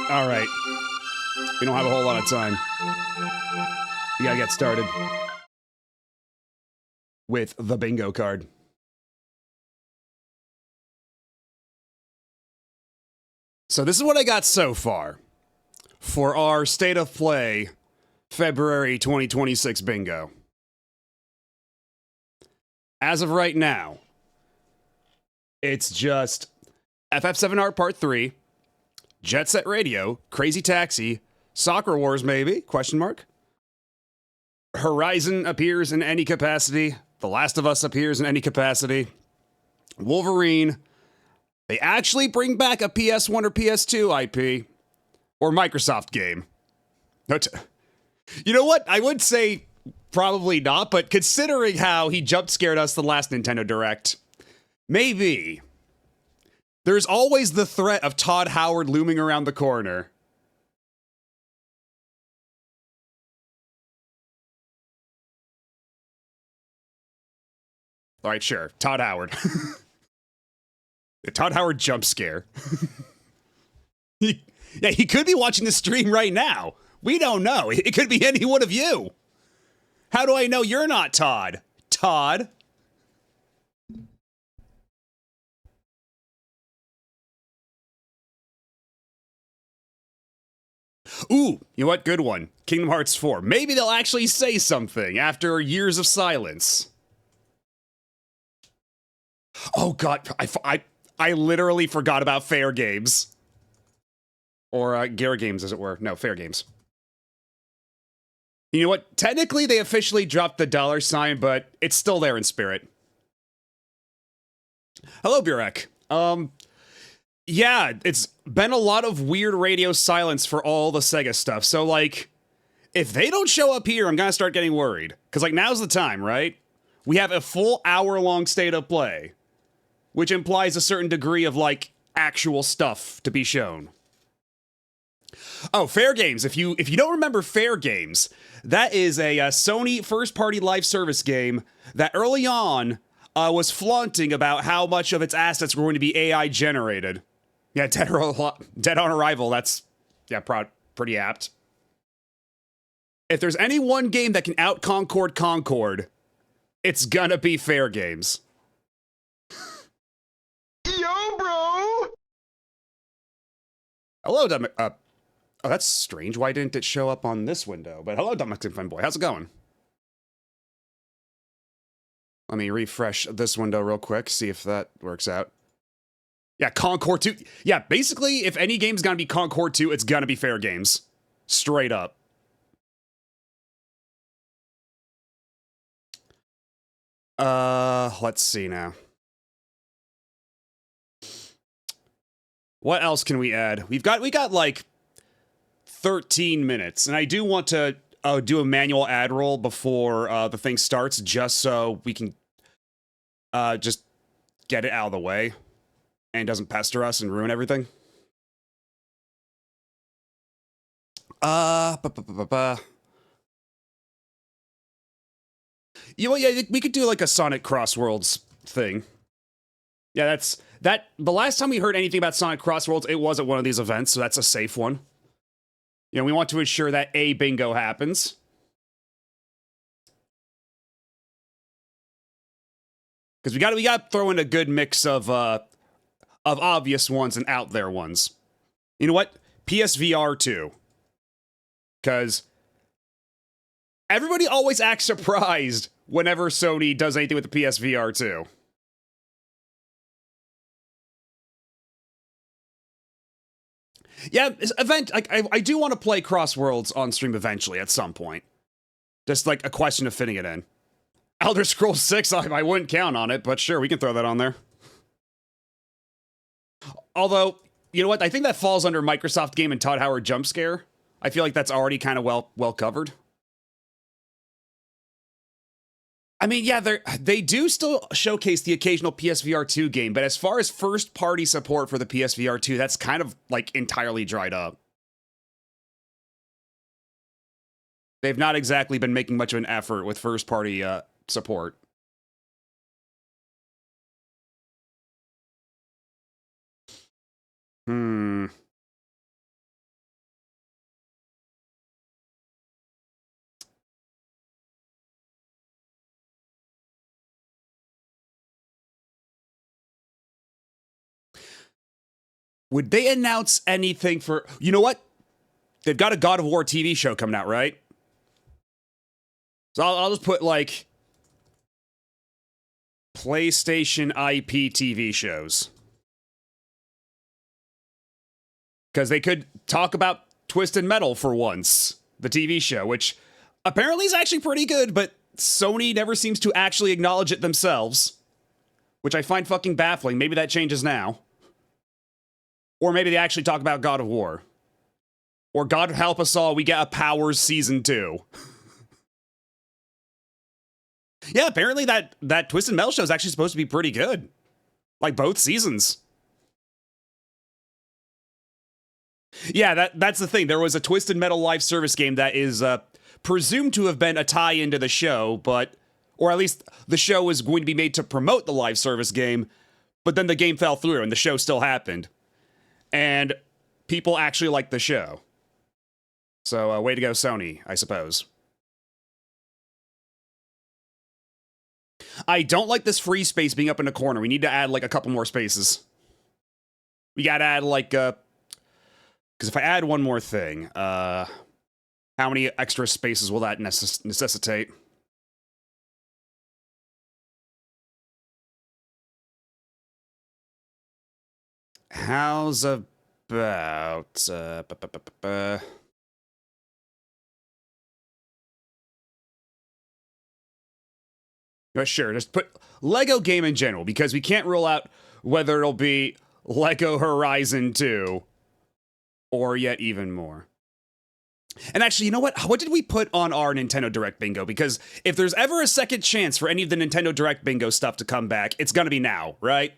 All right. We don't have a whole lot of time. We gotta get started with the bingo card. So this is what I got so far for our State of Play February 2026 bingo. As of right now, it's just FF7 Art Part 3, Jet Set Radio, Crazy Taxi, Soccer Wars maybe, question mark. Horizon appears in any capacity. The Last of Us appears in any capacity. Wolverine. They actually bring back a PS1 or PS2 IP. Or Microsoft game. You know what? I would say probably not, but considering how he jump scared us the last Nintendo Direct, maybe. There's always the threat of Todd Howard looming around the corner. All right, sure. Todd Howard. The Todd Howard jump scare. He could be watching the stream right now. We don't know. It could be any one of you. How do I know you're not Todd? Todd? Ooh, you know what? Good one. Kingdom Hearts 4. Maybe they'll actually say something after years of silence. Oh god, I literally forgot about Fair Games. Or Gara Games, as it were. No, Fair Games. You know what? Technically, they officially dropped the $sign, but it's still there in spirit. Hello, Burek. Yeah, it's been a lot of weird radio silence for all the Sega stuff. So, like, if they don't show up here, I'm gonna start getting worried. Because, like, now's the time, right? We have a full hour-long state of play, which implies a certain degree of, like, actual stuff to be shown. Oh, Fair Games. If you don't remember Fair Games, that is a Sony first-party live service game that early on was flaunting about how much of its assets were going to be AI generated. Yeah, Dead on Arrival. That's pretty apt. If there's any one game that can out Concord, it's gonna be Fair Games. Yo, bro! Hello, oh, that's strange. Why didn't it show up on this window? But hello, Dumb Mexican Fanboy. How's it going? Let me refresh this window real quick, see if that works out. Yeah, Concord 2. Yeah, basically, if any game's gonna be Concord 2, it's gonna be Fair Games. Straight up. Let's see now. What else can we add? We got like 13 minutes, and I do want to do a manual ad roll before the thing starts, just so we can just get it out of the way and doesn't pester us and ruin everything. You know, yeah, we could do like a Sonic Crossworlds thing. Yeah, that's that. The last time we heard anything about Sonic Crossworlds, it was at one of these events, so that's a safe one. You know, we want to ensure that a bingo happens. Because we got to throw in a good mix of obvious ones and out there ones. You know what? PSVR 2. Because everybody always acts surprised whenever Sony does anything with the PSVR 2. Yeah, event. I do want to play Crossworlds on stream eventually at some point. Just like a question of fitting it in. Elder Scrolls 6, I wouldn't count on it, but sure, we can throw that on there. Although, you know what? I think that falls under Microsoft game and Todd Howard jump scare. I feel like that's already kind of well covered. I mean, yeah, they do still showcase the occasional PSVR 2 game, but as far as first-party support for the PSVR 2, that's kind of, like, entirely dried up. They've not exactly been making much of an effort with first-party support. Would they announce anything for... You know what? They've got a God of War TV show coming out, right? So I'll just put, like, PlayStation IP TV shows. Because they could talk about Twisted Metal for once, the TV show, which apparently is actually pretty good, but Sony never seems to actually acknowledge it themselves, which I find fucking baffling. Maybe that changes now. Or maybe they actually talk about God of War. Or God help us all, we get a Powers Season 2. Yeah, apparently that Twisted Metal show is actually supposed to be pretty good. Like, both seasons. Yeah, that's the thing. There was a Twisted Metal live service game that is presumed to have been a tie-in to the show, or at least the show was going to be made to promote the live service game, but then the game fell through and the show still happened. And people actually liked the show. So, way to go, Sony, I suppose. I don't like this free space being up in the corner. We need to add, like, a couple more spaces. We gotta add, like, because if I add one more thing, how many extra spaces will that necessitate? How's about... Sure, just put Lego game in general, because we can't rule out whether it'll be Lego Horizon 2 or yet even more. And actually, you know what? What did we put on our Nintendo Direct bingo? Because if there's ever a second chance for any of the Nintendo Direct bingo stuff to come back, it's gonna be now, right?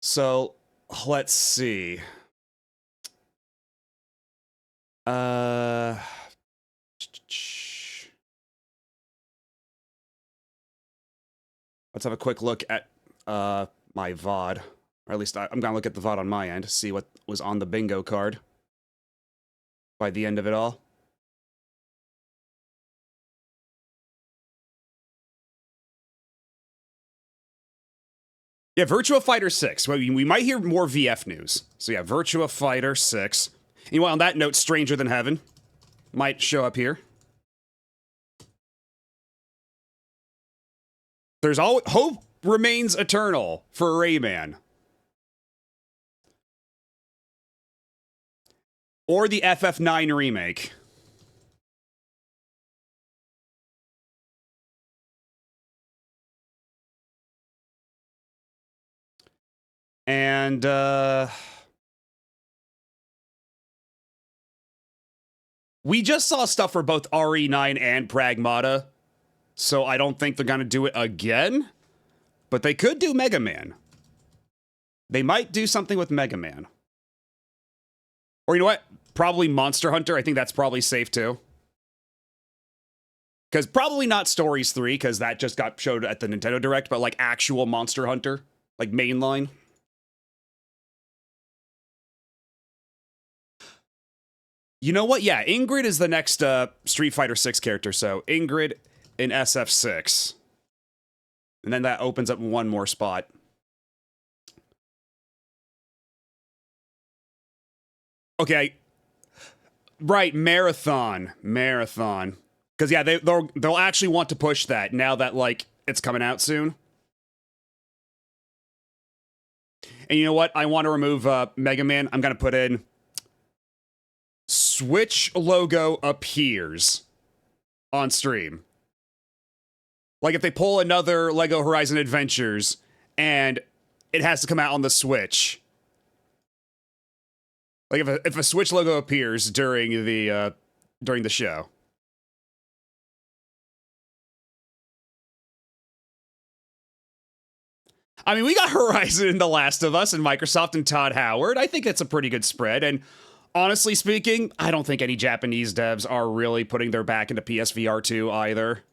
So, let's see. Let's have a quick look at my VOD. Or at least I'm gonna look at the VOD on my end, see what was on the bingo card by the end of it all. Yeah, Virtua Fighter 6. Well, we might hear more VF news. So yeah, Virtua Fighter 6. Anyway, on that note, Stranger Than Heaven might show up here. There's always hope remains eternal for Rayman. Or the FF9 remake. And, we just saw stuff for both RE9 and Pragmata, so I don't think they're gonna do it again. But they could do Mega Man. They might do something with Mega Man. Or you know what? Probably Monster Hunter. I think that's probably safe too. Because probably not Stories 3, because that just got showed at the Nintendo Direct, but like actual Monster Hunter. Like mainline. You know what? Yeah, Ingrid is the next Street Fighter 6 character, so Ingrid in SF6. And then that opens up one more spot. Okay. Right, Marathon. Because, yeah, they'll actually want to push that now that, like, it's coming out soon. And you know what? I want to remove Mega Man. I'm going to put in Switch logo appears on stream. Like if they pull another Lego Horizon Adventures and it has to come out on the Switch. Like if a Switch logo appears during the show. I mean, we got Horizon and The Last of Us and Microsoft and Todd Howard. I think it's a pretty good spread. And honestly speaking, I don't think any Japanese devs are really putting their back into PSVR 2 either.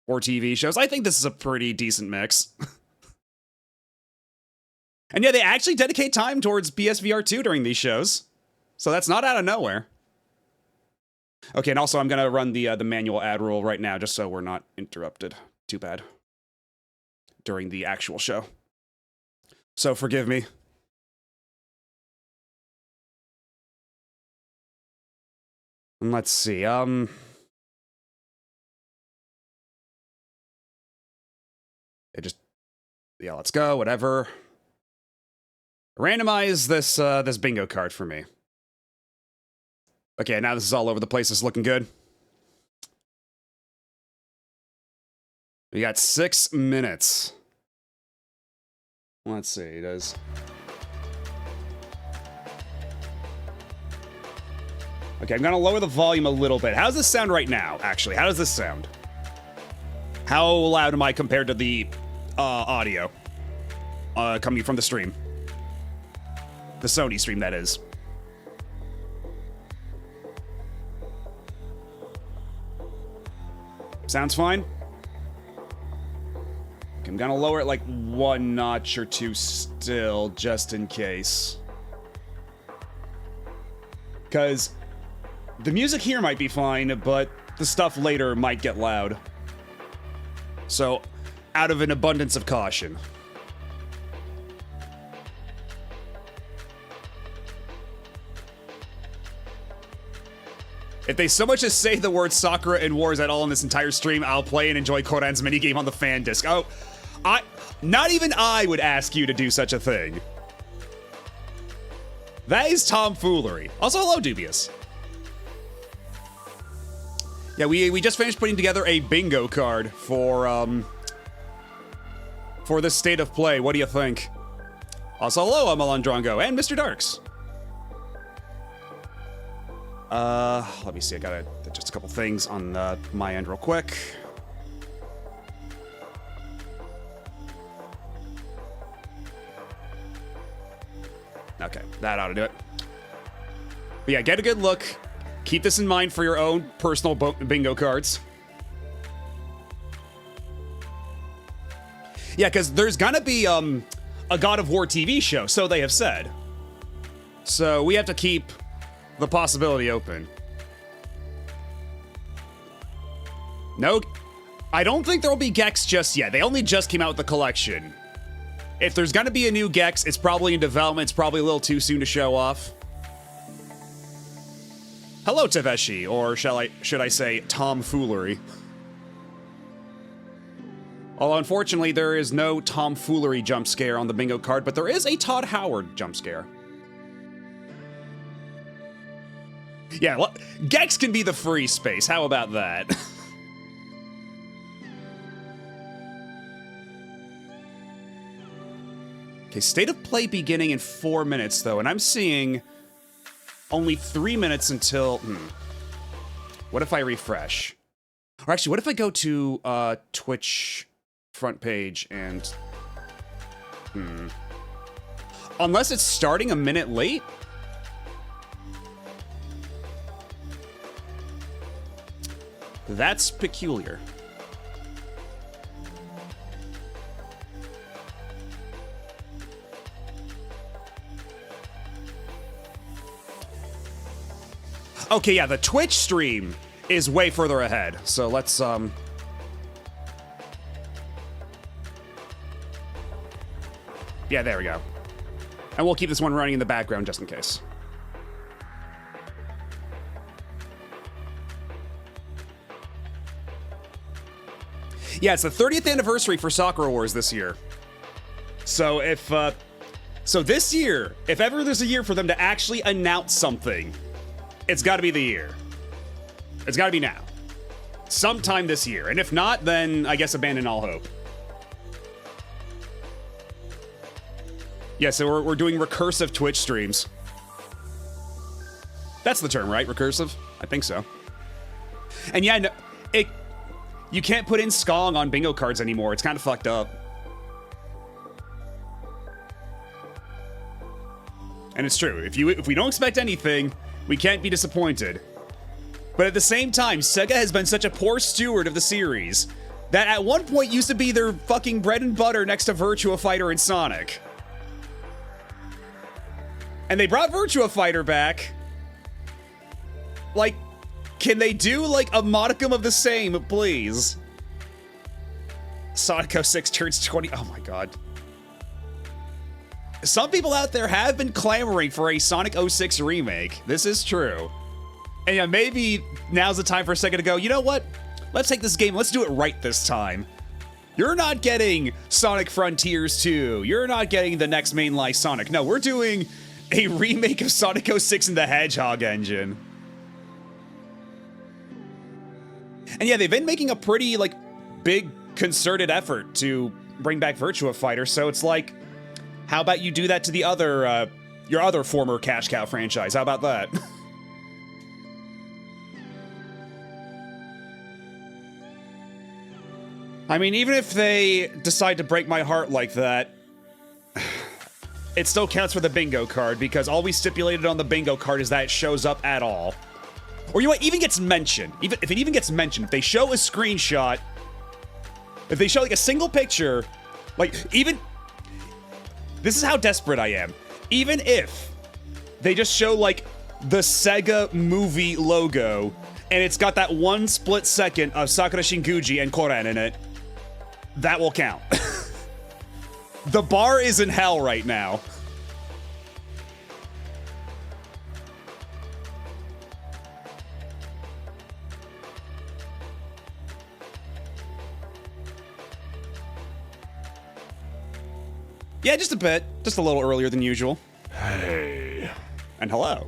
Or TV shows. I think this is a pretty decent mix. And yeah, they actually dedicate time towards PSVR 2 during these shows. So that's not out of nowhere. Okay, and also I'm going to run the manual ad roll right now just so we're not interrupted. Too bad. During the actual show. So forgive me. And let's see, let's go, whatever. Randomize this, this bingo card for me. Okay, now this is all over the place. It's looking good. We got 6 minutes. Let's see, does... Okay, I'm gonna lower the volume a little bit. How does this sound right now, actually? How does this sound? How loud am I compared to the audio coming from the stream? The Sony stream, that is. Sounds fine? Okay, I'm gonna lower it like 1 notch or 2 still, just in case. Because the music here might be fine, but the stuff later might get loud. So, out of an abundance of caution. If they so much as say the word Sakura and Wars at all in this entire stream, I'll play and enjoy Koran's minigame on the fan disc. Oh, not even I would ask you to do such a thing. That is tomfoolery. Also, hello, Dubious. Yeah, we just finished putting together a bingo card for this state of play. What do you think? Also, hello, I'm Alondrongo and Mr. Darks. Let me see. I got just a couple things on my end real quick. Okay, that ought to do it. But yeah, get a good look. Keep this in mind for your own personal bingo cards. Yeah, because there's gonna be a God of War TV show, so they have said. So we have to keep the possibility open. No, I don't think there'll be Gex just yet. They only just came out with the collection. If there's gonna be a new Gex, it's probably in development. It's probably a little too soon to show off. Hello, Taveshi, or should I say tomfoolery? Although, unfortunately, there is no tomfoolery jump scare on the bingo card, but there is a Todd Howard jump scare. Yeah, Gex can be the free space. How about that? Okay, state of play beginning in 4 minutes, though, and I'm seeing only 3 minutes until... What if I refresh? Or actually, what if I go to Twitch front page and... Unless it's starting a minute late? That's peculiar. Okay, yeah, the Twitch stream is way further ahead. So let's, yeah, there we go. And we'll keep this one running in the background just in case. Yeah, it's the 30th anniversary for Sakura Wars this year. So if, so this year, if ever there's a year for them to actually announce something, it's gotta be the year. It's gotta be now. Sometime this year. And if not, then I guess abandon all hope. Yeah, so we're doing recursive Twitch streams. That's the term, right? Recursive? I think so. And yeah, no, you can't put in Skong on bingo cards anymore. It's kind of fucked up. And it's true. If we don't expect anything, we can't be disappointed. But at the same time, Sega has been such a poor steward of the series that at one point used to be their fucking bread and butter next to Virtua Fighter and Sonic. And they brought Virtua Fighter back. Like, can they do, like, a modicum of the same, please? Sonic 06 turns 20. Oh my god. some people out there have been clamoring for a Sonic 06 remake. This is true. And yeah, maybe now's the time for Sega to go, you know what? Let's take this game, let's do it right this time. You're not getting Sonic Frontiers 2. You're not getting the next mainline Sonic. No, we're doing a remake of Sonic 06 in the Hedgehog engine. And yeah, they've been making a pretty, like, big concerted effort to bring back Virtua Fighter, so it's like, how about you do that to the other, your other former cash cow franchise? How about that? I mean, even if they decide to break my heart like that, it still counts for the bingo card, because all we stipulated on the bingo card is that it shows up at all. Or you know what, even gets mentioned. Even if it even gets mentioned, if they show a screenshot, if they show like a single picture, like even, this is how desperate I am. Even if they just show like the Sega movie logo, and it's got that one split second of Sakura Shinguji and Koran in it, that will count. The bar is in hell right now. Yeah, just a bit. Just a little earlier than usual. Hey. And hello.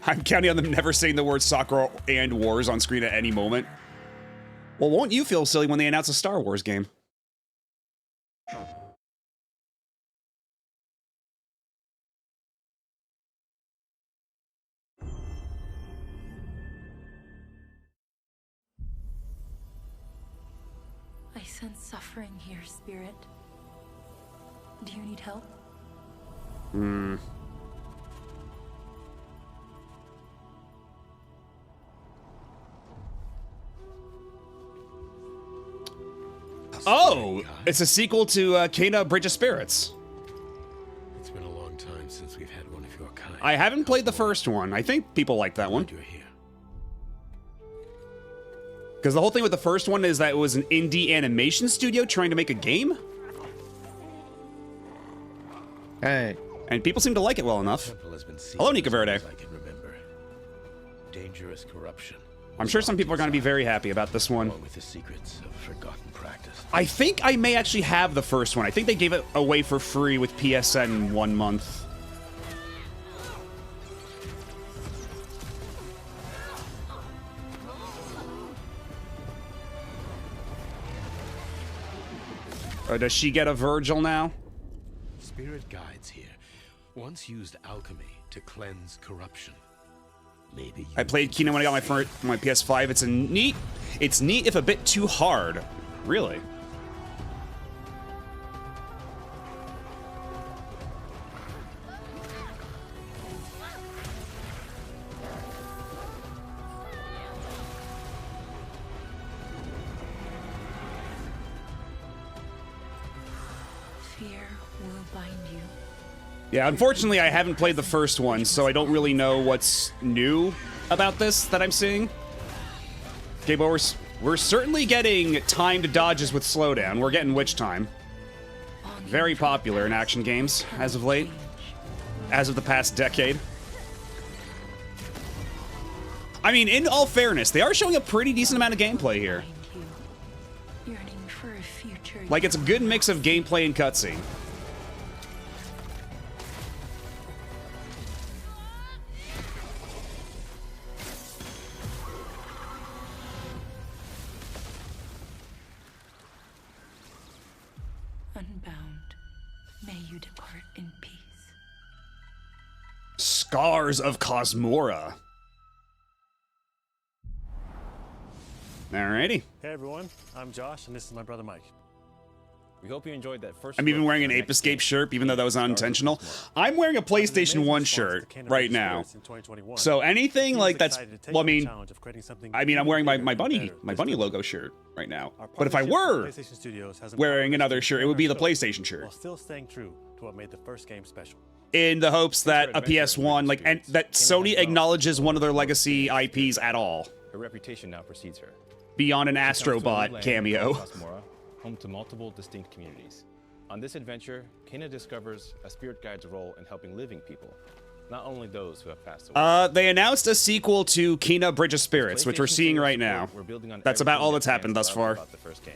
I'm counting on them never saying the words Sakura and Wars on screen at any moment. Well, won't you feel silly when they announce a Star Wars game? I sense suffering here, Spirit. Do you need help? Oh, it's a sequel to Kena Bridge of Spirits. It's been a long time since we've had one of your kind. I haven't played the first one. I think people like that one. Glad you're here. Because the whole thing with the first one is that it was an indie animation studio trying to make a game. Hey. And people seem to like it well enough. Temple has been Hello, sealed Nika as long Verde. as I can remember. Dangerous corruption. I'm sure some people are going to be very happy about this one. Along with the secrets of forgotten practice. I think I may actually have the first one. I think they gave it away for free with PSN 1 month. Oh, does she get a Virgil now? Spirit guides here once used alchemy to cleanse corruption. Maybe I played Kena when I got my PS5. It's neat if a bit too hard. Really? Fear will bind you. Yeah, unfortunately, I haven't played the first one, so I don't really know what's new about this that I'm seeing. Okay, but we're certainly getting timed dodges with slowdown. We're getting witch time. Very popular in action games as of late, as of the past decade. I mean, in all fairness, they are showing a pretty decent amount of gameplay here. Yearning for a future. Like, it's a good mix of gameplay and cutscene. Unbound, may you depart in peace. Scars of Cosmora. Alrighty. Hey everyone, I'm Josh, and this is my brother Mike. We hope you enjoyed that first. I'm even look wearing at an our Ape next Escape game, shirt, even though that was Stars of unintentional. Cosmora. I'm wearing a After the PlayStation amazing 1 response shirt to Kena right Bridge now. Spirits in 2021, So anything he was like that's, excited to take well, I on the mean, challenge of creating something I'm even wearing my bigger and bunny better this logo Christmas. shirt right now. Our But if I partnership with were PlayStation Studios has wearing empowered us another to shirt, it expand would be our the scope PlayStation shirt. while still staying true to what made the first game special. In the hopes that a adventure and PS1, like, and experience. that Kena Sony has grown acknowledges from one of their one legacy IPs at all, Her reputation now precedes her. beyond an She comes to a new Astrobot land cameo. called Cosmora, home to multiple distinct communities. On this adventure, Kena discovers a spirit guide's role in helping living people, not only those who have passed away. They announced a sequel to Kena Bridge of Spirits, which we're seeing right now. We're building on That's about all everything that's that happened fans thus loved far. about the first game.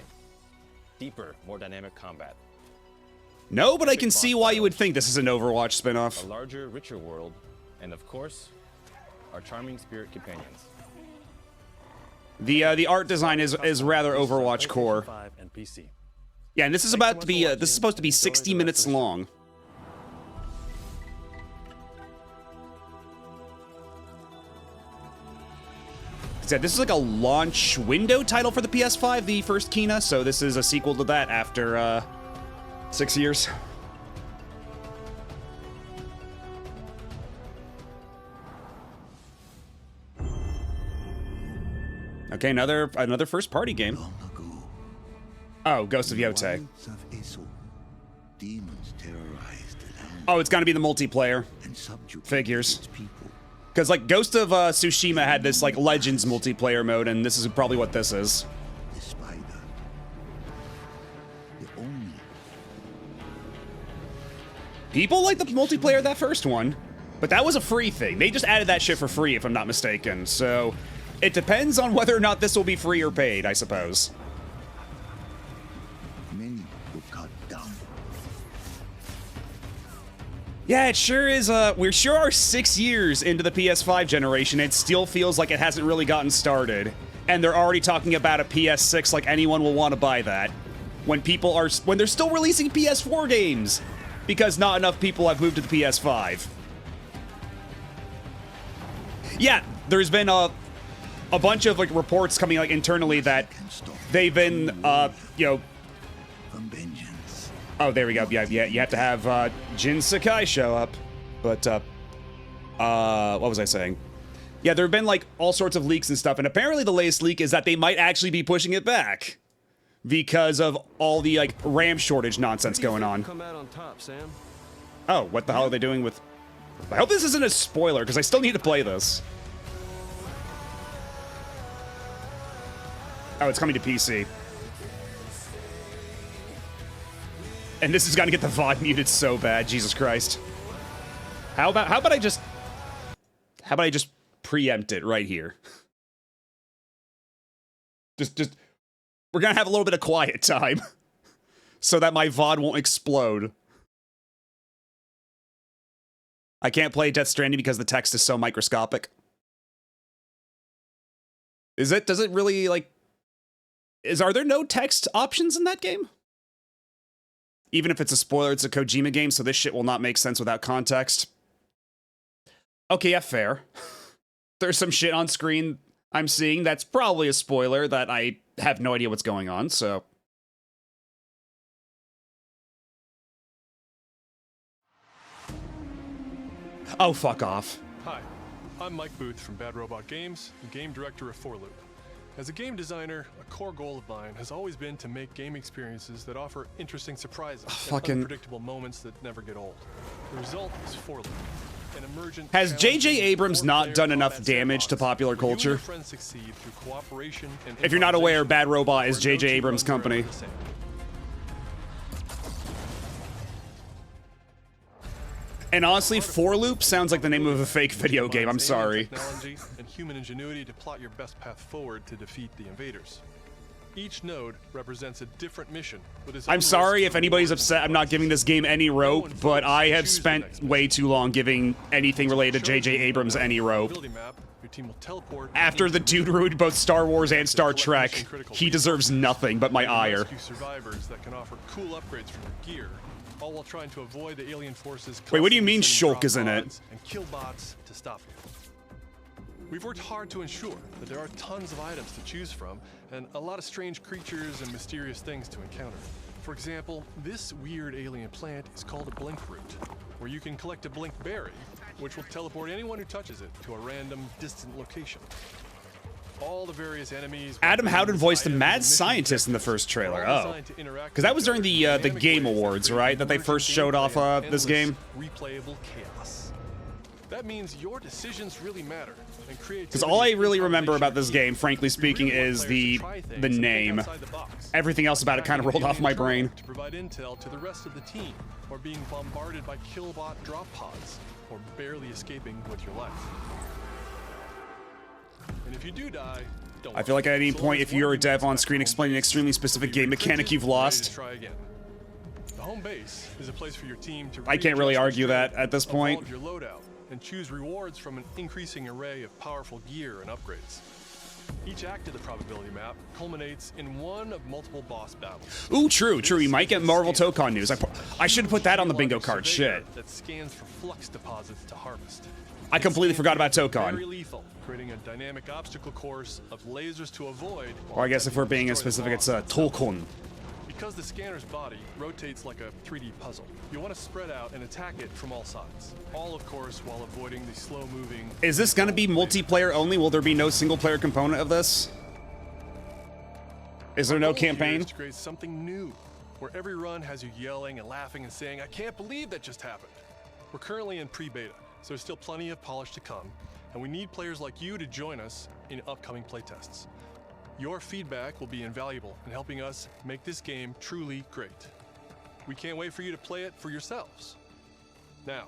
Deeper, more dynamic combat. No, but I can see why you would think this is an Overwatch spin-off. A larger, richer world, and of course, our charming spirit companions. The art design is rather Overwatch core. 5 and PC. Yeah, and this is about to be this is supposed to be 60 minutes long. Said this is like a launch window title for the PS5, the first Kena, so this is a sequel to that after 6 years. Okay, another first party game. Long ago, Oh, Ghost of Yote. wilds of Esso, demons terrorized the land Oh, it's gonna be the multiplayer. and subjugated Figures. its people. Because, like, Ghost of Tsushima had this, like, Legends multiplayer mode, and this is probably what this is. The spider, the only People like the multiplayer of that first one, but that was a free thing. They just added that shit for free, if I'm not mistaken, so it depends on whether or not this will be free or paid, I suppose. many were cut down. Yeah, it sure is, we sure are 6 years into the PS5 generation. It still feels like it hasn't really gotten started. And they're already talking about a PS6 like anyone will want to buy that. When they're still releasing PS4 games. Because not enough people have moved to the PS5. Yeah, there's been a bunch of, like, reports coming, like, internally that Can stop they've been, you know, from vengeance. oh, there we go. Yeah, you have to have Jin Sakai show up. But what was I saying? Yeah, there have been like all sorts of leaks and stuff, and apparently the latest leak is that they might actually be pushing it back because of all the like RAM shortage nonsense going on. Come out on top, Sam. Oh, what the hell are they doing with? I hope this isn't a spoiler because I still need to play this. Oh, it's coming to PC. And this is gonna get the VOD muted so bad, Jesus Christ. How about I just preempt it right here? Just we're gonna have a little bit of quiet time so that my VOD won't explode. I can't play Death Stranding because the text is so microscopic. Is it? Does it really like? Are there no text options in that game? Even if it's a spoiler, it's a Kojima game, so this shit will not make sense without context. Okay, yeah, fair. There's some shit on screen I'm seeing that's probably a spoiler that I have no idea what's going on, so... Oh, fuck off. Hi, I'm Mike Booth from Bad Robot Games, and game director of 4Loop. As a game designer, a core goal of mine has always been to make game experiences that offer interesting surprises and unpredictable moments that never get old. The result is 4Loop, an emergent... Has J.J. Abrams not four-player done enough combat damage to sandbox popular where you and your culture? friends succeed through cooperation and If you're not aware, improvisation, Bad Robot is where no J.J. two Abrams' runs are ever company. the same. And honestly, 4Loop sounds like the name of a fake video game, I'm sorry. Technology and human ingenuity to plot your best path forward to defeat the invaders. Each node represents a different mission with its own I'm sorry risks if and anybody's rewards. upset I'm not giving this game any rope, but I have spent way too long giving anything related to J.J. Abrams any rope. Ability map, your team will teleport After the dude ruined both Star Wars and Star Trek, he deserves nothing but my ire. Rescue survivors that can offer cool upgrades from your gear, all while trying to avoid the alien forces. Wait, what do you mean constantly Shulk is in drop it? pods and kill bots to stop you. We've worked hard to ensure that there are tons of items to choose from and a lot of strange creatures and mysterious things to encounter. For example, this weird alien plant is called a blink root, where you can collect a blink berry, which will teleport anyone who touches it to a random distant location. All the various enemies. Adam Howden voiced the items, mad and mission scientist in the objectives first trailer. are all Oh. designed to interact Because that was with during each other the in Game dynamic ways Awards, that right? create That they emergent first showed gameplay off and this endless, game. replayable chaos. That means your decisions really matter. Because all I really remember about this game, frankly speaking, is the name. Everything else about it kind of rolled off my brain. To provide intel to the rest of the team, or being bombarded by killbot drop pods, or barely escaping with your life. And if you do die, don't I feel like at any point, if you're a dev on screen explaining an extremely specific game mechanic, you've lost. Try again. The home base is a place for your team to I can't really argue that at this point. evolve your loadout and choose rewards from an increasing array of powerful gear and upgrades. Each act of the probability map culminates in one of multiple boss battles. Ooh, true. You might get Marvel Tokon news. I should put that on the bingo card. Shit. That scans for flux deposits to harvest. I completely forgot about Very Tokon. lethal, creating a dynamic obstacle course of lasers to avoid. Or I guess if we're being as specific, it's Tokon. Because the scanner's body rotates like a 3D puzzle, you want to spread out and attack it from all sides. All, of course, while avoiding the slow-moving... Is this gonna be multiplayer only? Will there be no single-player component of this? Is there no campaign? To create something new, where every run has you yelling and laughing and saying, "I can't believe that just happened." We're currently in pre-beta, so there's still plenty of polish to come, and we need players like you to join us in upcoming playtests. Your feedback will be invaluable in helping us make this game truly great. We can't wait for you to play it for yourselves. Now,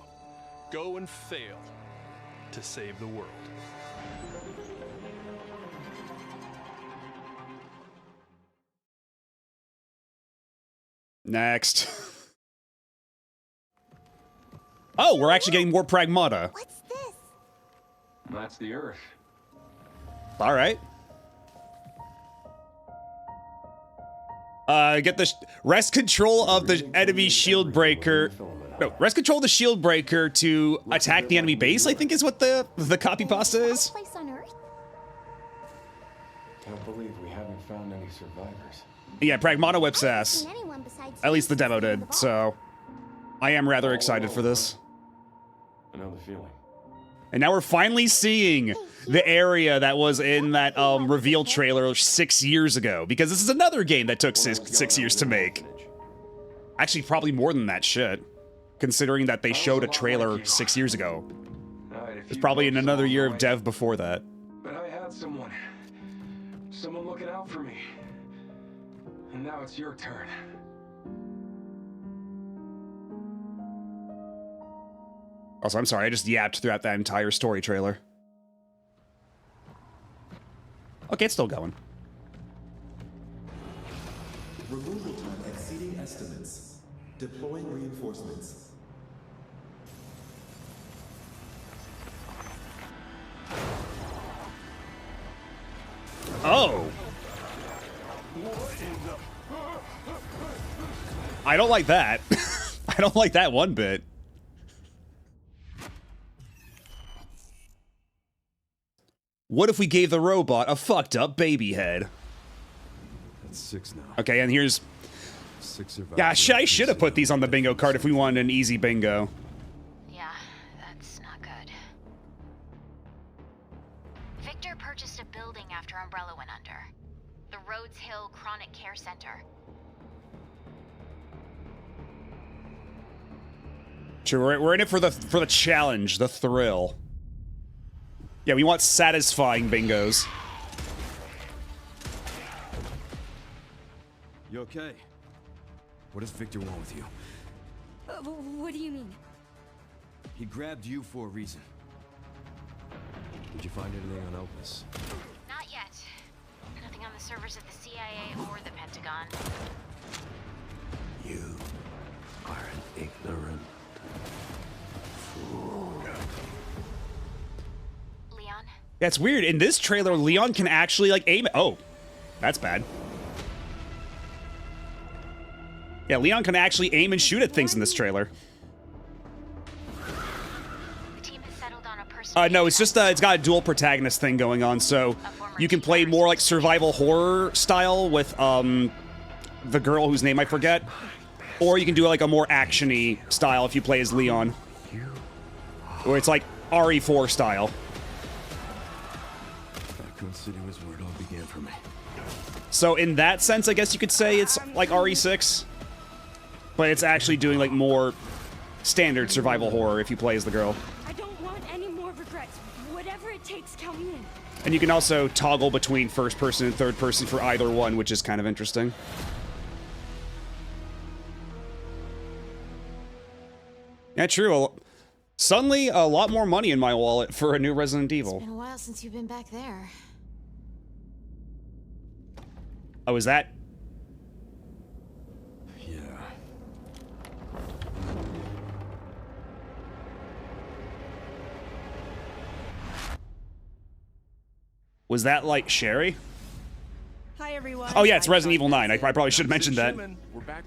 go and fail to save the world. Next. Oh, we're actually getting more Pragmata. What's this? That's the Earth. All right. Get the rest control of the enemy shield breaker. No, rest control of the shield breaker to attack the enemy base, I think is what the copy pasta is. Place on Earth? Can't believe we haven't found any survivors. Yeah, Pragmata whips I haven't ass. seen anyone besides At least the demo you did, in the so I am rather excited for this. I know the feeling. And now we're finally seeing the area that was in that reveal trailer 6 years ago, because this is another game that took six years to make. Actually, probably more than that shit, considering that they showed a trailer 6 years ago. It's probably in another year of dev before that. But I had someone looking out for me. And now it's your turn. Also, I'm sorry, I just yapped throughout that entire story trailer. Okay, it's still going. Removal time exceeding estimates. Deploying reinforcements. Oh! I don't like that. I don't like that one bit. What if we gave the robot a fucked up baby head? That's 6 now. Okay, and here's... 6 survivors. Yeah, I should have put these on the bingo card if we wanted an easy bingo. Yeah, that's not good. Victor purchased a building after Umbrella went under. The Rhodes Hill Chronic Care Center. Sure, we're in it for the challenge, the thrill. Yeah, we want satisfying bingos. You okay? What does Victor want with you? What do you mean? He grabbed you for a reason. Did you find anything on Opus? Not yet. Nothing on the servers at the CIA or the Pentagon. You are an ignorant fool. Leon? Yeah, it's weird. In this trailer, Leon can actually, like, aim... Oh, that's bad. Yeah, Leon can actually aim and shoot at things in this trailer. The team has settled on a person. No, it's just, it's got a dual protagonist thing going on, so you can play more, like, survival horror style with, the girl whose name I forget. Or you can do, like, a more action-y style if you play as Leon. Or it's, like, RE4 style. Raccoon City was where it all began for me. So in that sense, I guess you could say it's like RE6. But it's actually doing like more standard survival horror if you play as the girl. I don't want And you can also toggle between first person and third person for either one, which is kind of interesting. Yeah, true. Suddenly, a lot more money in my wallet for a new Resident Evil. It's been a while since you've been back there. Oh, is that? Yeah. Was that like Sherry? Hi everyone. Oh yeah, it's Resident Evil 9. I probably should have mentioned that.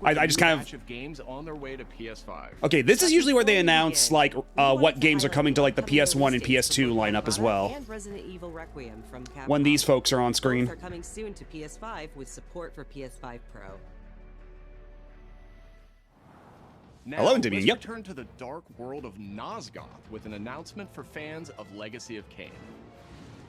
I just kind of. Games on their way to PS5. Okay, this is usually where they announce like what games are coming to like the PS1 and PS2 lineup as well. And Resident Evil Requiem from Capcom. When these folks are on screen. Both are coming soon to PS5 with support for PS5 Pro. Now, hello, Damien. Let's Yep. return to the dark world of Nosgoth with an announcement for fans of Legacy of Kain.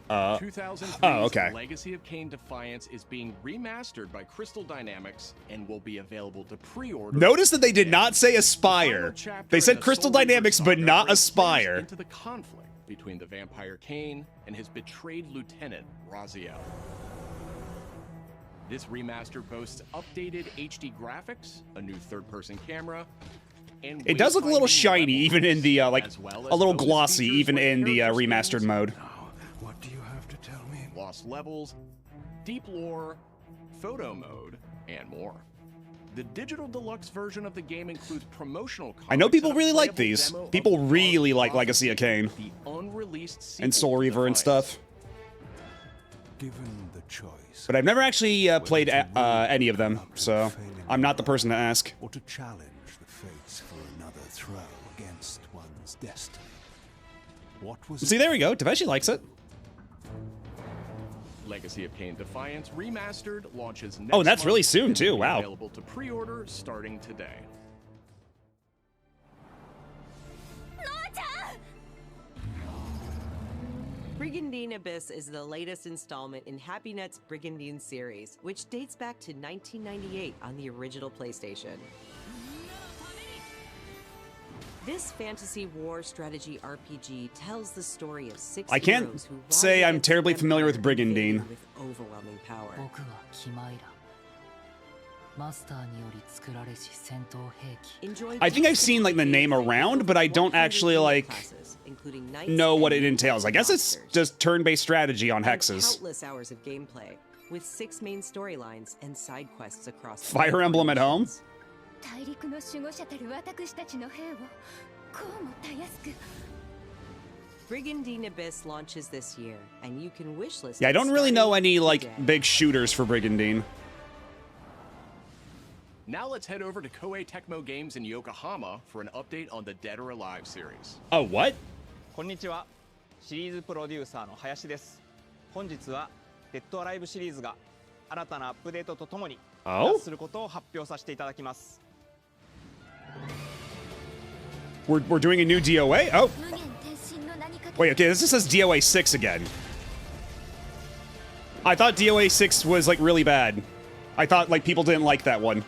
2003's okay. Legacy of Kain Defiance is being remastered by Crystal Dynamics and will be available to pre-order. Notice that they did not say Aspire. They said Crystal Dynamics, but not Aspire. Into the conflict between the vampire Kain and his betrayed lieutenant, Raziel. This remaster boasts updated HD graphics, a new third-person camera, and it does look a little shiny, even in the like a little glossy, even in the remastered mode. What do you have to tell me? Lost levels, deep lore, photo mode, and more. The digital deluxe version of the game includes promotional content. I know people really like these. People really like Legacy of Kain the unreleased and Soul Reaver and stuff. Given the choice, But I've never actually played any of them, so I'm not the person to ask. Or to challenge the fates for another throw against one's destiny. What was See, there we go. Taveshi likes it. Legacy of Kain Defiance Remastered launches next Oh, that's really month soon and too. will be Wow. Available to pre-order starting today. Brigandine Abyss is the latest installment in HappyNet's Brigandine series, which dates back to 1998 on the original PlayStation. This fantasy war strategy RPG tells the story of six I can't heroes who rise say I'm against terribly the familiar with Empire Brigandine. with overwhelming power. I think I've seen like the name around, but I don't actually like know what it entails. I guess it's just turn-based strategy on hexes. Countless hours of gameplay with 6 main storylines and side quests across Fire Emblem at home? 大陸の守護者たる私たちの兵をこうもたやすく Brigandine Abyss launches this year, and you can wishlist. Yeah, I don't really know starting any like today. big shooters for Brigandine. Now let's head over to Koei Tecmo Games in Yokohama for an update on the Dead or Alive series. Oh, what? こんにちは。シリーズプロデューサーの林です。本日はデッドアライブシリーズが新たなアップデートとともに復活することを発表させていただきます。We're doing a new DOA? Oh. Wait, okay, this just says DOA 6 again. I thought DOA 6 was like really bad. I thought like people didn't like that one.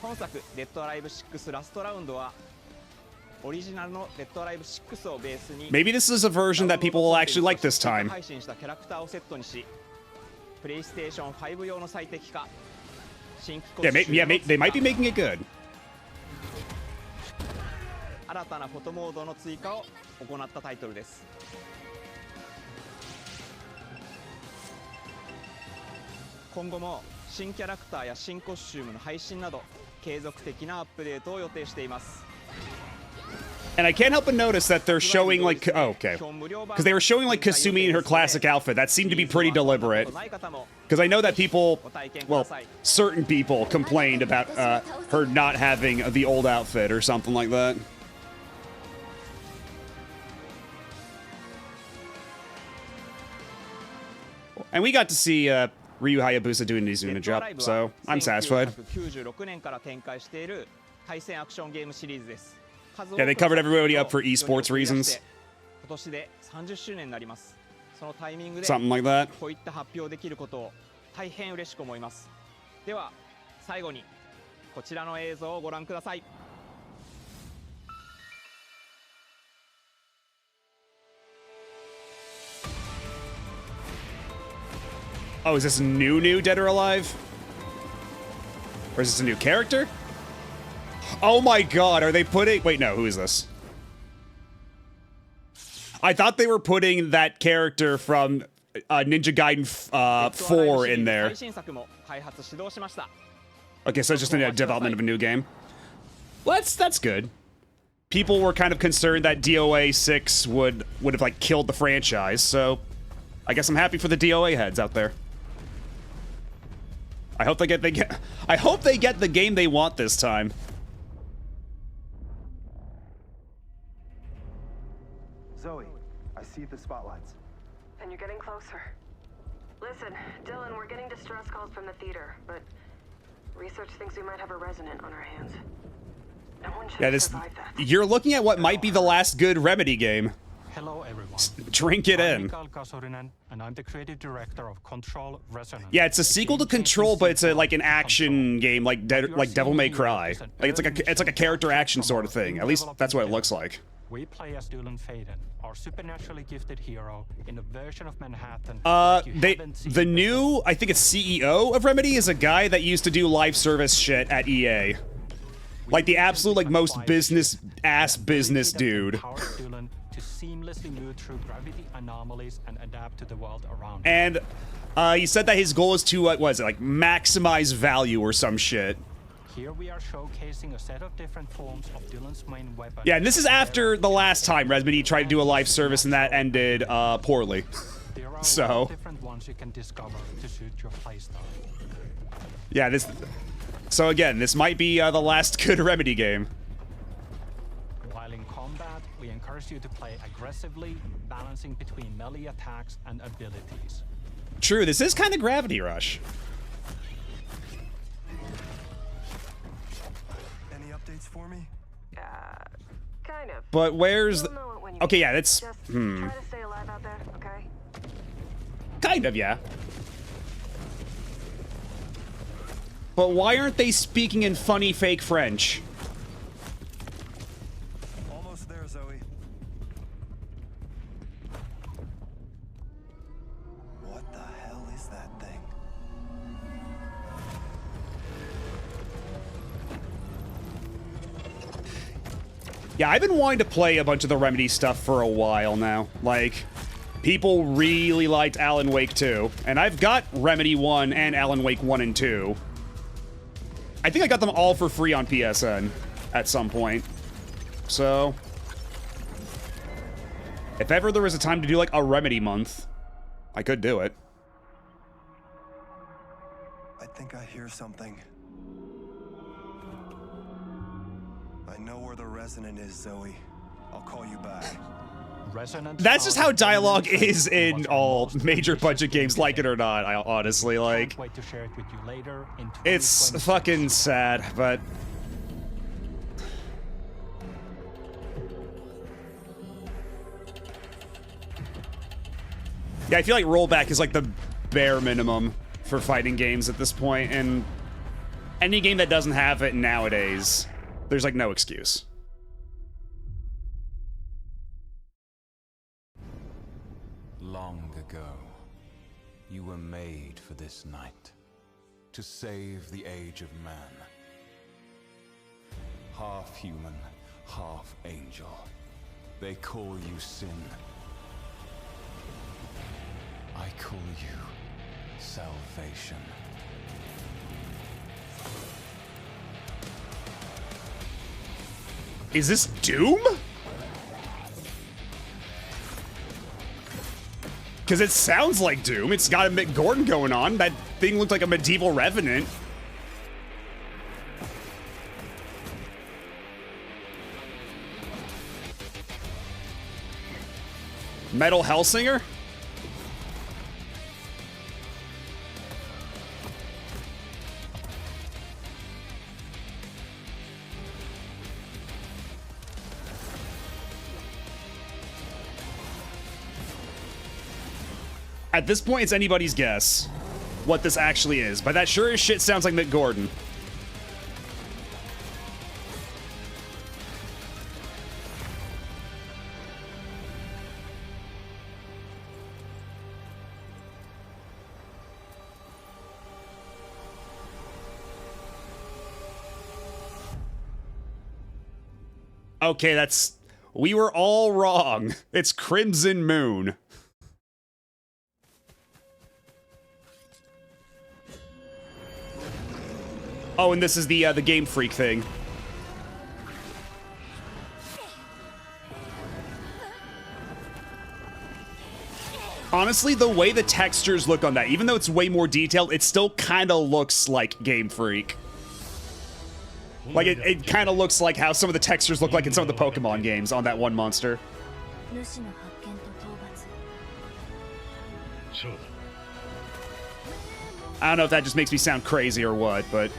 本作デッドアライブ6ラストラウンドはオリジナルのデッドアライブ6をベースに Maybe this is a version that people will actually like this time. 配信したキャラクターをセットにし、プレイステーション5用の最適化、新規コスチュームの They might be making it good. 新たなフォトモードの追加を行ったタイトルです。今後も新キャラクターや新コスチュームの配信など継続的なアップデートを予定しています。And I can't help but notice that they're showing like, oh, okay, because they were showing like Kasumi in her classic outfit. That seemed to be pretty deliberate. Because I know that people, well, certain people complained about her not having the old outfit or something like that. And we got to see Ryu Hayabusa doing his Izuna job, so I'm satisfied. 1996年から展開している対戦アクションゲームシリーズです。 Yeah, they covered everybody up for esports reasons. 今年で30周年になります。そのタイミングで Something like that. こういった発表できることを大変嬉しく思います。では最後にこちらの映像をご覧ください。Oh, is this new Dead or Alive? Or is this a new character? Oh my god, are they putting... Wait, no, who is this? I thought they were putting that character from Ninja Gaiden 4 in there. Okay, so it's just a development of a new game. Well, that's good. People were kind of concerned that DOA 6 would have, like, killed the franchise, so I guess I'm happy for the DOA heads out there. I hope they get the game they want this time. Zoe, I see the spotlights. And you're getting closer. Listen, Dylan, we're getting distress calls from the theater, but research thinks we might have a resonant on our hands. No one should survive that. You're looking at what might be the last good Remedy game. Hello, everyone. Drink it in. I'm Mikael Kasurinen, and I'm the creative director of Control Resonance. Yeah, it's a sequel to Control, but it's like an action game, like Devil May Cry. Like it's like a character action sort of thing. At least that's what it looks like. We play as Dylan Faden, our supernaturally gifted hero in a version of Manhattan. The new, I think it's CEO of Remedy, is a guy that used to do live service shit at EA. Like the absolute most business dude. To seamlessly move through gravity anomalies and adapt to the world around. And he said that his goal is to what was it, like maximize value or some shit. Here we are showcasing a set of different forms of Dylan's main weapon. Yeah, and this is after the last time Remedy tried to do a live service and that ended poorly. There are so different ones you can discover to suit your playstyle. Yeah, so again, this might be the last good Remedy game. While in combat, we encourage you to play aggressively, balancing between melee attacks and abilities. True, this is kind of Gravity Rush. Any updates for me? Kind of. But where's the... Okay, yeah, that's... Try to stay alive out there, okay? Kind of, yeah. But why aren't they speaking in funny fake French? Almost there, Zoe. What the hell is that thing? Yeah, I've been wanting to play a bunch of the Remedy stuff for a while now. Like, people really liked Alan Wake 2, and I've got Remedy 1 and Alan Wake 1 and 2. I think I got them all for free on PSN at some point. So, if ever there was a time to do like a Remedy month, I could do it. I think I hear something. I know where the resonant is, Zoe. I'll call you back. That's just how dialogue is in all major budget games, like it or not. I honestly, like, Wait to share it with you later in it's fucking sad, but yeah, I feel like rollback is like the bare minimum for fighting games at this point, and any game that doesn't have it nowadays, there's like no excuse. Long ago, you were made for this night, to save the age of man. Half human, half angel. They call you sin. I call you salvation. Is this Doom? Because it sounds like Doom. It's got a Mick Gordon going on. That thing looked like a medieval revenant. Metal Hellsinger? At this point, it's anybody's guess what this actually is, but that sure as shit sounds like Mick Gordon. Okay, that's... We were all wrong. It's Crimson Moon. Oh, and this is the Game Freak thing. Honestly, the way the textures look on that, even though it's way more detailed, it still kind of looks like Game Freak. Like, it kind of looks like how some of the textures look like in some of the Pokemon games on that one monster. I don't know if that just makes me sound crazy or what, but...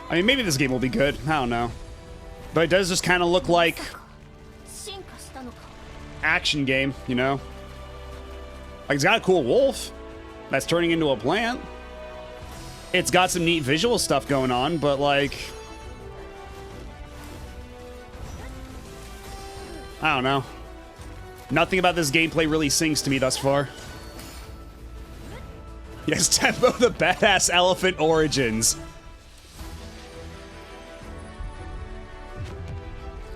I mean, maybe this game will be good. I don't know. But it does just kind of look like... action game, you know? Like, it's got a cool wolf that's turning into a plant. It's got some neat visual stuff going on, but, like... I don't know. Nothing about this gameplay really sings to me thus far. Yes, Tempo the Badass Elephant Origins.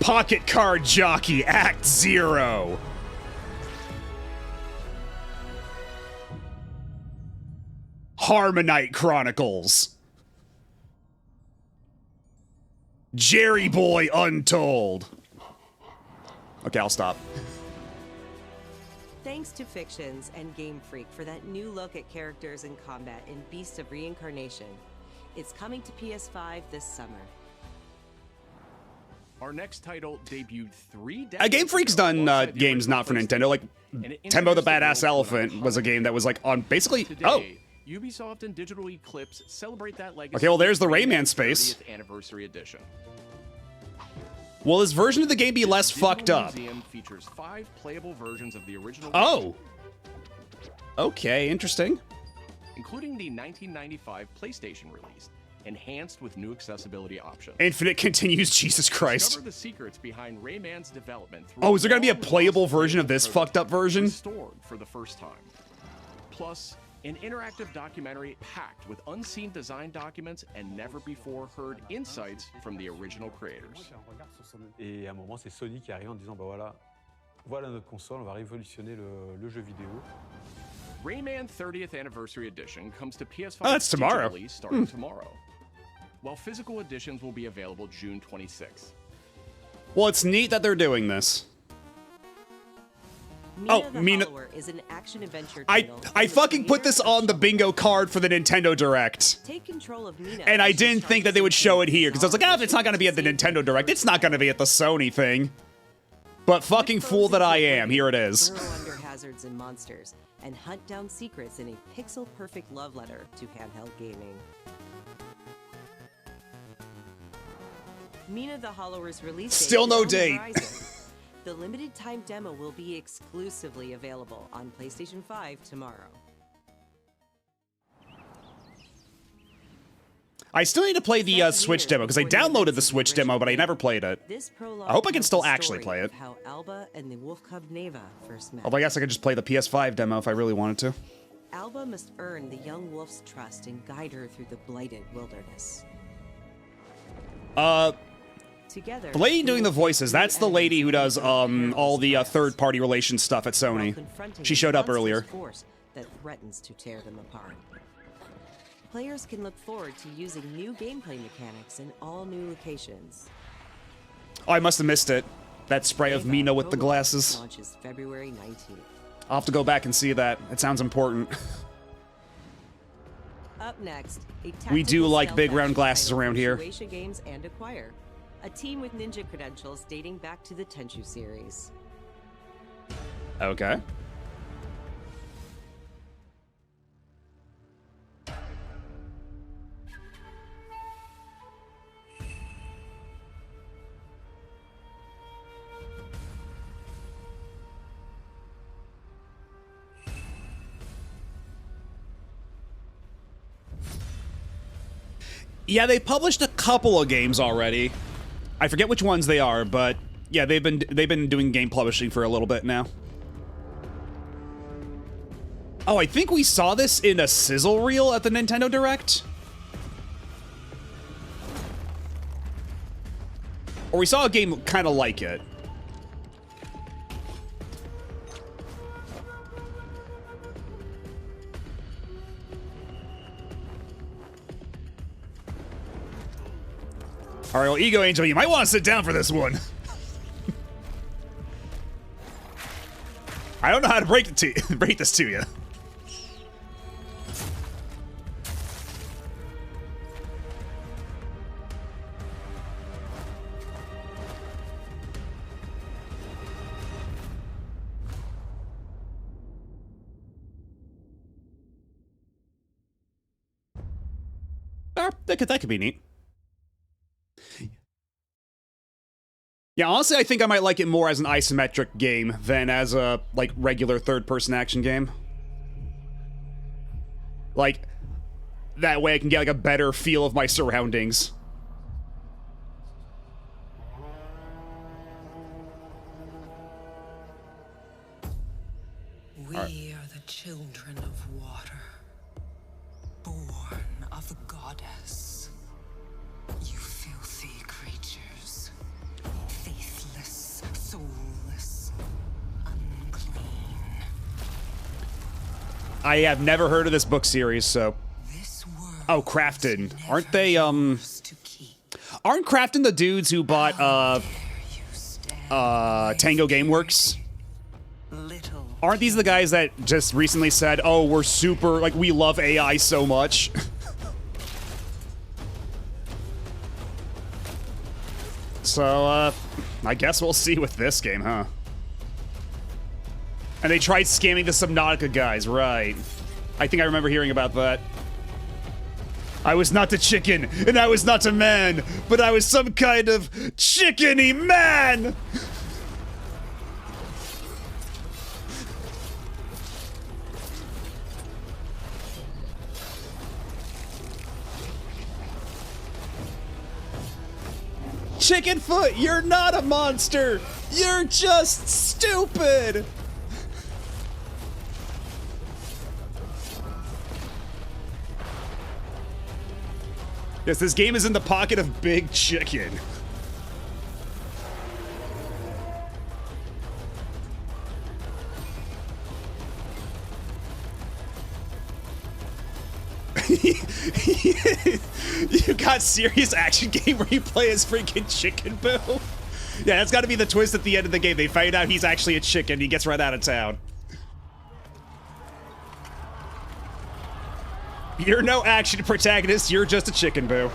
Pocket Card Jockey Act 0. Harmonite Chronicles. Jerry Boy Untold. Okay, I'll stop. Thanks to Fictions and Game Freak for that new look at characters in combat in Beasts of Reincarnation. It's coming to PS5 this summer. Our next title debuted 3 Game Freak's done games not for Nintendo. Like, Tempo the Badass Elephant was a game that was like on basically... Oh! Ubisoft and Digital Eclipse celebrate that legacy. Okay, well, there's the Rayman space. 30th Anniversary Edition. Will this version of the game be less fucked up? Museum features 5 playable versions of the original. Oh! Okay, interesting. Including the 1995 PlayStation release, enhanced with new accessibility options. Infinite continues, Jesus Christ. Discover the secrets behind Rayman's development. Oh, is there gonna be a playable version of this fucked up version? Restored for the first time. Plus, an interactive documentary packed with unseen design documents and never before heard insights from the original creators. Et à un moment, c'est Sony qui arrive en disant, bah voilà notre console, on va révolutionner le jeu vidéo. Rayman 30th Anniversary Edition comes to PS5 oh, that's tomorrow. Starting tomorrow, while physical editions will be available June 26th. Well, it's neat that they're doing this. Mina is an action-adventure I fucking put this on the bingo card for the Nintendo Direct. Take control of Mina, and I didn't think that they would show it here, because I was like, if it's not going to be at the Nintendo Direct, it's not going to be at the Sony thing. But fucking fool that I am, here it is. Burrow under hazards and monsters, and hunt down secrets in a pixel-perfect love letter to handheld gaming. Mina the Hollower's release date still no date. The limited time demo will be exclusively available on PlayStation 5 tomorrow. I still need to play the Switch demo, because I downloaded the Switch demo, but I never played it. I hope I can still actually play it. How Alba and the wolf cub Neva first met. Although I guess I could just play the PS5 demo if I really wanted to. Alba must earn the young wolf's trust and guide her through the blighted wilderness. Together, the lady doing the voices, that's the lady who does all the third-party relations stuff at Sony. She showed up earlier. Force that threatens to tear them apart. Players can look forward to using new gameplay mechanics in all new locations. Oh, I must have missed it. That spray of Mina with the glasses. Launches February 19th. I'll have to go back and see that. It sounds important. Up next, we do like big round glasses around here. Shueisha Games and Acquire, a team with ninja credentials dating back to the Tenchu series. Okay. Yeah, they published a couple of games already. I forget which ones they are, but yeah, they've been doing game publishing for a little bit now. Oh, I think we saw this in a sizzle reel at the Nintendo Direct. Or we saw a game kind of like it. All right, well, Ego Angel, you might want to sit down for this one. I don't know how to break this to you. That could be neat. Yeah, honestly, I think I might like it more as an isometric game than as a, like, regular third-person action game. Like, that way I can get, like, a better feel of my surroundings. We are the children of water, born of the goddess. You filthy creatures, faithless, soulless, unclean. I have never heard of this book series, so... Oh, Crafton. Aren't they, Aren't Crafton the dudes who bought, Tango Gameworks? Aren't these the guys that just recently said, oh, we're super, like, we love AI so much? So, I guess we'll see with this game, huh? And they tried scamming the Subnautica guys, right. I think I remember hearing about that. I was not a chicken, and I was not a man, but I was some kind of chickeny man! Chickenfoot, you're not a monster! You're just stupid! Yes, this game is in the pocket of Big Chicken. You got serious action game where you play as freaking Chicken Boo? Yeah, that's gotta be the twist at the end of the game. They find out he's actually a chicken. He gets run out of town. You're no action protagonist, you're just a Chicken Boo.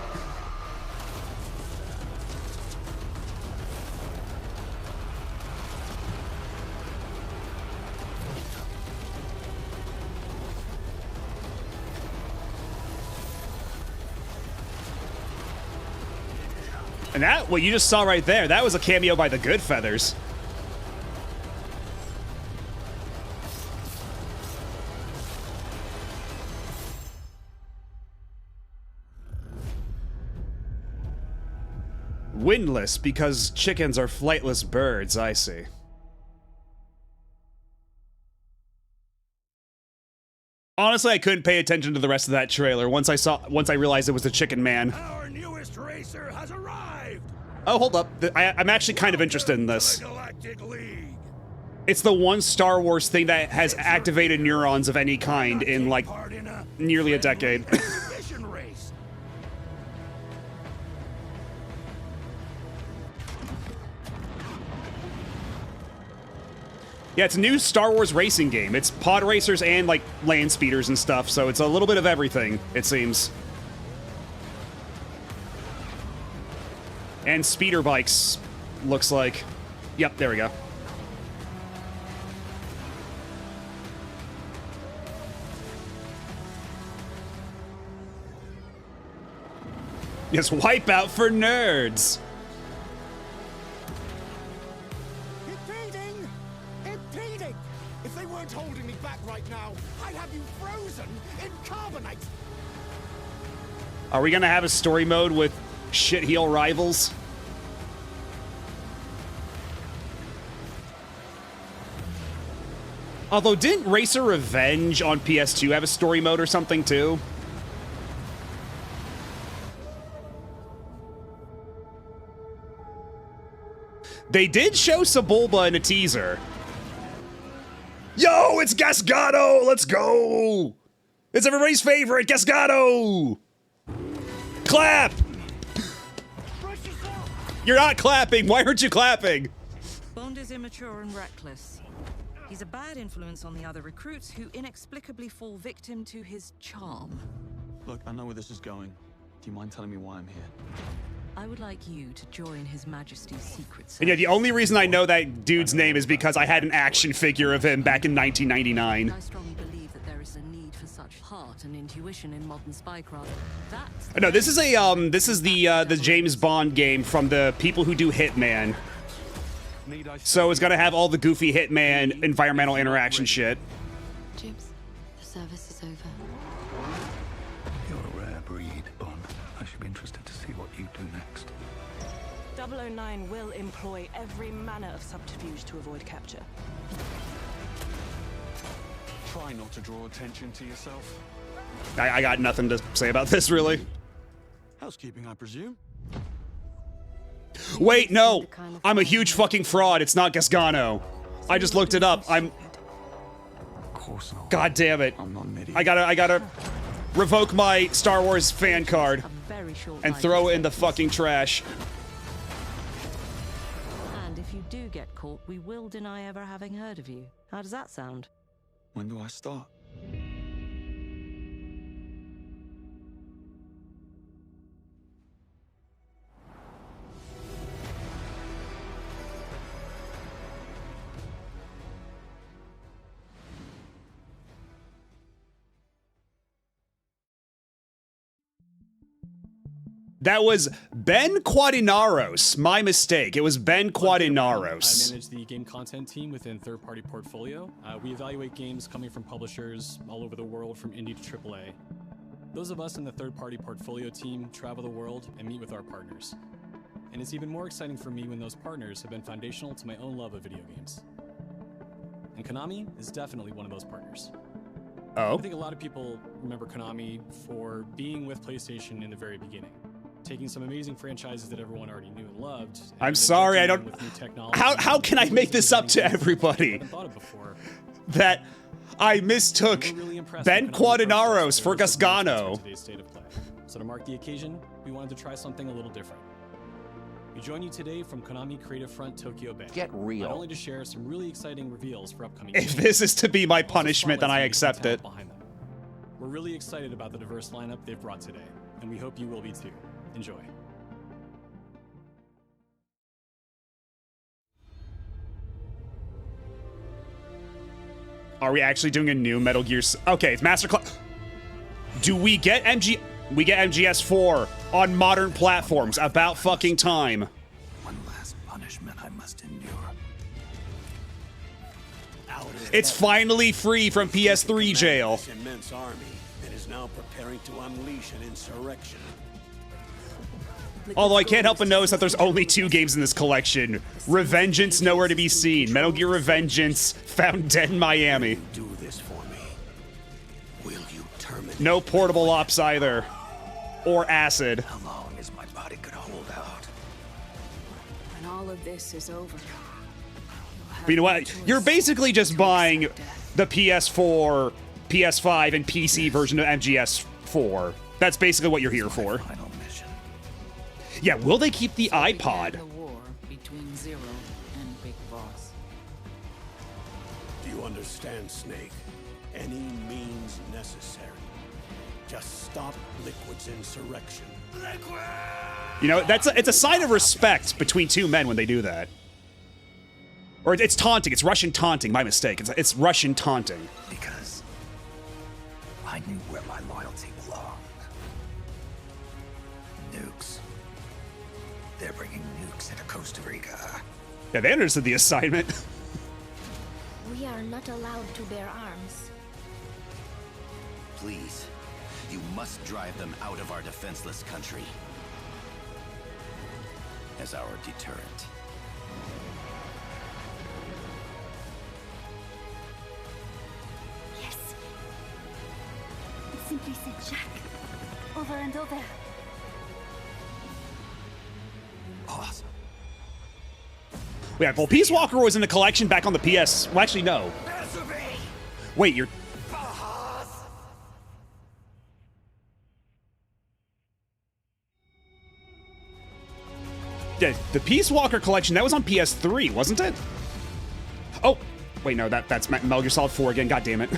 And that, what you just saw right there, that was a cameo by the Good Feathers. Windless because chickens are flightless birds, I see. Honestly, I couldn't pay attention to the rest of that trailer once I realized it was the Chicken Man. Our newest racer has arrived. Oh, hold up. I'm actually kind of interested in this. It's the one Star Wars thing that has activated neurons of any kind in, like, nearly a decade. Yeah, it's a new Star Wars racing game. It's pod racers and, like, land speeders and stuff, so it's a little bit of everything, it seems. And speeder bikes, looks like. Yep, there we go. Yes, Wipeout for nerds! Impeding! If they weren't holding me back right now, I'd have you frozen in carbonite! Are we gonna have a story mode with shitheel rivals? Although, didn't Racer Revenge on PS2 have a story mode or something too? They did show Sebulba in a teaser. Yo, it's Gasgano! Let's go! It's everybody's favorite, Gasgano! Clap! You're not clapping. Why aren't you clapping? Bond is immature and reckless. He's a bad influence on the other recruits who inexplicably fall victim to his charm. Look, I know where this is going. Do you mind telling me why I'm here? I would like you to join His Majesty's Secret Service. And yeah, the only reason I know that dude's name is because I had an action figure of him back in 1999. I strongly believe that there is a need for such heart and intuition in modern spycraft. That's No, this is the James Bond game from the people who do Hitman. So it's gonna have all the goofy Hitman environmental interaction shit. Jibs, the service is over. You're a rare breed, Bond. I should be interested to see what you do next. 009 will employ every manner of subterfuge to avoid capture. Try not to draw attention to yourself. I got nothing to say about this, really. Housekeeping, I presume? Wait, no! I'm a huge fucking fraud. It's not Gasgano. I just looked it up. God damn it. I gotta revoke my Star Wars fan card and throw it in the fucking trash. And if you do get caught, we will deny ever having heard of you. How does that sound? When do I start? That was Ben Quadinaros. My mistake. It was Ben Quadinaros. I manage the game content team within third-party portfolio. We evaluate games coming from publishers all over the world, from indie to AAA. Those of us in the third-party portfolio team travel the world and meet with our partners. And it's even more exciting for me when those partners have been foundational to my own love of video games. And Konami is definitely one of those partners. Oh? I think a lot of people remember Konami for being with PlayStation in the very beginning. Taking some amazing franchises that everyone already knew and loved. I'm sorry, I don't... How can I make this up to everybody? That I mistook Ben Quadinaros for Gasgano. So to mark the occasion, we wanted to try something a little different. We join you today from Konami Creative Front Tokyo Bay. Get real. Not only to share some really exciting reveals for upcoming If games, this is to be my punishment, then I accept it. We're really excited about the diverse lineup they've brought today, and we hope you will be too. Enjoy. Are we actually doing a new Metal Gear? Okay, it's Master Class. Do we get We get MGS4 on modern platforms. About fucking time. One last punishment I must endure. It's finally free from PS3 jail. This immense army that is now preparing to unleash an insurrection. Although I can't help but notice that there's only 2 games in this collection. Revengeance nowhere to be seen. Metal Gear Revengeance found dead in Miami. Do this for me. Will you terminate? No portable ops either. Or acid. How long is my body gonna hold out? When all of this is over, But you know what? You're basically just buying the PS4, PS5, and PC version of MGS4. That's basically what you're here for. Yeah, will they keep the iPod? the war between Zero and Big Boss. Do you understand, Snake? Any means necessary. Just stop Liquid's insurrection. Liquid! You know, it's a sign of respect between 2 men when they do that. Or it's taunting. It's Russian taunting. My mistake. It's Russian taunting. Because I knew where my loyalty belonged. Nukes. They're bringing nukes into Costa Rica. Yeah, they understood the assignment. We are not allowed to bear arms. Please, You must drive them out of our defenseless country as our deterrent. Yes. It simply said Jack. Over and over. Awesome. Yeah, well, Peace Walker was in the collection back on the PS. Well, actually, no. Wait, you're... The Peace Walker collection, that was on PS3, wasn't it? Oh, wait, no, that's Metal Gear Solid 4 again, god damn it.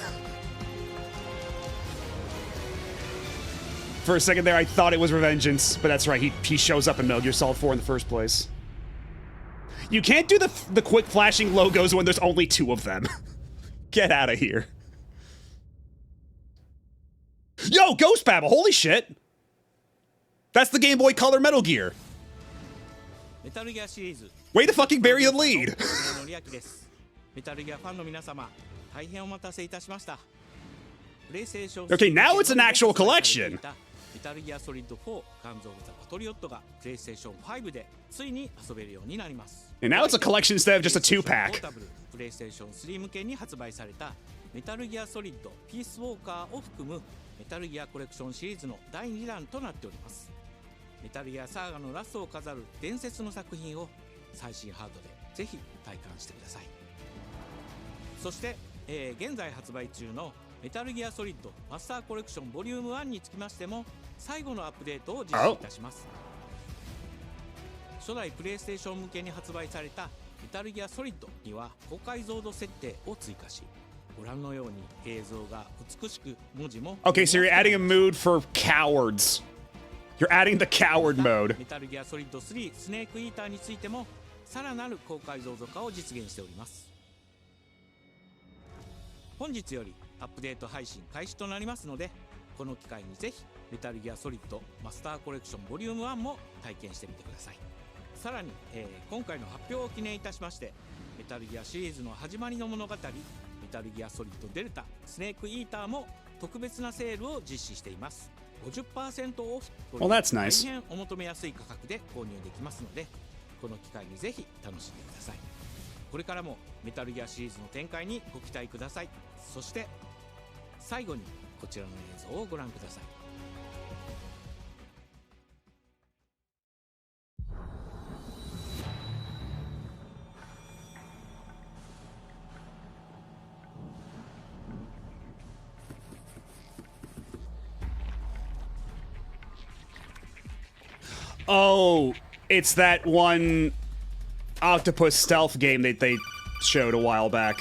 For a second there, I thought it was Revengeance, but that's right, he shows up in Metal Gear Solid 4 in the first place. You can't do the quick flashing logos when there's only 2 of them. Get out of here. Yo, Ghost Babble, holy shit! That's the Game Boy Color Metal Gear. Way to fucking bury the lead. Okay, now it's an actual collection. And now it's a collection instead of just a 2-pack. プレイステーション3向けに発売されたメタルギアソリッドピースウォーカーを含むメタルギアコレクションシリーズの第2弾となっております。メタルギアサーガのラストを飾る伝説の作品を最新ハードでぜひ体感してください。そして、現在発売中のメタルギアソリッドマスターコレクションボリューム1につきましても最後のアップデートを実施いたします。初代プレイステーション向けに発売されたメタルギアソリッドには高解像度設定を追加し、ご覧のように映像が美しく文字も Okay, so you're adding a mood for cowards. You're adding the coward mode. メタルギアソリッド3スネークイーターについてもさらなる高解像度化を実現しております。本日よりアップデート配信開始となりますので、この機会にぜひメタルギアソリッドマスターコレクションボリューム1も体験してみてください。さらに、今回の発表を記念いたしましてメタルギアシリーズの始まりの物語メタルギアソリッドデルタスネークイーターも特別なセールを実施しています。 50% オフという Well, that's nice. 大変お求めやすい価格で購入できますので、この機会にぜひ楽しんでください。これからもメタルギアシリーズの展開にご期待ください。そして最後にこちらの映像をご覧ください。Oh, it's that one octopus stealth game that they showed a while back.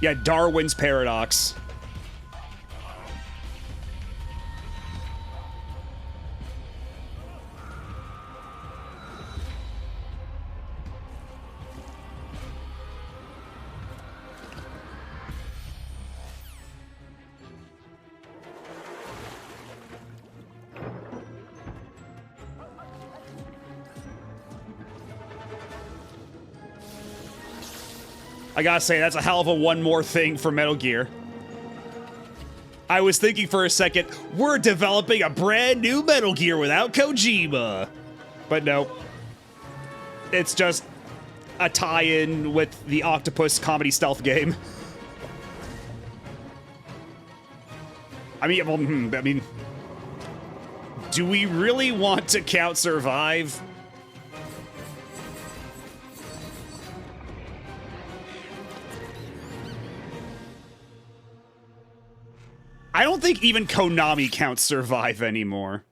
Yeah, Darwin's Paradox. I gotta say, that's a hell of a one more thing for Metal Gear. I was thinking for a second, we're developing a brand new Metal Gear without Kojima. But no. It's just a tie-in with the octopus comedy stealth game. I mean, do we really want to count Survive? I don't think even Konami counts Survive anymore.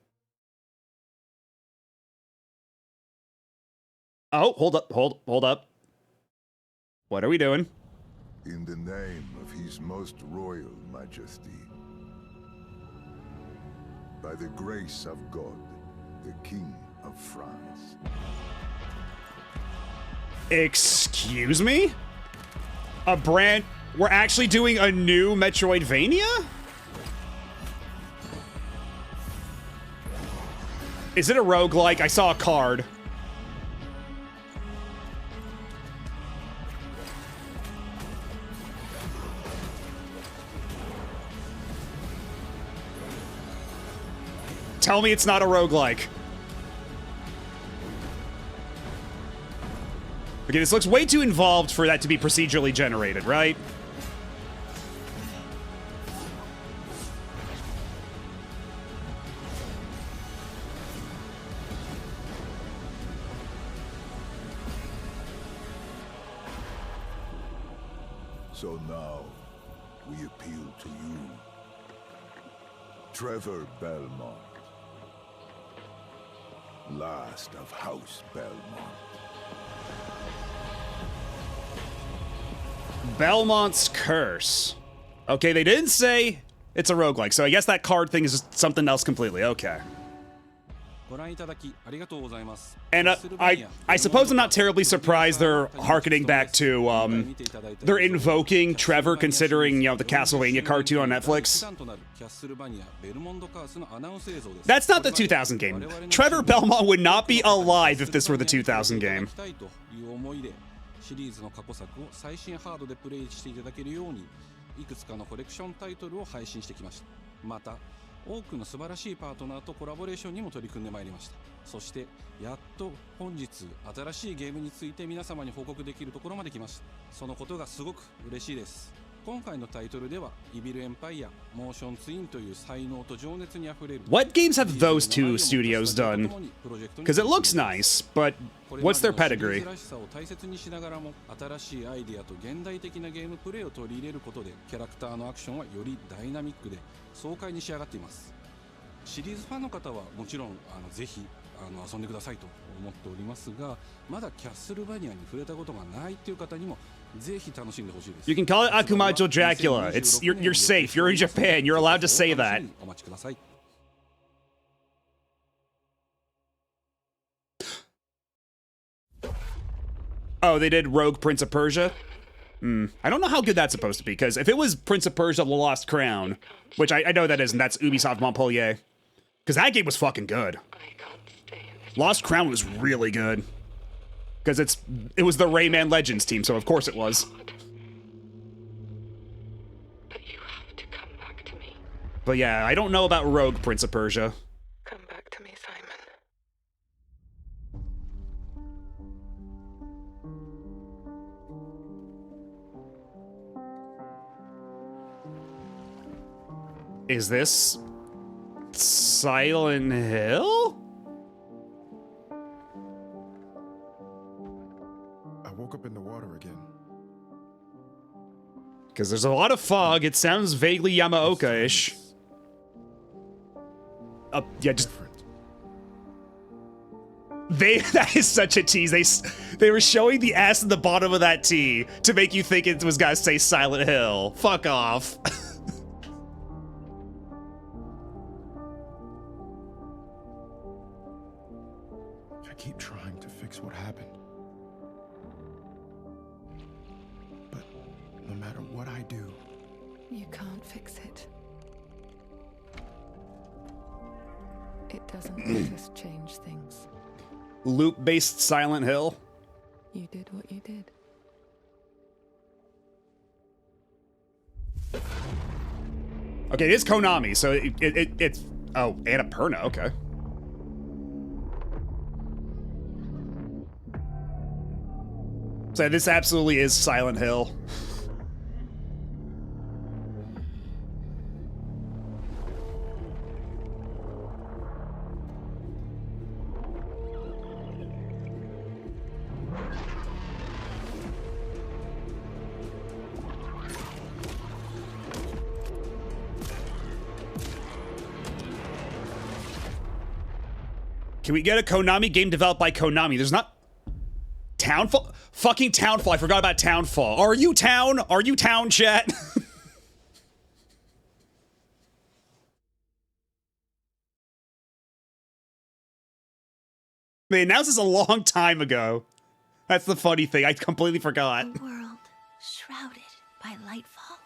Oh, hold up. What are we doing? In the name of His Most Royal Majesty, by the grace of God, the King of France. Excuse me? We're actually doing a new Metroidvania? Is it a roguelike? I saw a card. Tell me it's not a roguelike. Okay, this looks way too involved for that to be procedurally generated, right? So now, we appeal to you. Trevor Belmont. Last of House Belmont. Belmont's Curse. Okay, they didn't say it's a roguelike, so I guess that card thing is just something else completely. Okay. And I suppose I'm not terribly surprised they're hearkening back to, they're invoking Trevor, considering, you know, the Castlevania cartoon on Netflix. That's not the 2000 game. Trevor Belmont would not be alive if this were the 2000 game. シリーズの過去作を最新ハードでプレイしていただけるようにいくつかのコレクションタイトルを配信してきました。また多くの素晴らしいパートナーとコラボレーションにも取り組んでまいりました。そしてやっと本日新しいゲームについて皆様に報告できるところまで来ました。そのことがすごく嬉しいです。今回のタイトルではイビルエンパイア、モーションツインという才能と情熱にあふれる。What games have those two studios done? Because it looks nice, but what's their pedigree? らしさを大切にしながらも新しいアイディアと現代的なゲームプレイを取り入れることでキャラクターのアクションはよりダイナミックで爽快に仕上がっています。シリーズファンの方はもちろんぜひ遊んでくださいと思っておりますが、まだキャッスルバニアに触れたことがないっていう方にもぜひ楽しんでほしいです。 You can call it Akumajo Dracula. It's you're safe. You're in Japan. You're allowed to say that. お待ちください。Oh, they did Rogue Prince of Persia? I don't know how good that's supposed to be, because if it was Prince of Persia The Lost Crown, which I know that isn't, that's Ubisoft Montpellier, because that game was fucking good. Lost Crown was really good. Because it was the Rayman Legends team, so of course it was. But yeah, I don't know about Rogue Prince of Persia. Come back to me, Simon. Is this Silent Hill? I woke up in the water again. Because there's a lot of fog. It sounds vaguely Yamaoka-ish. Yeah, just... That is such a tease. They were showing the S in the bottom of that T to make you think it was gonna say Silent Hill. Fuck off. I keep trying to fix what happened. But no matter what I do... You can't fix it. It doesn't just change things. Loop-based Silent Hill. You did what you did. Okay, it is Konami, so it's... Oh, Annapurna, okay. So this absolutely is Silent Hill. Can we get a Konami game developed by Konami? There's not... Townfall? Fucking Townfall. I forgot about Townfall. Are you Town? Are you Town, chat? They announced this a long time ago. That's the funny thing. I completely forgot. A world shrouded by lightfall.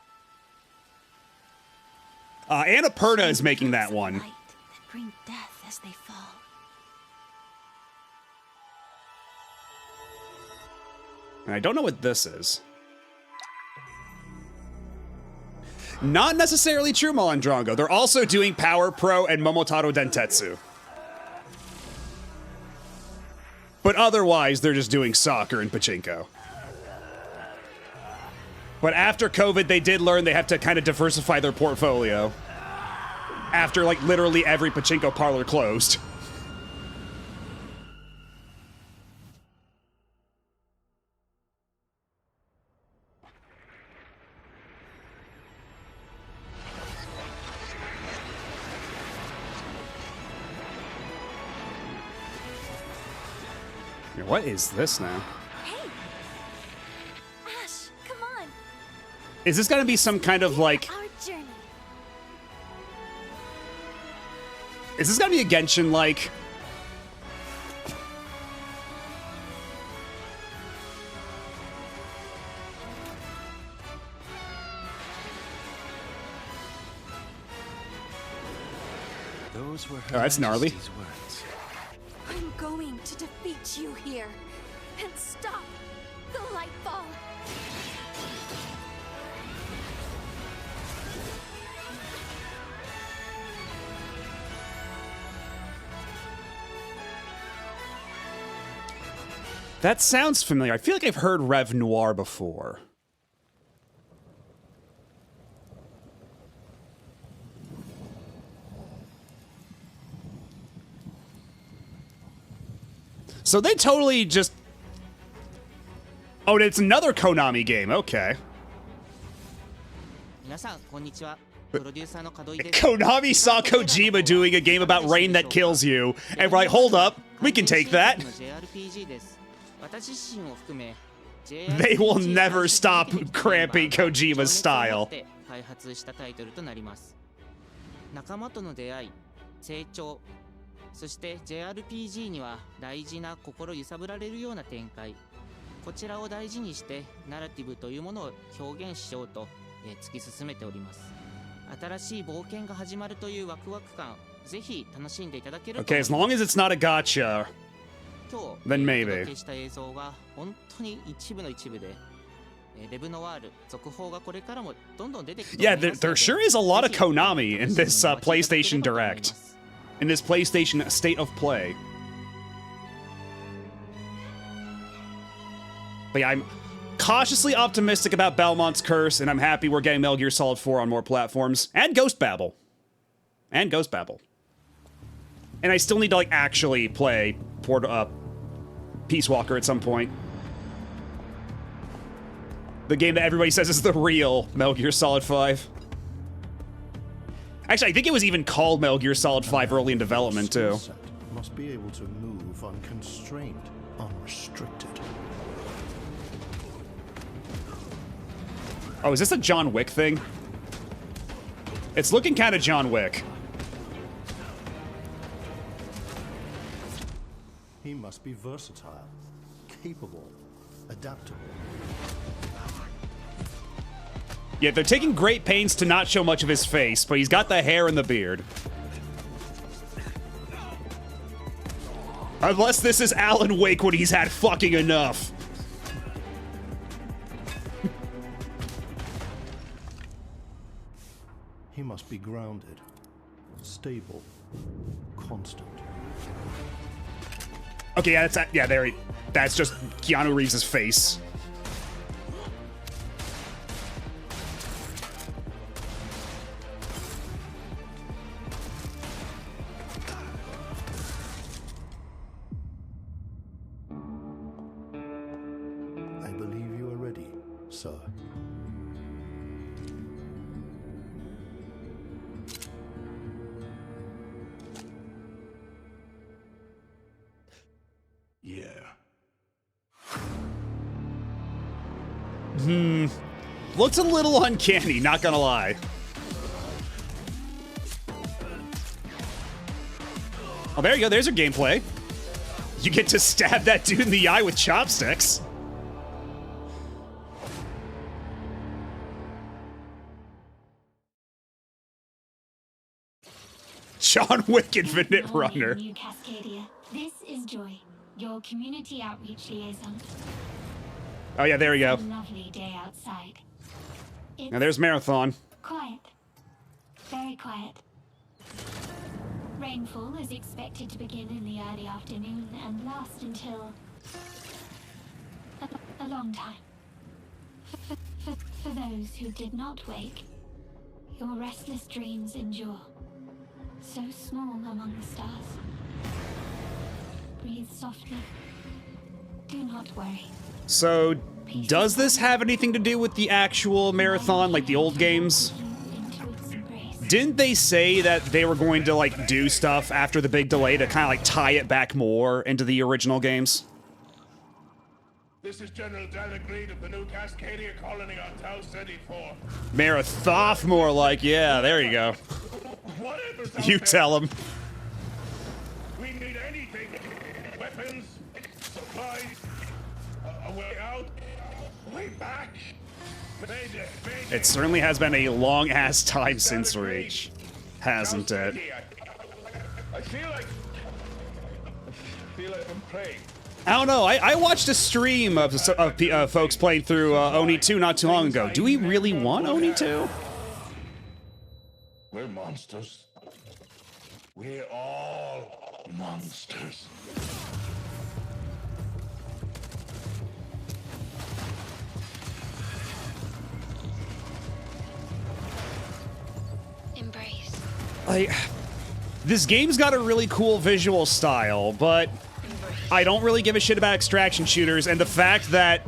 Annapurna is making that one. Light that bring death as they fall. And I don't know what this is. Not necessarily true, Malandrongo. They're also doing Power Pro and Momotaro Dentetsu. But otherwise, they're just doing soccer and pachinko. But after COVID, they did learn they have to kind of diversify their portfolio. After, like, literally every pachinko parlor closed. What is this now? Hey! Ash, come on! Is this gonna be some kind of, like... Our journey. Is this gonna be a Genshin-like... Those were her Oh, that's gnarly. Majesty's words. I'm going to defeat you here and stop the Lightfall. That sounds familiar. I feel like I've heard Rev Noir before. So they totally just... Oh, it's another Konami game. Okay. Konami saw Kojima doing a game about rain that kills you, and we're like, hold up, we can take that. They will never stop cramping Kojima's style. そして JRPG には大事な心揺さぶられるような展開、こちらを大事にしてナラティブというものを表現しようと、突き進めております。新しい冒険が始まるというワクワク感、ぜひ楽しんでいただけると。 Okay, as long as it's not a gacha, 今日 then お maybe. 届けした映像は本当に一部の一部で、レブノワール続報がこれからもどんどん出てくると Yeah, 思いますので。 there sure is a lot of Konami in this PlayStation Direct. In this PlayStation State of Play. But yeah, I'm cautiously optimistic about Belmont's Curse, and I'm happy we're getting Metal Gear Solid 4 on more platforms. And Ghost Babel. And Ghost Babel. And I still need to, like, actually play Peace Walker at some point. The game that everybody says is the real Metal Gear Solid 5. Actually, I think it was even called Metal Gear Solid 5 early in development, too. Must be able to move unconstrained, unrestricted. Oh, is this a John Wick thing? It's looking kind of John Wick. He must be versatile, capable, adaptable. Yeah, they're taking great pains to not show much of his face, but he's got the hair and the beard. Unless this is Alan Wake when he's had fucking enough. He must be grounded, stable, constant. Okay, yeah, that's just Keanu Reeves' face. Sir. Yeah. Looks a little uncanny, not gonna lie. Oh, there you go. There's your gameplay. You get to stab that dude in the eye with chopsticks. John Wick Infinite Runner. New Cascadia. This is Joy, your community outreach liaison. Oh yeah, there we go. It's a lovely day outside. Now there's Marathon. Quiet. Very quiet. Rainfall is expected to begin in the early afternoon and last until a long time. For those who did not wake, your restless dreams endure. So small among the stars. Breathe softly. Do not worry. So, does this have anything to do with the actual marathon, like the old games? Didn't they say that they were going to, like, do stuff after the big delay to kind of, like, tie it back more into the original games? This is General Dan Agreed of the new Cascadia colony on Tau Ceti 4. Marathoth more like, yeah, there you go. You tell him. We need anything. Weapons, supplies, a way out, a way back. It certainly has been a long-ass time since Reach, hasn't it? I feel like I'm praying. I don't know. I watched a stream of folks playing through Oni 2 not too long ago. Do we really want Oni 2? We're monsters. We're all monsters. Embrace. Like, this game's got a really cool visual style, but I don't really give a shit about extraction shooters, and the fact that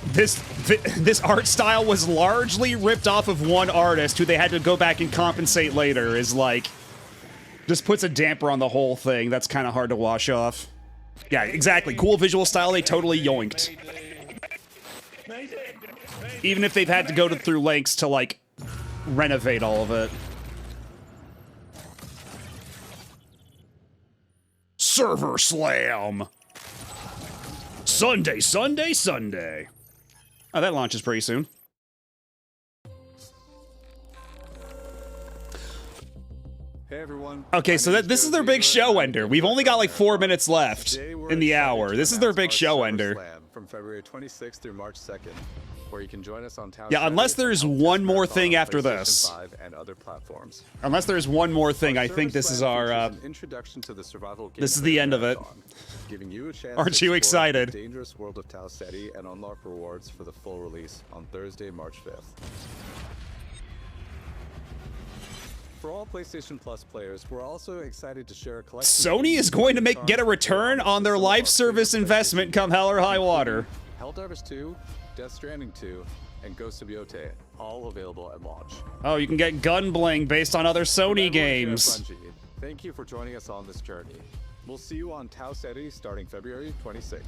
this art style was largely ripped off of one artist who they had to go back and compensate later is like, just puts a damper on the whole thing. That's kind of hard to wash off. Yeah, exactly. Cool visual style, they totally yoinked. Even if they've had to go through lengths to, like, renovate all of it. Server slam! Sunday, Sunday, Sunday. Oh, that launches pretty soon. Hey everyone. Okay, so this is their big show ender. We've only got like 4 minutes left in the hour. This is their big show ender. From February 26th through March 2nd, where you can join us on Town. Yeah, unless there's one more thing after this. And other platforms. Unless there's one more thing, I think this is our introduction to the survival game. this is the end of it. Giving you a chance Aren't you excited? The dangerous world of Tau Ceti and unlock rewards for the full release on Thursday, March 5th. For all PlayStation Plus players, we're also excited to share a collection. Sony is going to get a return on their live service investment come hell or high water. Helldivers 2, Death Stranding 2, and Ghost of Yotei, all available at launch. Oh, you can get gun bling based on other Sony games. Thank you for joining us on this journey. We'll see you on Tau Ceti starting February 26th.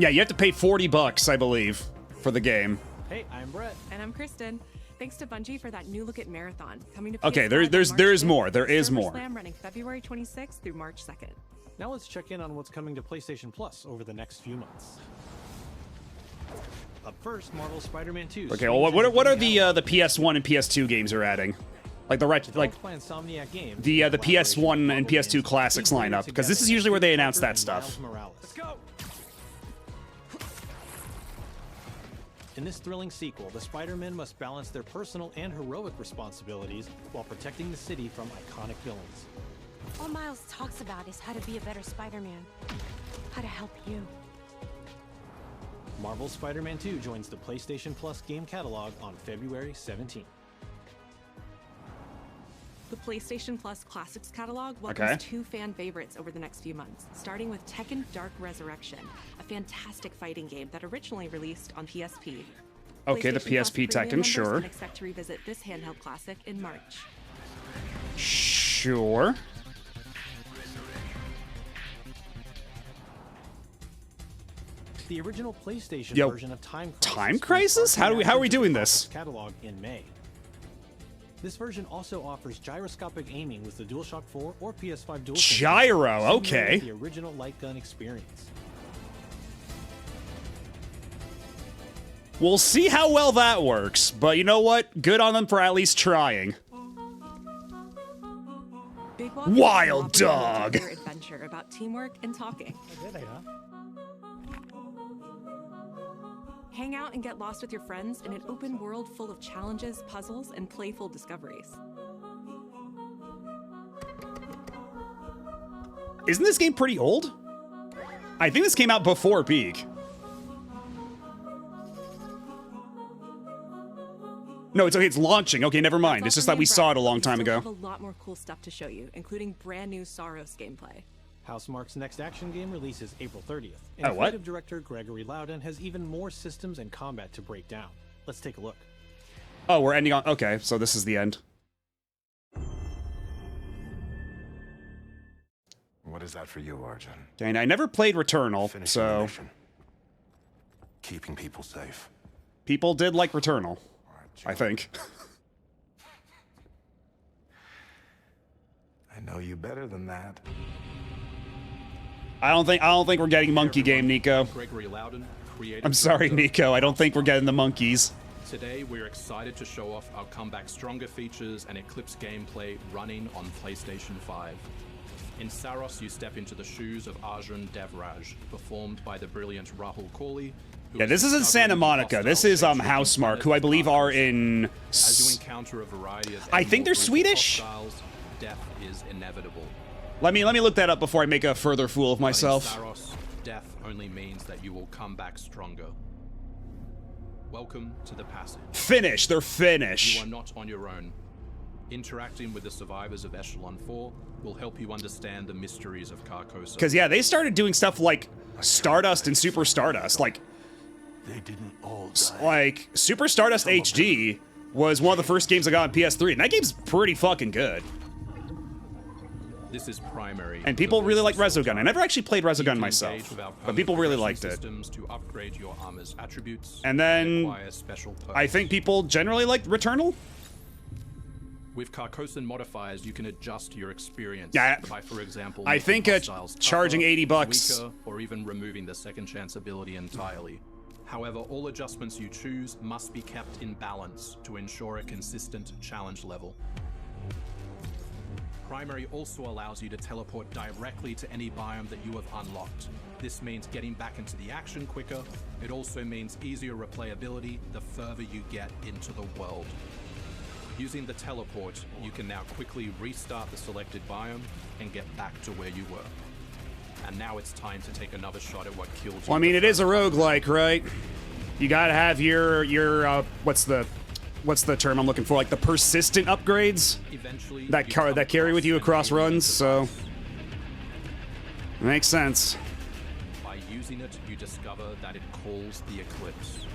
Yeah, you have to pay $40, I believe, for the game. Hey, I'm Brett. And I'm Kristen. Thanks to Bungie for that new look at Marathon coming to Okay, PS5 there is on more. March There 5th, is Server more. Slam running February 26th through March 2nd. Now let's check in on what's coming to PlayStation Plus over the next few months. Up first, Marvel Spider-Man 2. Okay, well, what are the PS1 and PS2 games they're adding? Like the by Insomniac Games, the PS1 and PS2 classics lineup, because this is usually where they announce that stuff. Let's go. In this thrilling sequel, the Spider-Men must balance their personal and heroic responsibilities while protecting the city from iconic villains. All Miles talks about is how to be a better Spider-Man. How to help you. Marvel's Spider-Man 2 joins the PlayStation Plus game catalog on February 17th. The PlayStation Plus Classics catalog welcomes two fan favorites over the next few months, starting with Tekken Dark Resurrection, a fantastic fighting game that originally released on PSP. Okay, the PlayStation Plus PSP Premium Tekken, members sure. can expect to revisit this handheld classic in March. Sure. The original PlayStation Yo, version of Time Crisis? How are we doing this? Catalog in May. This version also offers gyroscopic aiming with the DualShock 4 or PS5 DualSense. Gyro, similar okay. to the original light gun experience. We'll see how well that works, but you know what? Good on them for at least trying. Big Walk is a Wild cooperative dog. multiplayer adventure about teamwork and talking. Hang out and get lost with your friends in an open world full of challenges, puzzles, and playful discoveries. Isn't this game pretty old? I think this came out before Peak. No, it's okay. It's launching. Okay, never mind. It's just that we saw it a long time We still ago. have a lot more cool stuff to show you, including brand new Saros gameplay. Housemarque's next action game releases April 30th. Oh, And what? creative director Gregory Loudon has even more systems and combat to break down. Let's take a look. Oh, we're ending on... Okay, so this is the end. What is that for you, Arjun? And I never played Returnal, Finishing the so... mission. Keeping people safe. People did like Returnal, I think. I know you better than that. I don't think we're getting Monkey Game, Nico. Gregory Loudon, creative I'm sorry, director. Nico. I don't think we're getting the monkeys. Today, we're excited to show off our Comeback Stronger features and Eclipse gameplay running on PlayStation 5. In Saros, you step into the shoes of Arjun Devraj, performed by the brilliant Rahul Kohli. Yeah, this isn't Santa Monica. This is Housemarque, who I believe are in... As you encounter a variety of I think they're brutal Swedish? hostiles, death is inevitable. Let me look that up before I make a further fool of But in myself. Saros, death only means that you will come back stronger. Welcome to the passage. Finish. They're Finnish. You are not on your own. Interacting with the survivors of Echelon 4 will help you understand the mysteries of Carcosa. Because, yeah, they started doing stuff like Stardust and Super Stardust. Like, They didn't all like Super Stardust HD was one of the first games I got on PS3, and that game's pretty fucking good. This is primary. And people really like Resogun. I never actually played Resogun myself, but people really liked it. Systems to upgrade your armor's attributes. And then acquire special I think people generally liked Returnal. With Carcosan modifiers, you can adjust your experience Yeah, by, for example, I making think hostiles charging tougher, $80, weaker, or even removing the second chance ability entirely. However, all adjustments you choose must be kept in balance to ensure a consistent challenge level. Primary also allows you to teleport directly to any biome that you have unlocked. This means getting back into the action quicker. It also means easier replayability the further you get into the world. Using the teleport, you can now quickly restart the selected biome and get back to where you were. And now it's time to take another shot at what killed you. Well, I mean, it is a roguelike, right? You gotta have your what's the term I'm looking for? Like the persistent upgrades that carry with you across runs. So makes sense. By using it, you discover that it calls the Eclipse.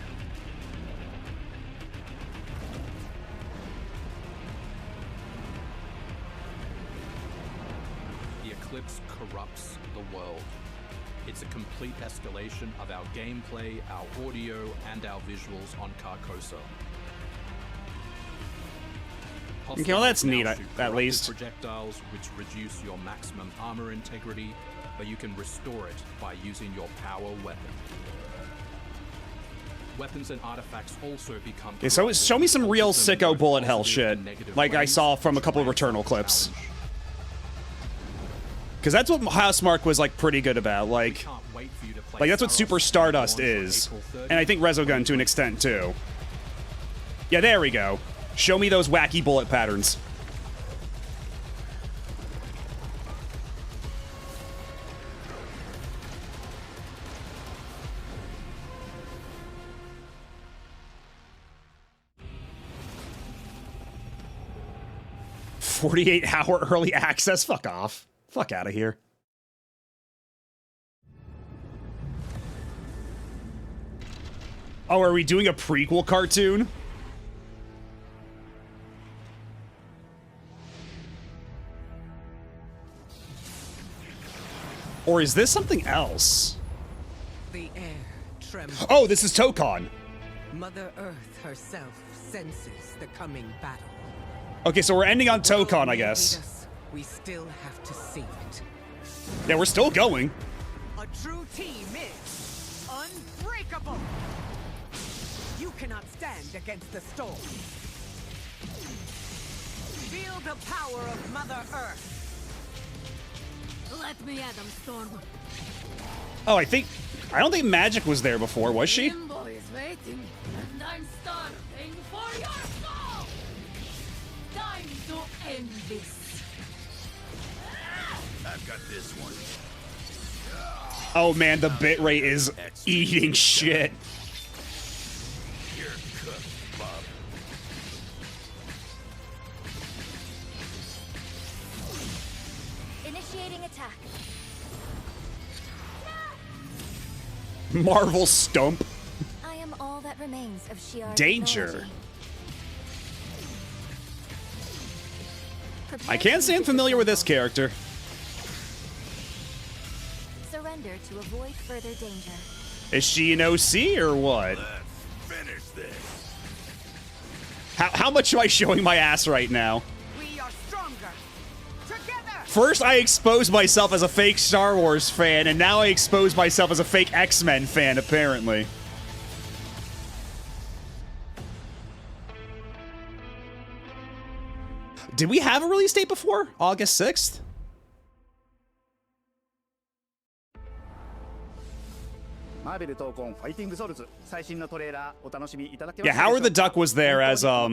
The Eclipse corrupts the world. It's a complete escalation of our gameplay, our audio, and our visuals on Carcosa. Okay, well that's neat, Hostiles now shoot at least. projectiles which reduce your maximum armor integrity, but you can restore it by using your power weapon. Weapons and artifacts also become. Okay, so show me some real sicko bullet hell shit, like I saw from a couple of Returnal clips. Because that's what Housemarque was like pretty good about, like that's what Super Stardust is, and I think Resogun to an extent too. Yeah, there we go. Show me those wacky bullet patterns. $48-hour early access? Fuck off. Fuck out of here. Oh, are we doing a prequel cartoon? Or is this something else? The air trembles. Oh, this is Tokon. Mother Earth herself senses the coming battle. Okay, so we're ending on Tokon, I guess. We still have to save it. Yeah, we're still going. A true team is unbreakable. You cannot stand against the storm. Feel the power of Mother Earth. Let me at them, Storm. Oh, I don't think Magic was there before, was she? Limbo is waiting, and I'm starving for your soul. Time to end this. I've got this one. Oh man, the bitrate is eating shit. You're cooked, Bob. Initiating attack. Marvel Stump. I am all that remains of Shi'ar Danger. technology. I can't say I'm familiar with this character. Surrender to avoid further danger. Is she an OC or what? Finish this. How much am I showing my ass right now? We are stronger. Together. First, I exposed myself as a fake Star Wars fan, and now I expose myself as a fake X-Men fan, apparently. Did we have a release date before? August 6th? Yeah, Howard the Duck was there as I've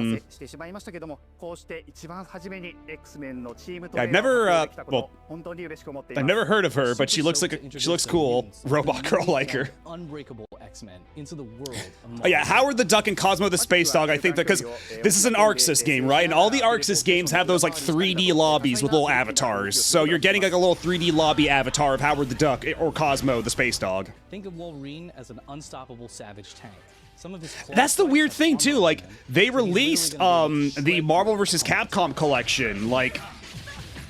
never well, I've never heard of her, but she looks cool. Robot girl like her. Unbreakable X-Men into the world. Oh yeah, Howard the Duck and Cosmo the Space Dog. I think that because this is an ArcSys game, right? And all the ArcSys games have those like 3D lobbies with little avatars. So you're getting like a little 3D lobby avatar of Howard the Duck or Cosmo the Space Dog. Think of Wolverine as an unstoppable savage tank. Some of his That's the weird thing too. Like they released the Marvel vs. Capcom collection like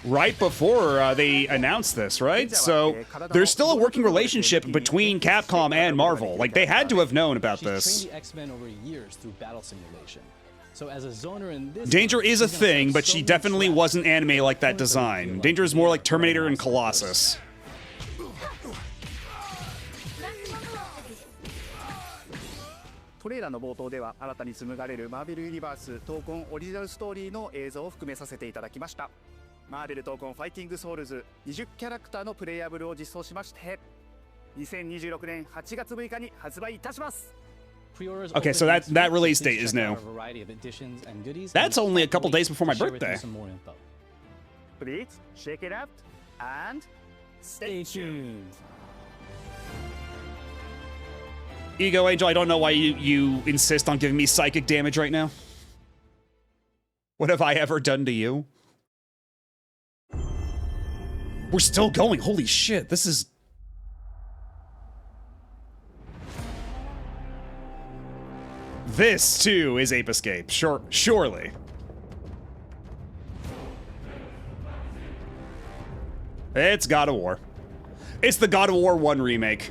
right before they announced this, right? So there's still a working relationship between Capcom and Marvel. Like they had to have known about this. Trained the X-Men over years through battle simulation. So as a zoner in this Danger is a thing, but she definitely wasn't anime like that design. Danger is more like Terminator and Colossus. トレーラーの冒頭では新たに紡がれるマーベルユニバース闘魂オリジナルストーリーの映像を含めさせていただきました。マーベル闘魂ファイティングソウルズ20キャラクターのプレイヤブルを実装しまして2026年8月6日に発売いたします。 Okay, so that release date is new. That's only a couple days before my birthday. Please check it out and stay tuned. Ego Angel, I don't know why you insist on giving me psychic damage right now. What have I ever done to you? We're still going. Holy shit, this is... This, too, is Ape Escape. Surely. It's God of War. It's the God of War 1 remake.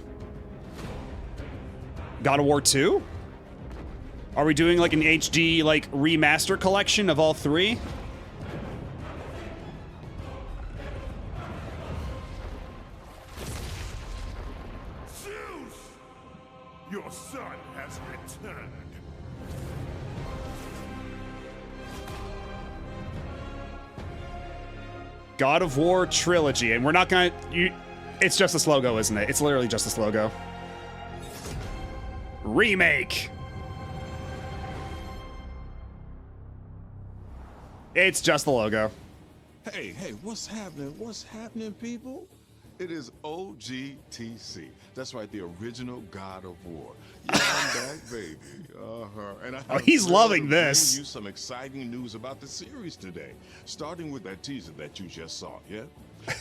God of War 2? Are we doing like an HD like remaster collection of all three? Zeus! Your son has returned. God of War trilogy, and we're not gonna... it's just this logo, isn't it? It's literally just this logo. Remake! It's just the logo. Hey, what's happening? What's happening, people? It is OGTC. That's right, the original God of War. Yeah, I'm back, baby. And I he's loving this. You some exciting news about the series today, starting with that teaser that you just saw. Yeah.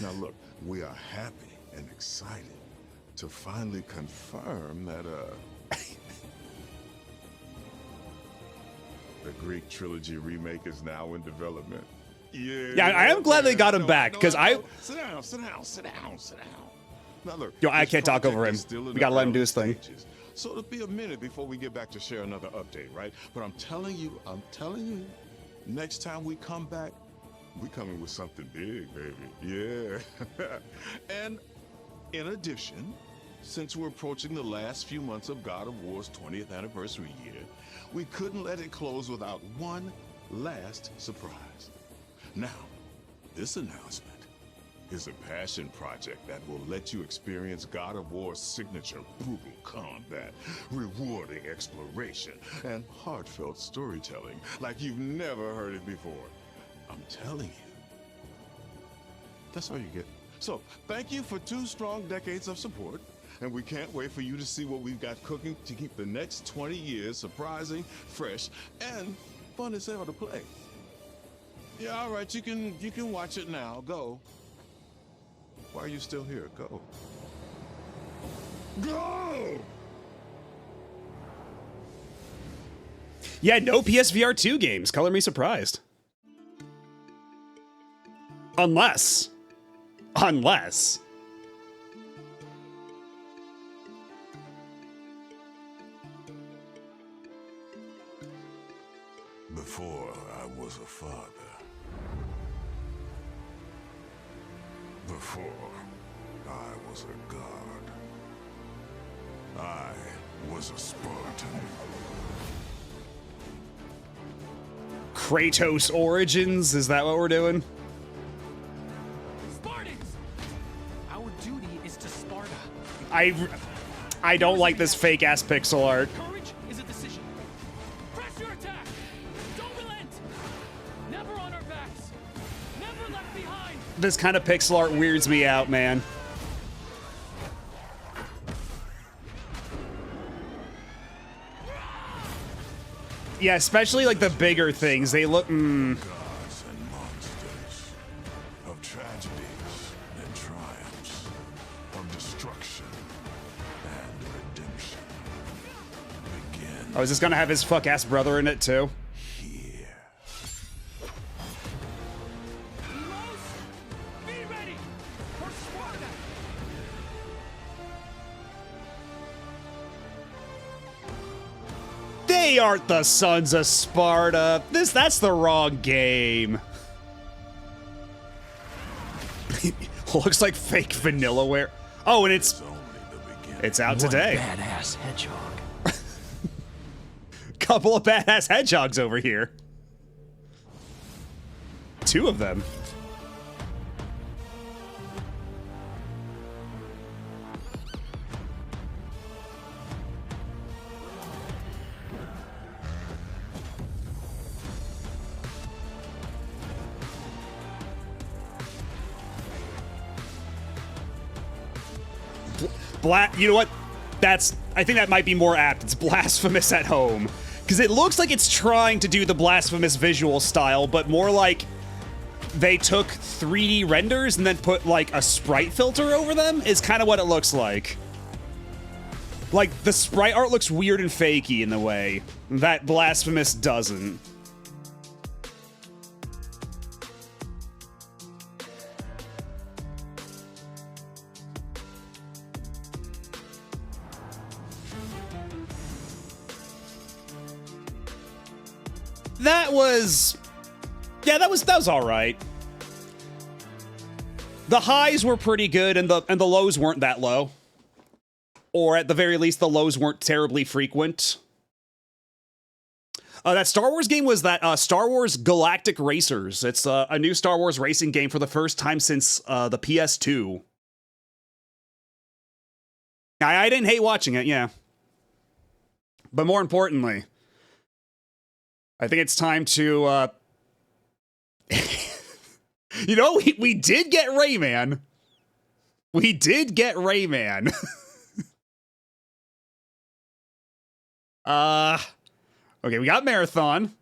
Now look, we are happy and excited to finally confirm that the Greek trilogy remake is now in development. Yeah, I am glad they got him back, because Sit down. Now look, yo, I can't talk over him. We gotta let him do his thing. So it'll be a minute before we get back to share another update, right? But I'm telling you, next time we come back, we coming with something big, baby. Yeah. And in addition, since we're approaching the last few months of God of War's 20th anniversary year, we couldn't let it close without one last surprise. Now, this announcement is a passion project that will let you experience God of War's signature brutal combat, rewarding exploration, and heartfelt storytelling like you've never heard it before. I'm telling you. That's all you get. So, thank you for 2 strong decades of support, and we can't wait for you to see what we've got cooking to keep the next 20 years surprising, fresh, and fun as hell to play. Yeah, all right, you can watch it now. Go. Why are you still here? Go. Go! Yeah, no PSVR 2 games. Color me surprised. Unless. Before I was a father. Before I was a god. I was a Spartan. Kratos Origins, is that what we're doing? Spartans! Our duty is to Sparta. I don't like this fake ass pixel art. Courage is a decision. Press your attack! Don't relent! Never on our backs! Never left behind! This kind of pixel art weirds me out, man. Yeah, especially like the bigger things. They look. Gods and monsters, of tragedies and triumphs, of destruction and redemption. Begin. Oh, is this gonna have his fuck ass brother in it too? Be ready for Sparta! They aren't the Sons of Sparta. That's the wrong game. Looks like fake Vanillaware. Oh, and it's out today. Badass hedgehog. Couple of badass hedgehogs over here. 2 of them. You know what? I think that might be more apt. It's Blasphemous at home. Because it looks like it's trying to do the Blasphemous visual style, but more like they took 3D renders and then put like a sprite filter over them is kind of what it looks like. Like the sprite art looks weird and fakey in the way that Blasphemous doesn't. That was all right. The highs were pretty good, and the lows weren't that low, or at the very least, the lows weren't terribly frequent. That Star Wars game was that Star Wars Galactic Racers. It's a new Star Wars racing game for the first time since the PS2. I didn't hate watching it, yeah. But more importantly, I think it's time to, you know, we did get Rayman. We did get Rayman. Okay, we got Marathon.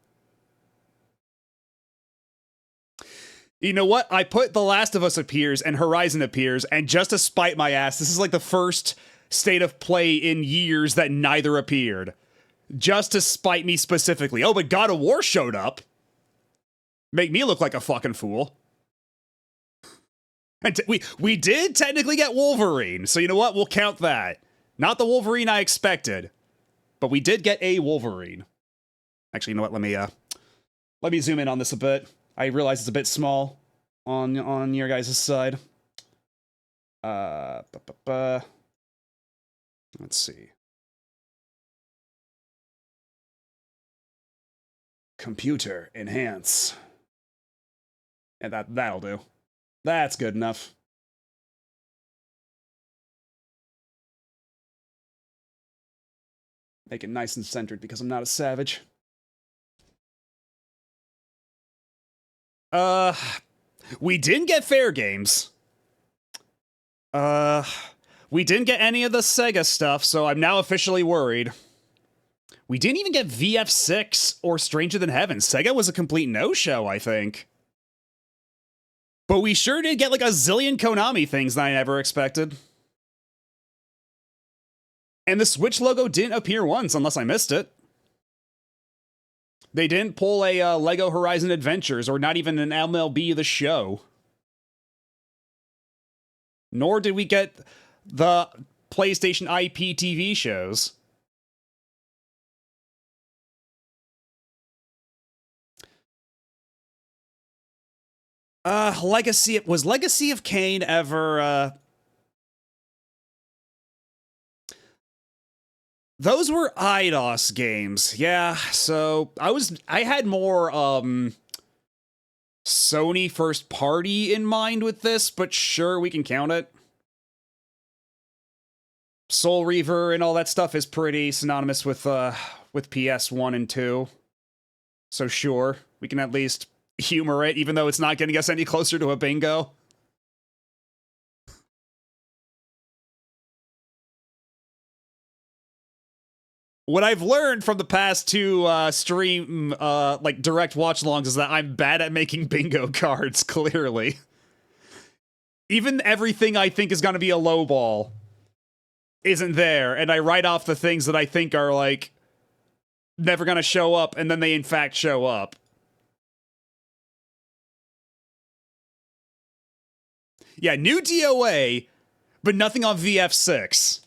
You know what? I put The Last of Us appears and Horizon appears, and just to spite my ass, this is like the first state of play in years that neither appeared. Just to spite me specifically. Oh, but God of War showed up. Make me look like a fucking fool. And we did technically get Wolverine, so you know what? We'll count that. Not the Wolverine I expected, but we did get a Wolverine. Actually, you know what? Let me zoom in on this a bit. I realize it's a bit small on your guys' side. Let's see. Computer enhance. And that'll do. That's good enough. Make it nice and centered because I'm not a savage. We didn't get Fair Games. We didn't get any of the Sega stuff, so I'm now officially worried. We didn't even get VF6 or Stranger Than Heaven. Sega was a complete no-show, I think. But we sure did get like a zillion Konami things that I never expected. And the Switch logo didn't appear once, unless I missed it. They didn't pull a Lego Horizon Adventures, or not even an MLB The Show. Nor did we get the PlayStation IP TV shows. Was Legacy of Kain ever, Those were IDOS games, yeah, so I had more, Sony first party in mind with this, but sure, we can count it. Soul Reaver and all that stuff is pretty synonymous with PS1 and 2. So sure, we can at least humor it, even though it's not getting us any closer to a bingo. What I've learned from the past two stream, like direct watch-alongs is that I'm bad at making bingo cards, clearly. Even everything I think is gonna be a lowball isn't there, and I write off the things that I think are, like, never gonna show up, and then they in fact show up. Yeah, new DOA, but nothing on VF6.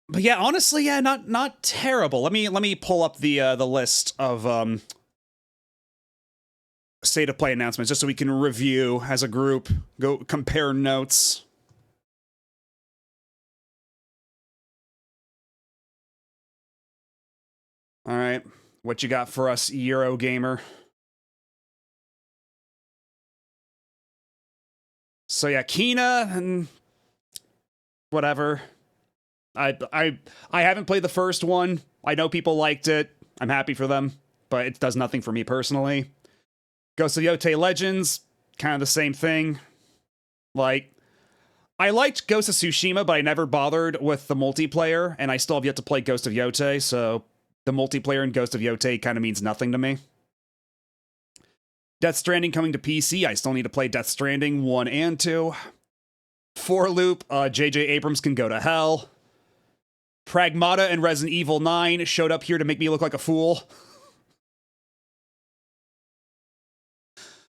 But yeah, honestly, yeah, not terrible. Let me pull up the list of state of play announcements just so we can review as a group, go compare notes. All right, what you got for us, Eurogamer? So yeah, Kina and whatever. I haven't played the first one. I know people liked it. I'm happy for them, but it does nothing for me personally. Ghost of Yotei Legends, kind of the same thing. Like, I liked Ghost of Tsushima, but I never bothered with the multiplayer, and I still have yet to play Ghost of Yotei, so the multiplayer in Ghost of Yotei kind of means nothing to me. Death Stranding coming to PC. I still need to play Death Stranding 1 and 2. For Loop, J.J. Abrams can go to hell. Pragmata and Resident Evil 9 showed up here to make me look like a fool.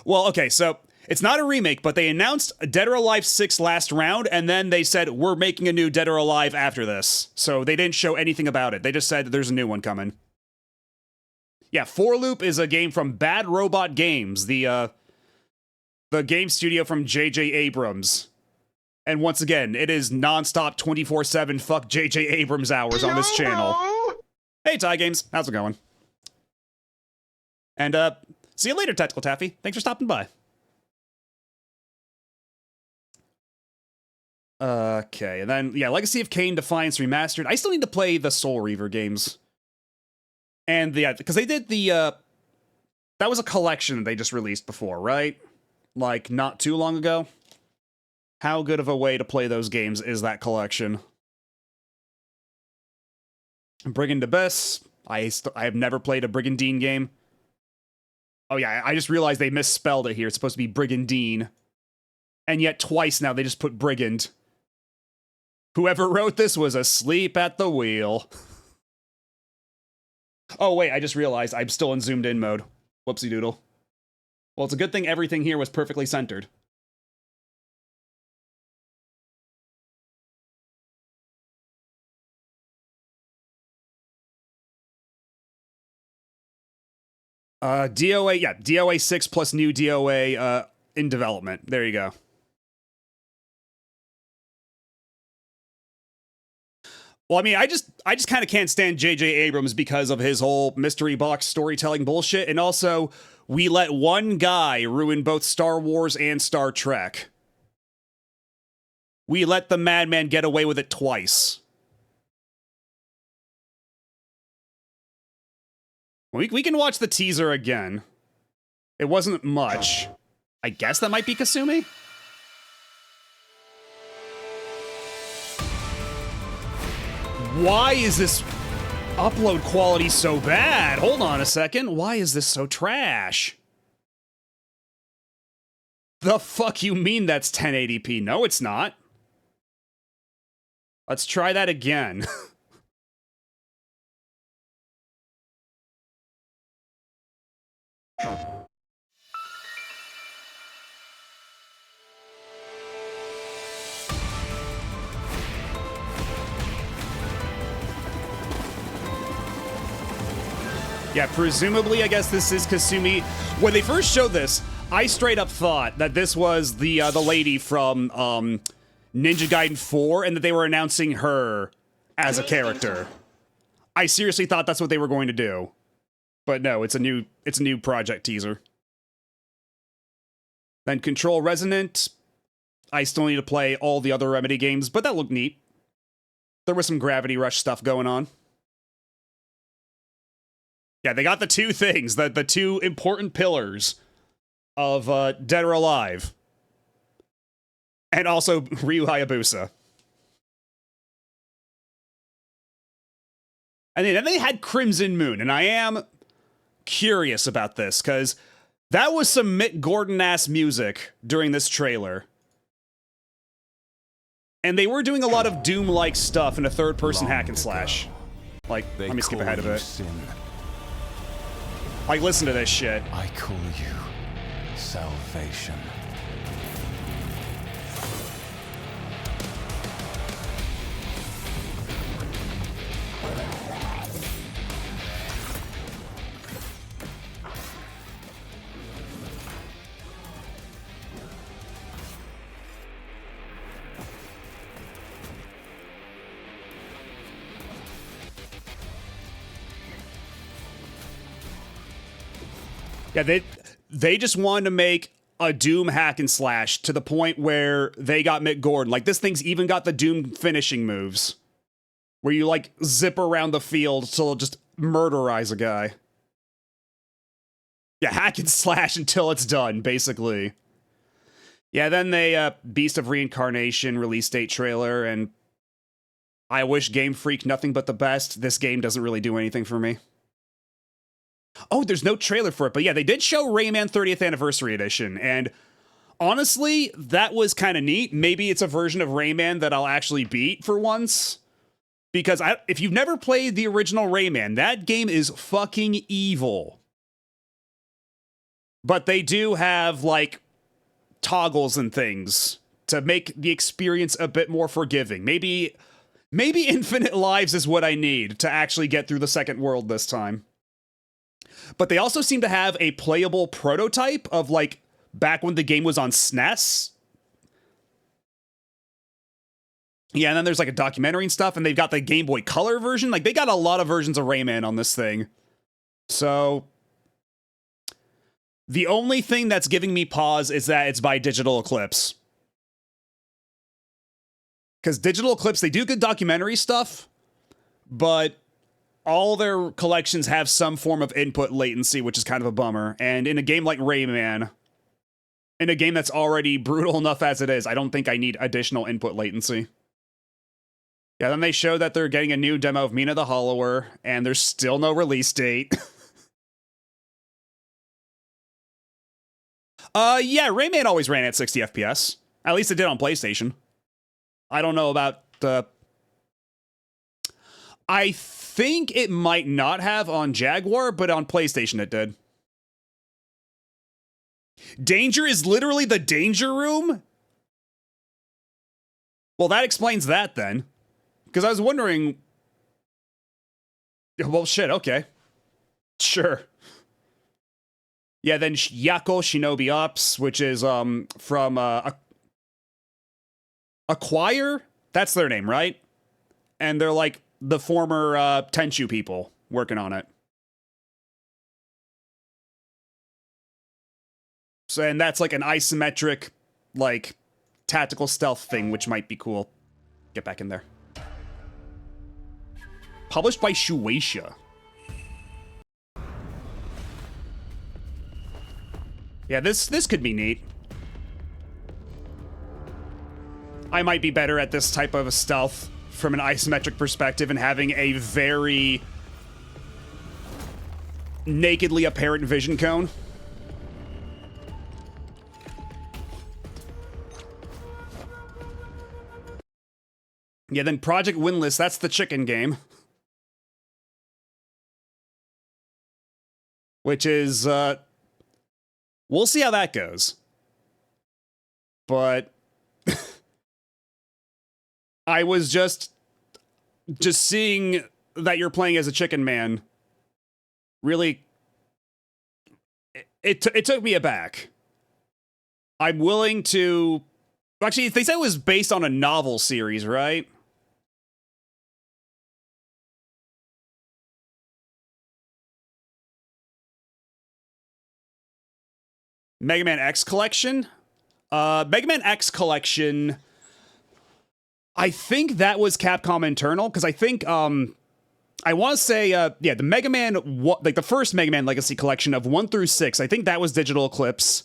Well, okay, so it's not a remake, but they announced Dead or Alive 6 last round, and then they said, we're making a new Dead or Alive after this. So they didn't show anything about it. They just said there's a new one coming. Yeah, For Loop is a game from Bad Robot Games, the game studio from J.J. Abrams. And once again, it is nonstop 24/7 fuck J.J. Abrams hours on this channel. Hey, Ty Games. How's it going? And, see you later, Tactical Taffy. Thanks for stopping by. Okay, and then, yeah, Legacy of Kain Defiance Remastered. I still need to play the Soul Reaver games. And, yeah, because they did the, that was a collection they just released before, right? Like, not too long ago. How good of a way to play those games is that collection? Brigand Abyss. I have never played a Brigandine game. Oh yeah, I just realized they misspelled it here. It's supposed to be Brigandine. And yet twice now they just put Brigand. Whoever wrote this was asleep at the wheel. Oh wait, I just realized I'm still in zoomed in mode. Whoopsie doodle. Well, it's a good thing everything here was perfectly centered. DOA, yeah, DOA 6 plus new DOA in development. There you go. Well, I mean, I just kind of can't stand J.J. Abrams because of his whole mystery box storytelling bullshit, and also, we let one guy ruin both Star Wars and Star Trek. We let the madman get away with it twice. We can watch the teaser again. It wasn't much. I guess that might be Kasumi? Why is this upload quality so bad? Hold on a second. Why is this so trash? The fuck you mean that's 1080p? No, it's not. Let's try that again. Yeah, presumably, I guess this is Kasumi. When they first showed this, I straight up thought that this was the lady from Ninja Gaiden 4, and that they were announcing her as a character. I seriously thought that's what they were going to do, but no, it's a new project teaser. Then Control Resonant. I still need to play all the other Remedy games, but that looked neat. There was some Gravity Rush stuff going on. Yeah, they got the two things, the two important pillars of Dead or Alive. And also Ryu Hayabusa. And then they had Crimson Moon, and I am curious about this, because that was some Mick Gordon-ass music during this trailer. And they were doing a lot of Doom-like stuff in a third-person hack and slash. Like, let me skip ahead of it. Like, listen to this shit. I call you salvation. Yeah, they just wanted to make a Doom hack and slash to the point where they got Mick Gordon. Like, this thing's even got the Doom finishing moves. Where you, like, zip around the field till just murderize a guy. Yeah, hack and slash until it's done, basically. Yeah, then they, Beast of Reincarnation release date trailer, and I wish Game Freak nothing but the best. This game doesn't really do anything for me. Oh, there's no trailer for it, but yeah, they did show Rayman 30th Anniversary Edition, and honestly, that was kind of neat. Maybe it's a version of Rayman that I'll actually beat for once. Because if you've never played the original Rayman, that game is fucking evil. But they do have, like, toggles and things to make the experience a bit more forgiving. Maybe Infinite Lives is what I need to actually get through the second world this time. But they also seem to have a playable prototype of, like, back when the game was on SNES. Yeah, and then there's, like, a documentary and stuff, and they've got the Game Boy Color version. Like, they got a lot of versions of Rayman on this thing. So the only thing that's giving me pause is that it's by Digital Eclipse. Because Digital Eclipse, they do good documentary stuff, but all their collections have some form of input latency, which is kind of a bummer. And in a game like Rayman, in a game that's already brutal enough as it is, I don't think I need additional input latency. Yeah, then they show that they're getting a new demo of Mina the Hollower, and there's still no release date. Yeah, Rayman always ran at 60 FPS. At least it did on PlayStation. I don't know about the... I think it might not have on Jaguar, but on PlayStation it did. Danger is literally the danger room? Well, that explains that then. Because I was wondering... Well, shit, okay. Sure. Yeah, then Yako Shinobi Ops, which is from Acquire? That's their name, right? And they're like the former Tenchu people working on it. So, and that's like an isometric, like, tactical stealth thing, which might be cool. Get back in there. Published by Shueisha. Yeah, this could be neat. I might be better at this type of stealth from an isometric perspective and having a very nakedly apparent vision cone. Yeah, then Project Windless, that's the chicken game. Which is, we'll see how that goes. But I was just seeing that you're playing as a chicken man. Really, it took me aback. I'm willing to... Actually, they said it was based on a novel series, right? Mega Man X Collection? Mega Man X Collection... I think that was Capcom internal, because I think, I want to say, yeah, the Mega Man, like the first Mega Man Legacy Collection of 1 through 6, I think that was Digital Eclipse.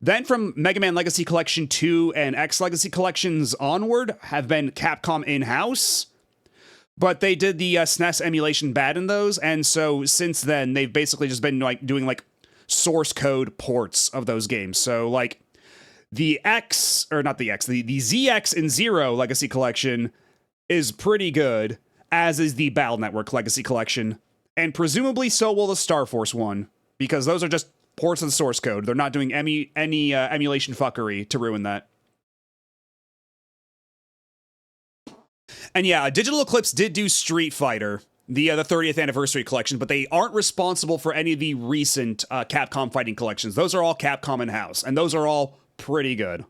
Then from Mega Man Legacy Collection 2 and X Legacy Collections onward have been Capcom in-house. But they did the SNES emulation bad in those, and so since then, they've basically just been like doing like source code ports of those games. So like, the X, or not the X, the ZX and Zero Legacy Collection is pretty good, as is the Battle Network Legacy Collection, and presumably so will the Star Force one, because those are just ports of the source code. They're not doing any emulation fuckery to ruin that. And yeah, Digital Eclipse did do Street Fighter, the 30th Anniversary Collection, but they aren't responsible for any of the recent Capcom fighting collections. Those are all Capcom in-house, and those are all pretty good.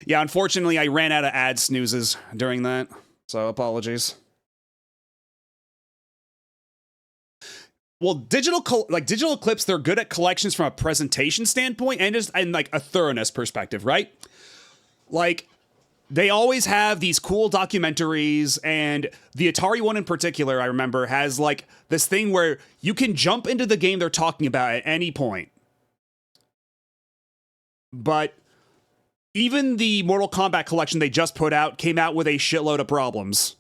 Yeah, unfortunately, I ran out of ad snoozes during that, so apologies. Well, Digital Eclipse, they're good at collections from a presentation standpoint and like a thoroughness perspective, right? Like, they always have these cool documentaries, and the Atari one in particular, I remember, has like this thing where you can jump into the game they're talking about at any point. But even the Mortal Kombat collection they just put out came out with a shitload of problems.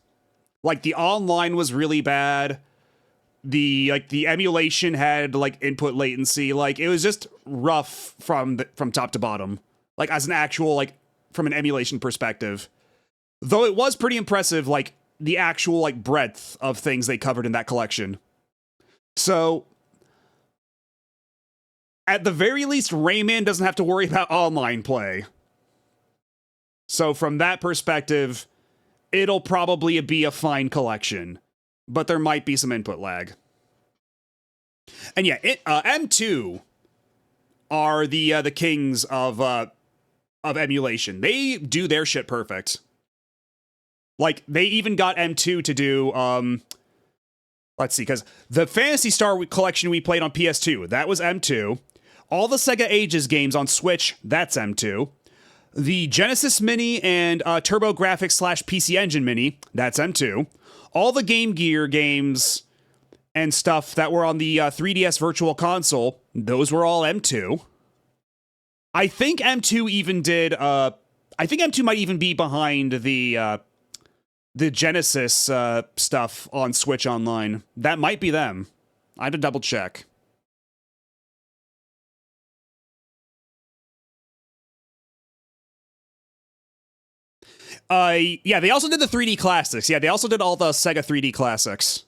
Like, the online was really bad. The emulation had like input latency. Like, it was just rough from top to bottom. Like, as an actual, like, from an emulation perspective. Though it was pretty impressive, like, the actual, like, breadth of things they covered in that collection. So, at the very least, Rayman doesn't have to worry about online play. So from that perspective, it'll probably be a fine collection. But there might be some input lag. And yeah, M2 are the kings of emulation. They do their shit perfect. Like, they even got M2 to do, let's see, because the Phantasy Star collection we played on PS2, that was M2. All the Sega Ages games on Switch, that's M2. The Genesis Mini and TurboGrafx/PC Engine Mini, that's M2. All the Game Gear games and stuff that were on the 3DS Virtual Console, those were all M2. I think M2 even did, I think M2 might even be behind the Genesis stuff on Switch Online. That might be them. I had to double check. Yeah, they also did the 3D classics. Yeah, they also did all the Sega 3D classics.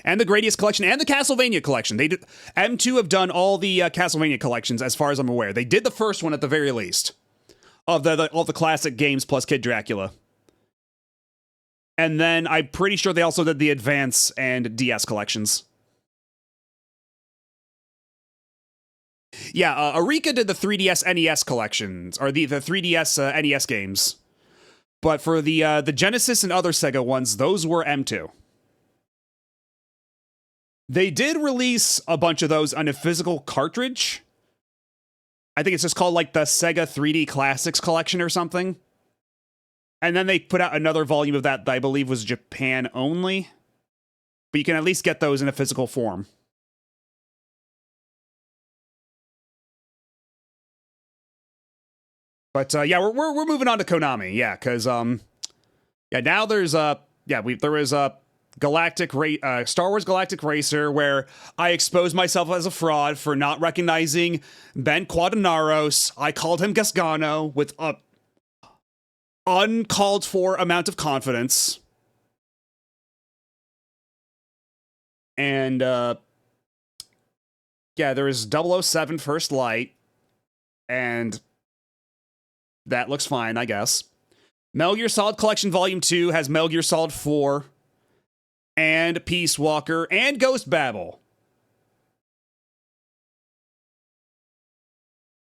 And the Gradius collection and the Castlevania collection. They did, M2 have done all the Castlevania collections, as far as I'm aware. They did the first one at the very least. Of all the classic games plus Kid Dracula. And then I'm pretty sure they also did the Advance and DS collections. Yeah, Arika did the 3DS NES collections, or the 3DS NES games. But for the Genesis and other Sega ones, those were M2. They did release a bunch of those on a physical cartridge. I think it's just called like the Sega 3D Classics Collection or something. And then they put out another volume of that I believe was Japan only. But you can at least get those in a physical form. But yeah, we're moving on to Konami, yeah, because yeah, now there's there is a Star Wars Galactic Racer where I exposed myself as a fraud for not recognizing Ben Quadinaros. I called him Gasgano with a uncalled for amount of confidence. And yeah, there is 007 First Light, and that looks fine, I guess. Metal Gear Solid Collection Volume 2 has Metal Gear Solid 4, and Peace Walker, and Ghost Babel.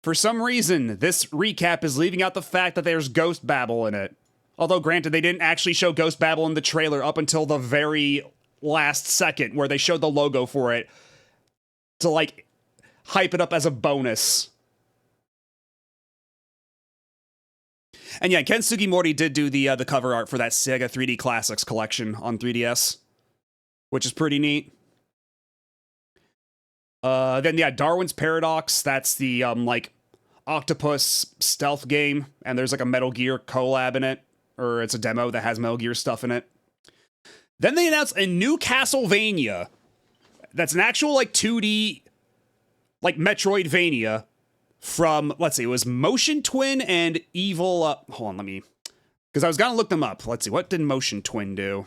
For some reason, this recap is leaving out the fact that there's Ghost Babel in it. Although, granted, they didn't actually show Ghost Babel in the trailer up until the very last second, where they showed the logo for it to, like, hype it up as a bonus. And yeah, Ken Sugimori did do the cover art for that Sega 3D Classics collection on 3DS, which is pretty neat. Then yeah, Darwin's Paradox, that's the like octopus stealth game, and there's like a Metal Gear collab in it, or it's a demo that has Metal Gear stuff in it. Then they announced a new Castlevania that's an actual like 2D like Metroidvania from, let's see, it was Motion Twin and Evil, hold on, because I was gonna look them up. Let's see, what did Motion Twin do?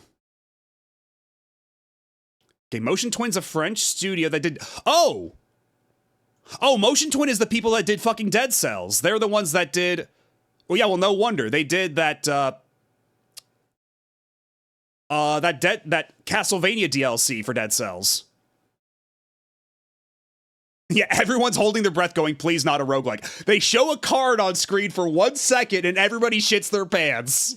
Okay, Motion Twin's a French studio that did, Motion Twin is the people that did fucking Dead Cells. They're the ones that did, well, yeah, well, no wonder. They did that, that Castlevania DLC for Dead Cells. Yeah, everyone's holding their breath going, please not a roguelike. They show a card on screen for 1 second and everybody shits their pants.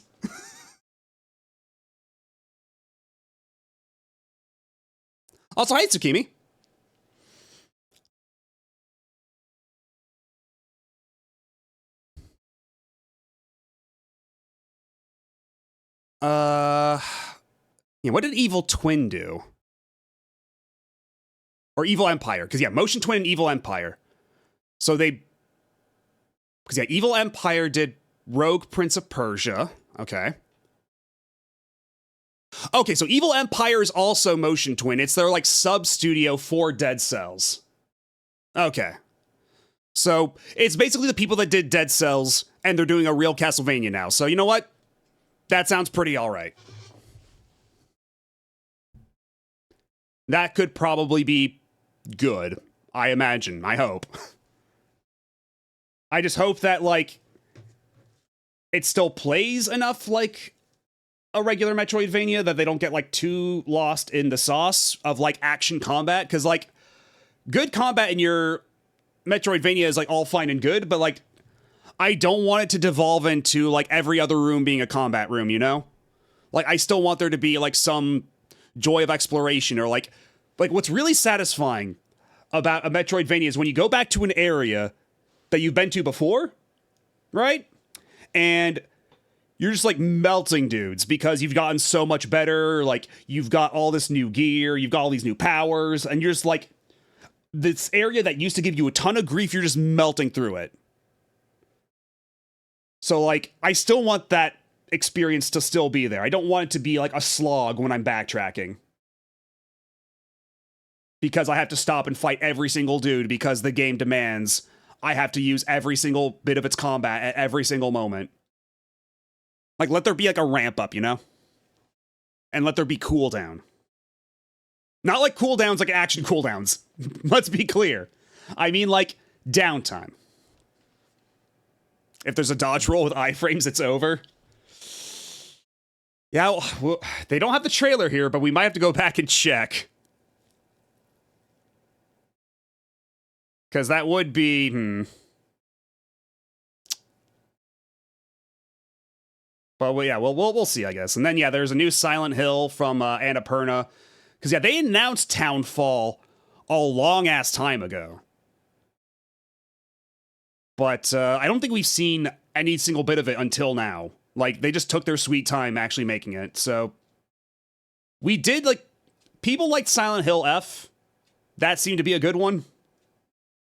Also, hi, Tsukimi. Yeah, what did Evil Twin do? Or Evil Empire, because yeah, Motion Twin and Evil Empire. So they, because yeah, Evil Empire did Rogue Prince of Persia. Okay. Okay, so Evil Empire is also Motion Twin. It's their like sub studio for Dead Cells. Okay. So it's basically the people that did Dead Cells, and they're doing a real Castlevania now. So you know what? That sounds pretty all right. That could probably be good, I imagine. I hope. I just hope that, like, it still plays enough like a regular Metroidvania that they don't get, like, too lost in the sauce of, like, action combat. Because, like, good combat in your Metroidvania is, like, all fine and good, but, like, I don't want it to devolve into, like, every other room being a combat room, you know? Like, I still want there to be, like, some joy of exploration, or, like what's really satisfying about a Metroidvania is when you go back to an area that you've been to before, right? And you're just like melting dudes because you've gotten so much better. Like, you've got all this new gear, you've got all these new powers, and you're just like, this area that used to give you a ton of grief, you're just melting through it. So, like, I still want that experience to still be there. I don't want it to be like a slog when I'm backtracking, because I have to stop and fight every single dude because the game demands I have to use every single bit of its combat at every single moment. Like, let there be like a ramp up, you know? And let there be cooldown. Not like cooldowns like action cooldowns. Let's be clear. I mean like downtime. If there's a dodge roll with iframes, it's over. Yeah, well, they don't have the trailer here, but we might have to go back and check. Because that would be, But well, yeah, we'll see, I guess. And then yeah, there's a new Silent Hill from Annapurna. Because, yeah, they announced Townfall a long-ass time ago. But I don't think we've seen any single bit of it until now. Like, they just took their sweet time actually making it. So, we did, like, people liked Silent Hill F. That seemed to be a good one.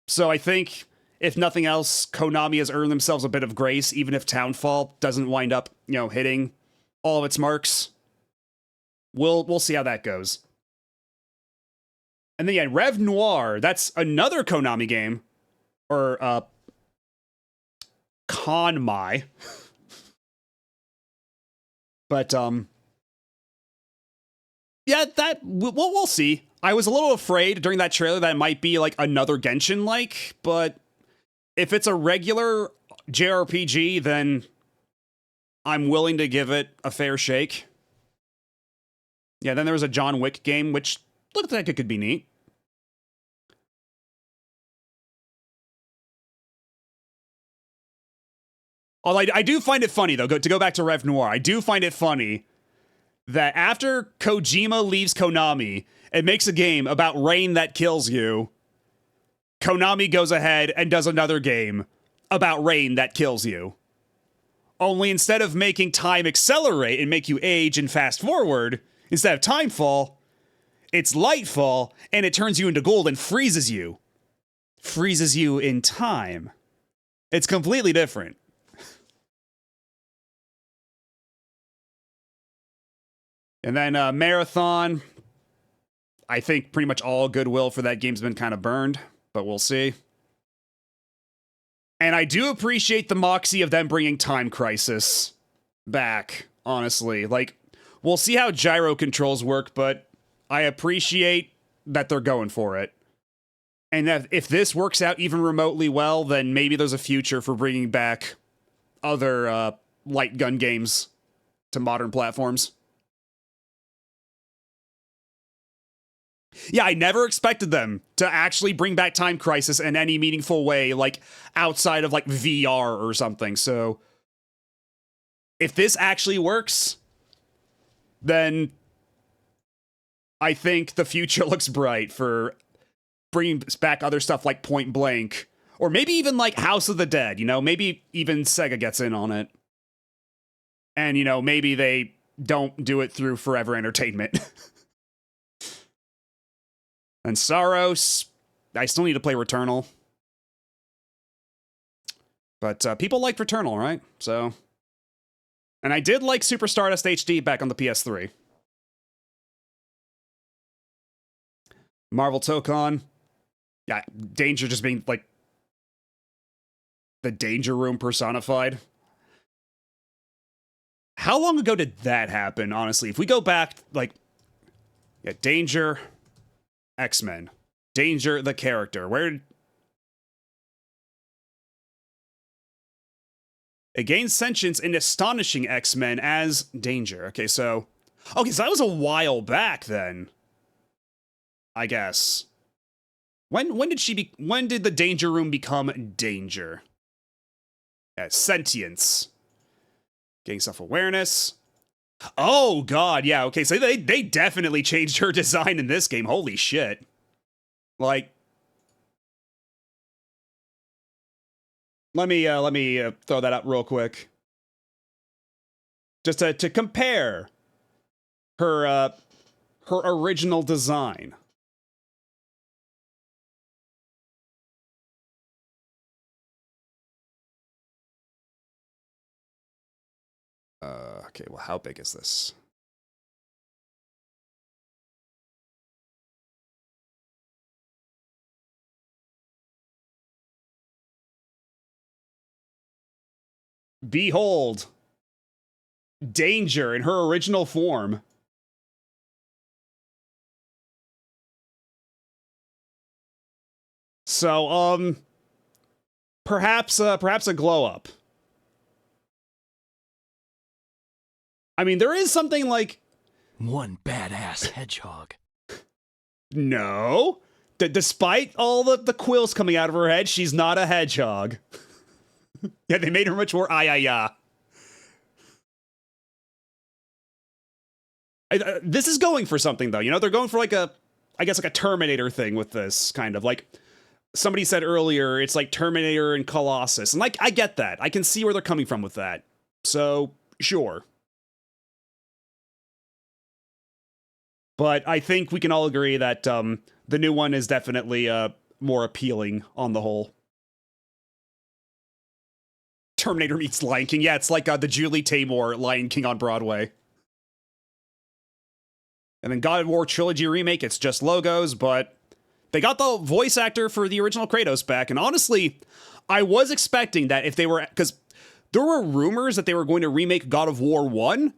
So I think, if nothing else, Konami has earned themselves a bit of grace, even if Townfall doesn't wind up, hitting all of its marks. We'll see how that goes. And then, yeah, Rev Noir, that's another Konami game. Or, Konmi. But, yeah, that, we'll see. I was a little afraid during that trailer that it might be, like, another Genshin-like, but if it's a regular JRPG, then I'm willing to give it a fair shake. Yeah, then there was a John Wick game, which looked like it could be neat. Although I do find it funny, though, to go back to Rev Noir, I do find it funny that after Kojima leaves Konami and makes a game about rain that kills you, Konami goes ahead and does another game about rain that kills you. Only instead of making time accelerate and make you age and fast forward, instead of timefall, it's lightfall, and it turns you into gold and freezes you. Freezes you in time. It's completely different. And then Marathon, I think pretty much all goodwill for that game's been kind of burned, but we'll see. And I do appreciate the moxie of them bringing Time Crisis back, honestly. Like, we'll see how gyro controls work, but I appreciate that they're going for it. And that if this works out even remotely well, then maybe there's a future for bringing back other light gun games to modern platforms. Yeah, I never expected them to actually bring back Time Crisis in any meaningful way, like outside of like VR or something. So if this actually works, then I think the future looks bright for bringing back other stuff like Point Blank, or maybe even like House of the Dead, maybe even Sega gets in on it. And, maybe they don't do it through Forever Entertainment. And Saros, I still need to play Returnal. But people liked Returnal, right? So, and I did like Super Stardust HD back on the PS3. Marvel Tokon. Yeah, Danger just being, like, the Danger Room personified. How long ago did that happen, honestly? If we go back, like, yeah, Danger... X-Men. Danger, the character. Where... It gains sentience in Astonishing X-Men as Danger. Okay, so that was a while back then. I guess. When did the Danger Room become Danger? Yeah, sentience. Gain self-awareness. Oh, God, yeah, okay, so they definitely changed her design in this game. Holy shit. Like, let me throw that up real quick. Just to compare her original design. Okay, well, how big is this? Behold, Danger in her original form. So, perhaps a glow up. I mean, there is something like... One badass hedgehog. No. Despite all the quills coming out of her head, she's not a hedgehog. Yeah, they made her much more ayaya. This is going for something, though. You know, they're going for like a Terminator thing with this, kind of. Like, somebody said earlier, it's like Terminator and Colossus. And, like, I get that. I can see where they're coming from with that. So, sure. But I think we can all agree that the new one is definitely more appealing on the whole. Terminator meets Lion King. Yeah, it's like the Julie Taymor Lion King on Broadway. And then God of War Trilogy Remake, it's just logos, but they got the voice actor for the original Kratos back. And honestly, I was expecting that if they were... Because there were rumors that they were going to remake God of War 1.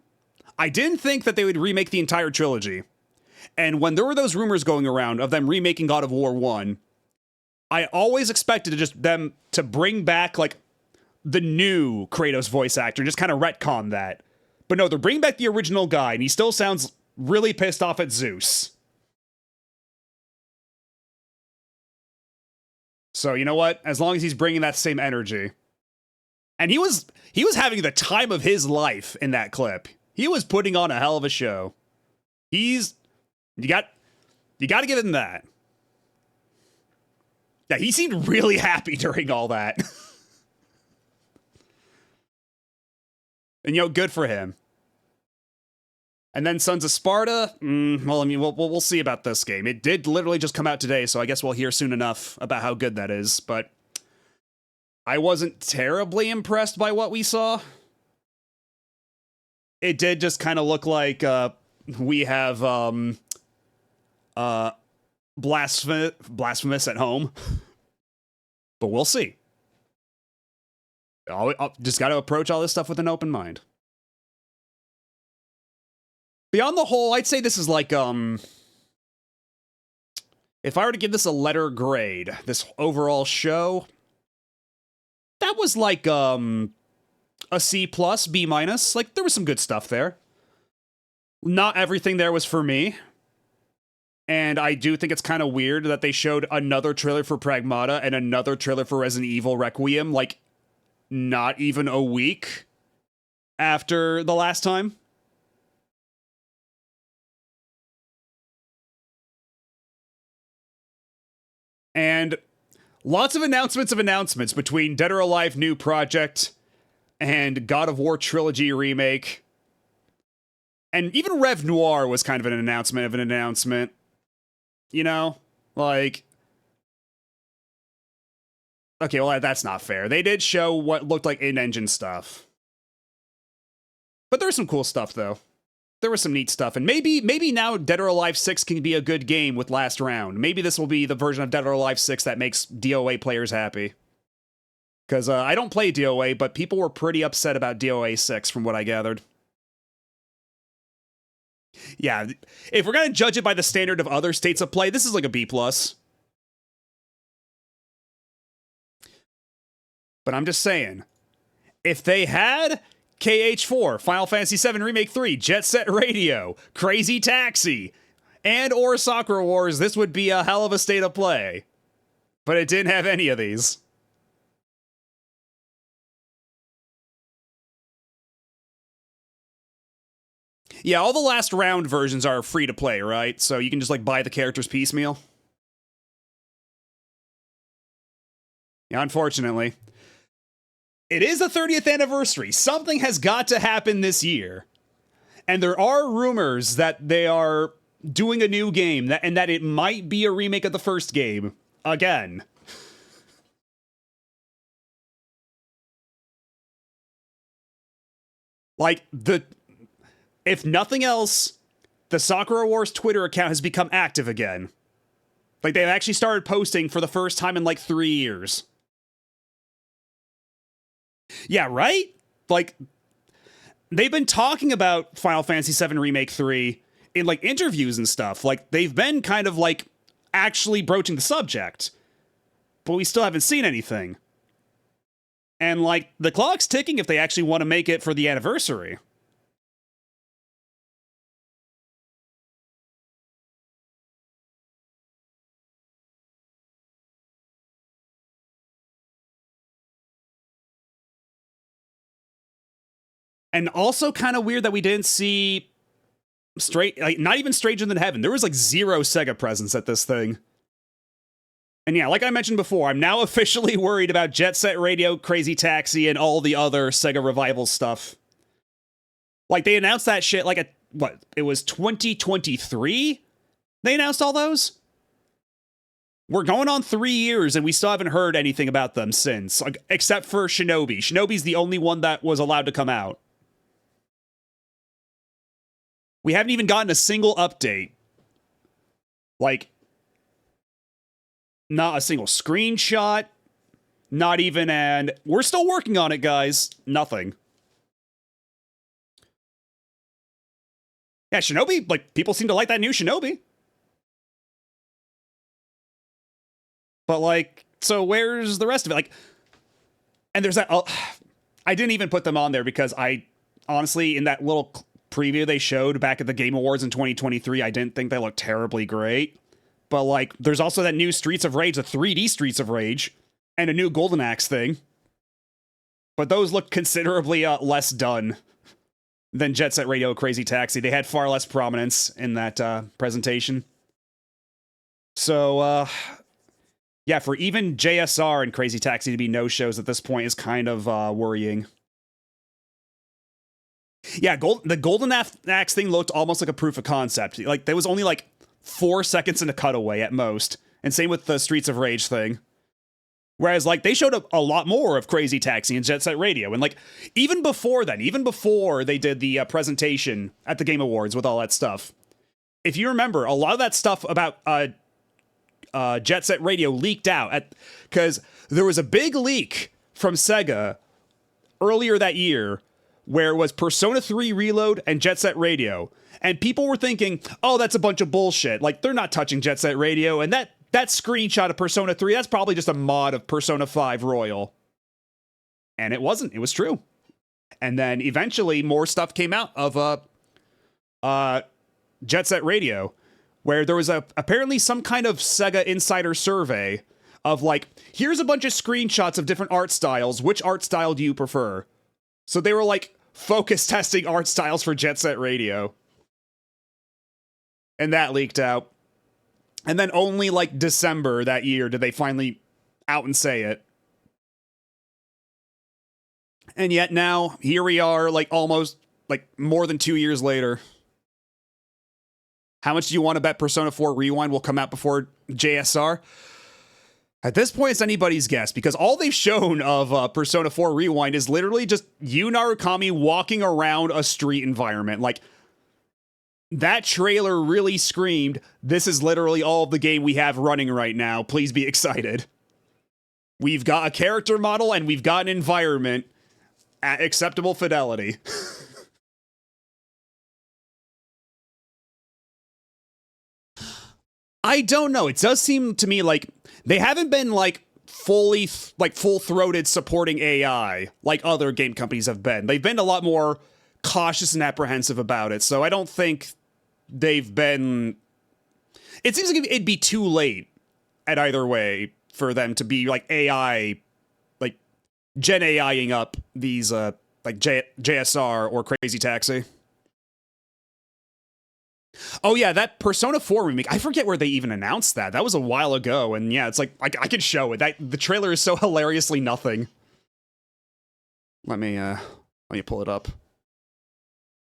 I didn't think that they would remake the entire trilogy. And when there were those rumors going around of them remaking God of War 1, I always expected to just them to bring back, like, the new Kratos voice actor and just kind of retcon that. But no, they're bringing back the original guy, and he still sounds really pissed off at Zeus. So, you know what? As long as he's bringing that same energy. And he was having the time of his life in that clip. He was putting on a hell of a show. You got to give him that. Yeah, he seemed really happy during all that. And, you know, good for him. And then Sons of Sparta, well, I mean, we'll see about this game. It did literally just come out today, so I guess we'll hear soon enough about how good that is. But I wasn't terribly impressed by what we saw. It did just kind of look like we have Blasphemous at home. But we'll see. I'll just got to approach all this stuff with an open mind. Beyond the whole, I'd say this is like, if I were to give this a letter grade, this overall show, that was like, a C+, B-. Like, there was some good stuff there. Not everything there was for me. And I do think it's kind of weird that they showed another trailer for Pragmata and another trailer for Resident Evil Requiem, like, not even a week after the last time. And lots of announcements between Dead or Alive new project and God of War Trilogy Remake. And even Rev Noir was kind of an announcement of an announcement. You know? Like... Okay, well, that's not fair. They did show what looked like in-engine stuff. But there's some cool stuff, though. There was some neat stuff, and maybe now Dead or Alive 6 can be a good game with Last Round. Maybe this will be the version of Dead or Alive 6 that makes DOA players happy. Because I don't play DOA, but people were pretty upset about DOA 6 from what I gathered. Yeah, if we're going to judge it by the standard of other states of play, this is like a B+. But I'm just saying, if they had KH4, Final Fantasy VII Remake 3, Jet Set Radio, Crazy Taxi, and or Sakura Wars, this would be a hell of a state of play. But it didn't have any of these. Yeah, all the Last Round versions are free to play, right? So you can just, like, buy the characters piecemeal. Yeah, unfortunately. It is the 30th anniversary. Something has got to happen this year. And there are rumors that they are doing a new game, and that it might be a remake of the first game. Again. Like, if nothing else, the Sakura Wars Twitter account has become active again. Like, they've actually started posting for the first time in, like, 3 years. Yeah, right? Like, they've been talking about Final Fantasy VII Remake 3 in, like, interviews and stuff. Like, they've been kind of, like, actually broaching the subject. But we still haven't seen anything. And, like, the clock's ticking if they actually want to make it for the anniversary. And also kind of weird that we didn't see like not even Stranger Than Heaven. There was like zero Sega presence at this thing. And yeah, like I mentioned before, I'm now officially worried about Jet Set Radio, Crazy Taxi, and all the other Sega Revival stuff. Like, they announced that shit like it was 2023? They announced all those? We're going on 3 years, and we still haven't heard anything about them since, like, except for Shinobi. Shinobi's the only one that was allowed to come out. We haven't even gotten a single update. Like, not a single screenshot. Not even an, we're still working on it, guys. Nothing. Yeah, Shinobi, like, people seem to like that new Shinobi. But, like, so where's the rest of it? Like, and there's that, I didn't even put them on there because I, honestly, in that little preview they showed back at the Game Awards in 2023, I didn't think they looked terribly great. But, like, there's also that new Streets of Rage, the 3D Streets of Rage, and a new Golden Axe thing. But those look considerably less done than Jet Set Radio Crazy Taxi. They had far less prominence in that presentation. So, yeah, for even JSR and Crazy Taxi to be no-shows at this point is kind of worrying. Yeah, the Golden Axe thing looked almost like a proof of concept. Like, there was only, like, 4 seconds in a cutaway at most. And same with the Streets of Rage thing. Whereas, like, they showed a lot more of Crazy Taxi and Jet Set Radio. And, like, even before then, even before they did the presentation at the Game Awards with all that stuff, if you remember, a lot of that stuff about Jet Set Radio leaked out because there was a big leak from Sega earlier that year where it was Persona 3 Reload and Jet Set Radio. And people were thinking, oh, that's a bunch of bullshit. Like, they're not touching Jet Set Radio. And that screenshot of Persona 3, that's probably just a mod of Persona 5 Royal. And it wasn't. It was true. And then eventually more stuff came out of Jet Set Radio, where there was apparently some kind of Sega insider survey of like, here's a bunch of screenshots of different art styles. Which art style do you prefer? So they were like focus testing art styles for Jet Set Radio. And that leaked out. And then only like December that year did they finally out and say it. And yet now, here we are, like almost like more than 2 years later. How much do you want to bet Persona 4 Rewind will come out before JSR? At this point, it's anybody's guess, because all they've shown of Persona 4 Rewind is literally just Yu Narukami walking around a street environment. Like, that trailer really screamed, this is literally all of the game we have running right now. Please be excited. We've got a character model and we've got an environment at acceptable fidelity. I don't know. It does seem to me like they haven't been like fully like full-throated supporting AI like other game companies have been. They've been a lot more cautious and apprehensive about it. So I don't think they've been... It seems like it'd be too late at either way for them to be like AI, like Gen AI-ing up these like JSR or Crazy Taxi. Oh yeah, that Persona 4 remake, I forget where they even announced that. That was a while ago, and yeah, it's like, I can show it. The trailer is so hilariously nothing. Let me pull it up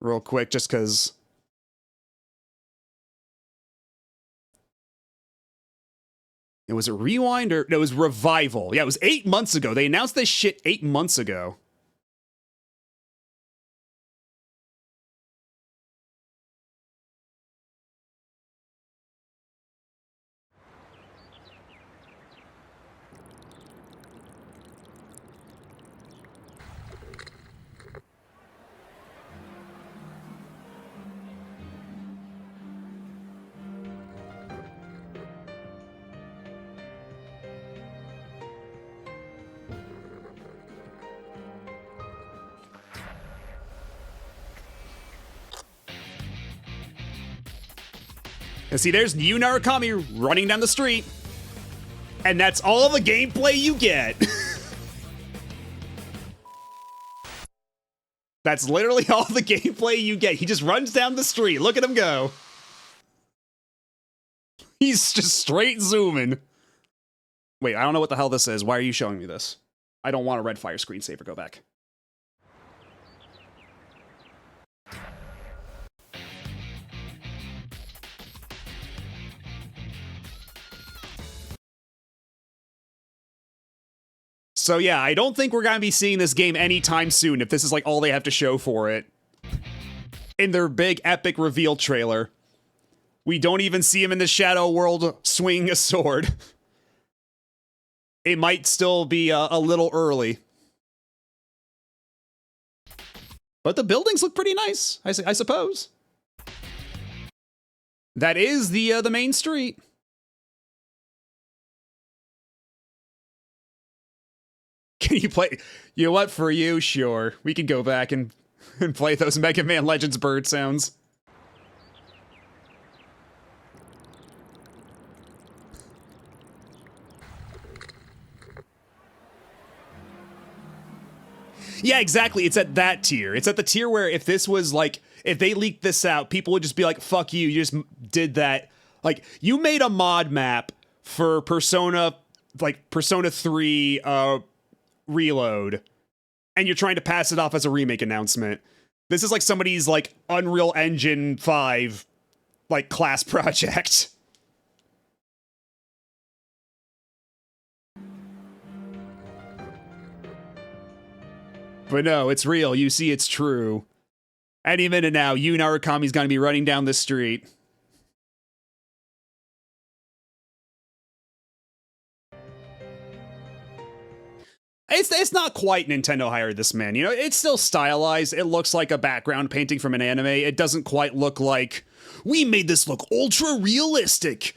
real quick, just because... It was a Rewind or... No, it was Revival. Yeah, it was 8 months ago. They announced this shit 8 months ago. And see, there's Yu Narukami running down the street. And that's all the gameplay you get. That's literally all the gameplay you get. He just runs down the street. Look at him go. He's just straight zooming. Wait, I don't know what the hell this is. Why are you showing me this? I don't want a red fire screensaver. Go back. So yeah, I don't think we're gonna be seeing this game anytime soon if this is like all they have to show for it. In their big epic reveal trailer. We don't even see him in the Shadow World swinging a sword. It might still be a little early. But the buildings look pretty nice, I suppose. That is the main street. Can you play? You know what? For you, sure. We can go back and play those Mega Man Legends bird sounds. Yeah, exactly. It's at that tier. It's at the tier where if this was like, if they leaked this out, people would just be like, fuck you, you just did that. Like, you made a mod map for Persona, like, Persona 3 Reload, and you're trying to pass it off as a remake announcement. This is like somebody's, like, Unreal Engine 5, like, class project. But no, it's real. You see, it's true. Any minute now, Yu Narukami's gonna be running down the street. It's not quite Nintendo hired this man, you know? It's still stylized. It looks like a background painting from an anime. It doesn't quite look like, we made this look ultra realistic.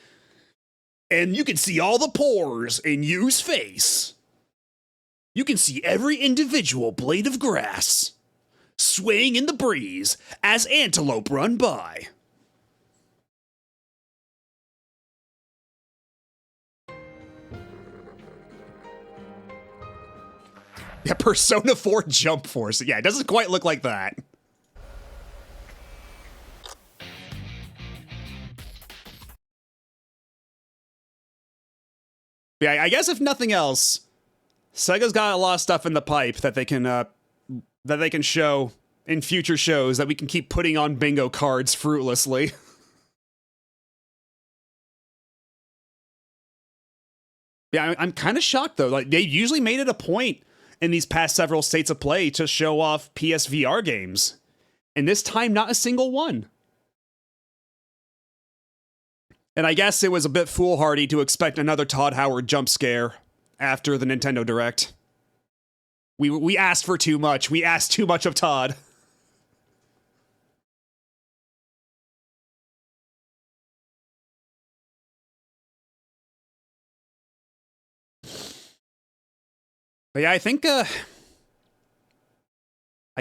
And you can see all the pores in Yu's face. You can see every individual blade of grass swaying in the breeze as antelope run by. Yeah, Persona 4 Jump Force. Yeah, it doesn't quite look like that. Yeah, I guess if nothing else, Sega's got a lot of stuff in the pipe that they can show in future shows that we can keep putting on bingo cards fruitlessly. Yeah, I'm kind of shocked though. Like, they usually made it a point in these past several states of play to show off PSVR games, and this time not a single one. And I guess it was a bit foolhardy to expect another Todd Howard jump scare after the Nintendo Direct. We asked for too much. We asked too much of Todd. But yeah, I think, I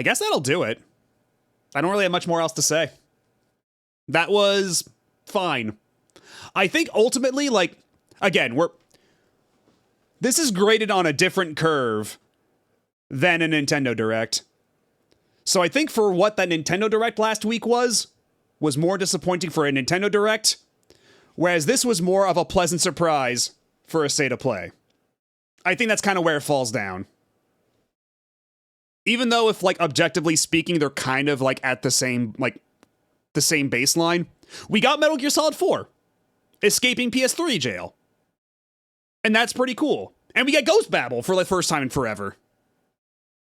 guess that'll do it. I don't really have much more else to say. That was fine. I think ultimately, like, again, this is graded on a different curve than a Nintendo Direct. So I think for what that Nintendo Direct last week was more disappointing for a Nintendo Direct, whereas this was more of a pleasant surprise for a State of Play. I think that's kind of where it falls down. Even though if, like, objectively speaking, they're kind of, like, at the same baseline, we got Metal Gear Solid 4 escaping PS3 jail. And that's pretty cool. And we get Ghost Babel for the first time in forever.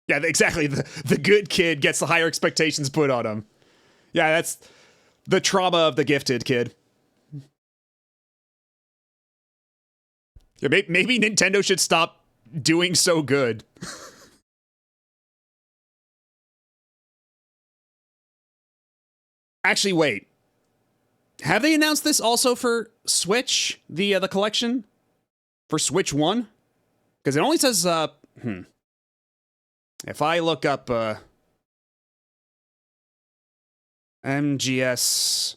Yeah, exactly. The good kid gets the higher expectations put on him. Yeah, that's the trauma of the gifted kid. Yeah, maybe Nintendo should stop doing so good. Actually, wait. Have they announced this also for Switch, the collection? For Switch 1? Because it only says, If I look up, MGS,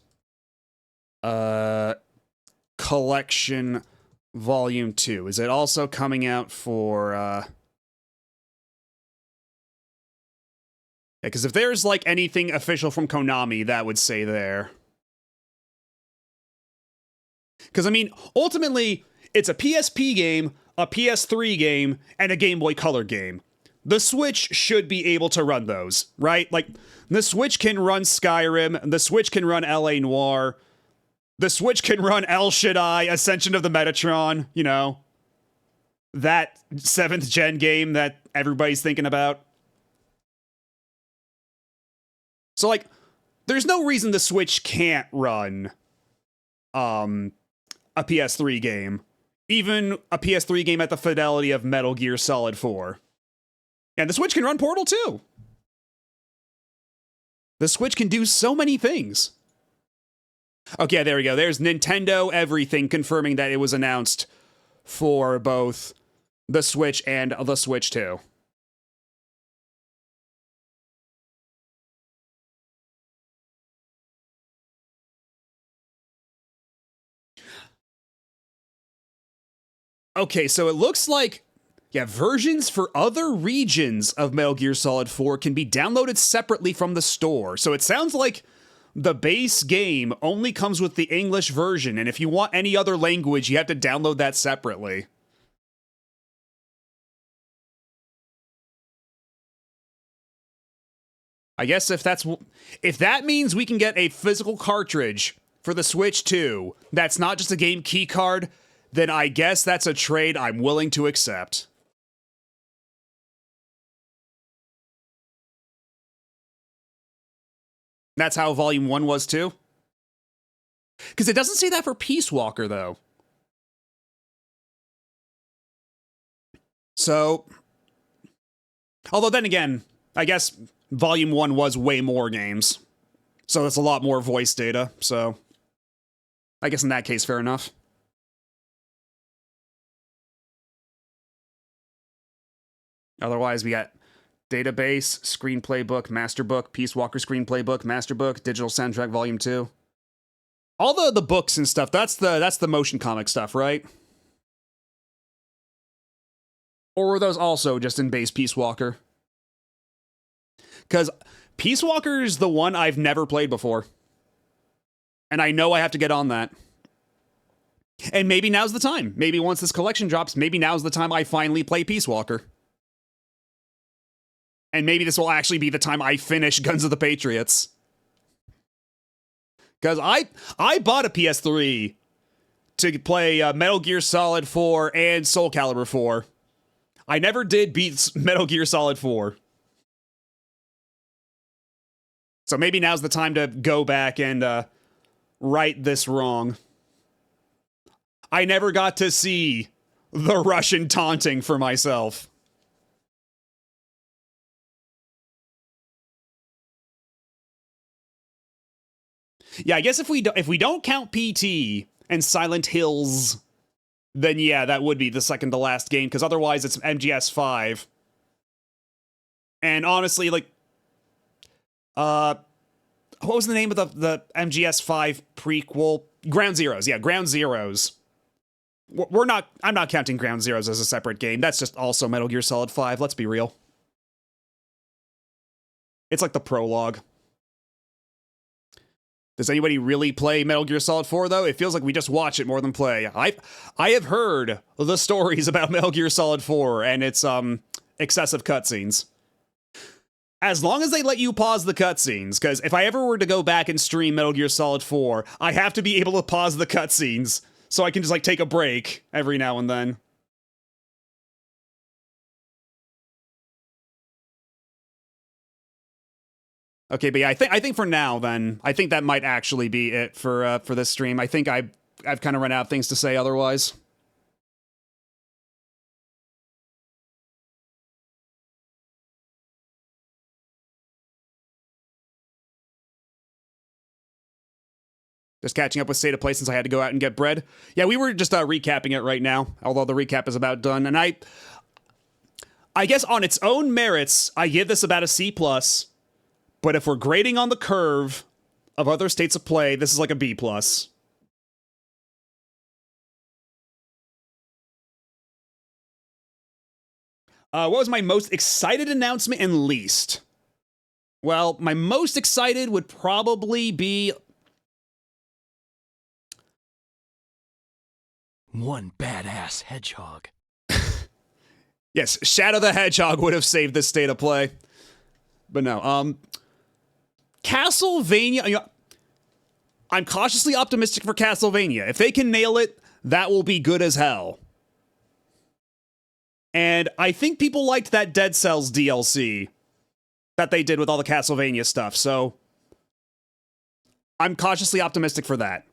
Collection Volume 2. Is it also coming out for, because if there's like anything official from Konami, that would say there. Because I mean, ultimately, it's a PSP game, a PS3 game, and a Game Boy Color game. The Switch should be able to run those, right? Like, the Switch can run Skyrim, the Switch can run L.A. Noire, the Switch can run El Shaddai, Ascension of the Metatron, you know. That 7th gen game that everybody's thinking about. So, like, there's no reason the Switch can't run, a PS3 game. Even a PS3 game at the fidelity of Metal Gear Solid 4. And the Switch can run Portal too. The Switch can do so many things. Okay, there we go. There's Nintendo Everything confirming that it was announced for both the Switch and the Switch 2. Okay, so it looks like, yeah, versions for other regions of Metal Gear Solid 4 can be downloaded separately from the store. So it sounds like the base game only comes with the English version, and if you want any other language, you have to download that separately. I guess if that means we can get a physical cartridge for the Switch 2, that's not just a game key card, then I guess that's a trade I'm willing to accept. That's how Volume 1 was too? Because it doesn't say that for Peace Walker, though. So, although then again, I guess Volume 1 was way more games. So that's a lot more voice data, so I guess in that case, fair enough. Otherwise, we got database, screenplay book, master book, Peace Walker screenplay book, master book, digital soundtrack volume 2. All the books and stuff, that's the motion comic stuff, right? Or were those also just in base Peace Walker? Because Peace Walker is the one I've never played before. And I know I have to get on that. And maybe now's the time. Maybe once this collection drops, maybe now's the time I finally play Peace Walker. And maybe this will actually be the time I finish Guns of the Patriots. Because I bought a PS3 to play Metal Gear Solid 4 and Soul Calibur 4. I never did beat Metal Gear Solid 4. So maybe now's the time to go back and right this wrong. I never got to see the Russian taunting for myself. Yeah, I guess if we don't count PT and Silent Hills, then yeah, that would be the second to last game, because otherwise it's MGS 5. And honestly, like, what was the name of the MGS 5 prequel? Ground Zeroes, yeah, Ground Zeroes. I'm not counting Ground Zeroes as a separate game. That's just also Metal Gear Solid 5, let's be real. It's like the prologue. Does anybody really play Metal Gear Solid 4, though? It feels like we just watch it more than play. I have heard the stories about Metal Gear Solid 4 and its excessive cutscenes. As long as they let you pause the cutscenes, because if I ever were to go back and stream Metal Gear Solid 4, I have to be able to pause the cutscenes, so I can just, like, take a break every now and then. Okay, but yeah, I think for now, then, I think that might actually be it for this stream. I think I've kind of run out of things to say otherwise. Just catching up with State of Play since I had to go out and get bread. Yeah, we were just recapping it right now, although the recap is about done. And I guess on its own merits, I give this about a C+. But if we're grading on the curve of other states of play, this is like a B+. What was my most excited announcement and least? Well, my most excited would probably be one badass hedgehog. Yes, Shadow the Hedgehog would have saved this state of play. But no, Castlevania, you know, I'm cautiously optimistic for Castlevania. If they can nail it, that will be good as hell. And I think people liked that Dead Cells DLC that they did with all the Castlevania stuff, so I'm cautiously optimistic for that.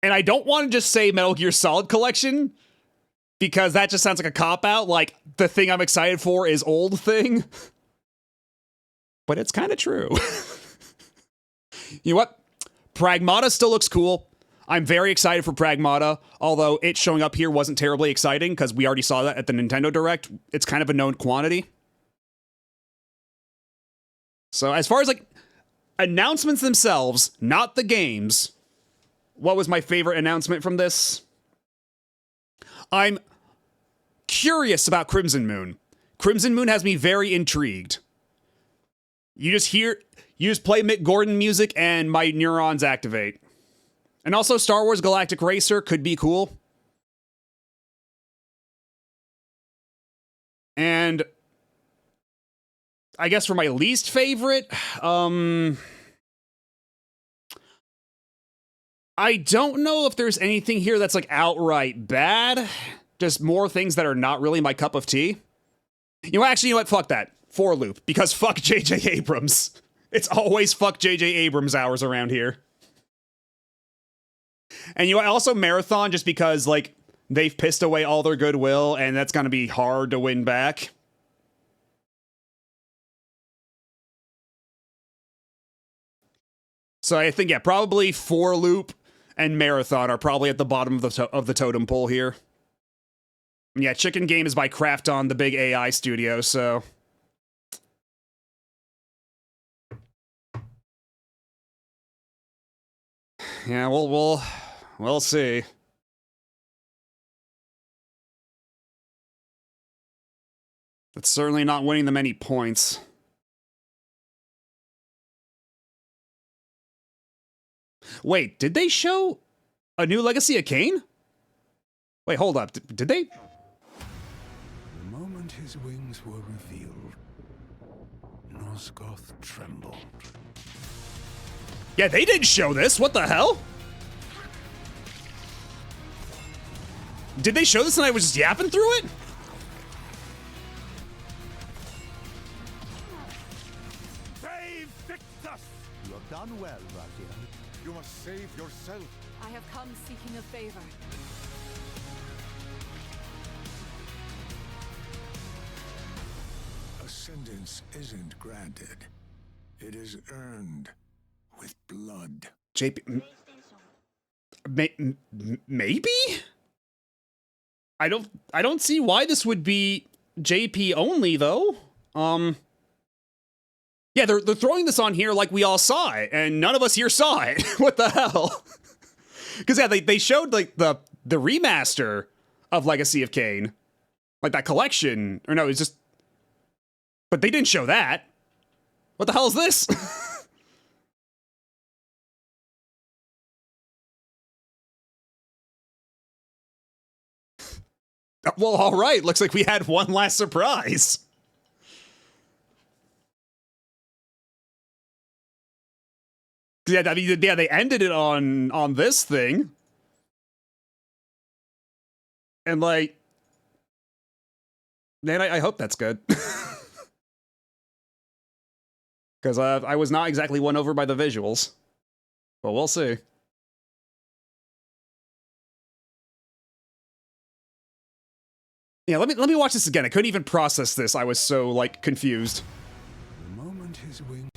And I don't want to just say Metal Gear Solid Collection, because that just sounds like a cop-out, like, the thing I'm excited for is old thing. But it's kind of true. You know what? Pragmata still looks cool. I'm very excited for Pragmata, although it showing up here wasn't terribly exciting, because we already saw that at the Nintendo Direct. It's kind of a known quantity. So as far as, like, announcements themselves, not the games, what was my favorite announcement from this? I'm curious about Crimson Moon. Crimson Moon has me very intrigued. You just play Mick Gordon music and my neurons activate. And also Star Wars Galactic Racer could be cool. And I guess for my least favorite, I don't know if there's anything here that's like outright bad. Just more things that are not really my cup of tea. You know, actually, you know what? Fuck that. For loop. Because fuck J.J. Abrams. It's always fuck J.J. Abrams hours around here. And you know, also Marathon, just because, like, they've pissed away all their goodwill, and that's gonna be hard to win back. So I think, yeah, probably For Loop and Marathon are probably at the bottom of the totem pole here. Yeah, Chicken Game is by Krafton, the big AI studio, so... Yeah, we'll see. It's certainly not winning them any points. Wait, did they show a new Legacy of Kain? Wait, hold up. Did they? The moment his wings were revealed, Nosgoth trembled. Yeah, they didn't show this. What the hell? Did they show this and I was just yapping through it? Save Victus! You have done well, Raziel. You must save yourself. I have come seeking a favor. Ascendance isn't granted. It is earned with blood. JP... Maybe? I don't see why this would be JP only, though. Yeah, they're throwing this on here like we all saw it, and none of us here saw it. What the hell? Because, yeah, they showed, like, the remaster of Legacy of Kain. Like, that collection. Or no, it's just... But they didn't show that. What the hell is this? Well, all right. Looks like we had one last surprise. Yeah, I mean, yeah, they ended it on this thing. And, like... Man, I hope that's good. Because I was not exactly won over by the visuals. But we'll see. Yeah, let me watch this again. I couldn't even process this. I was so, like, confused. The moment his wing...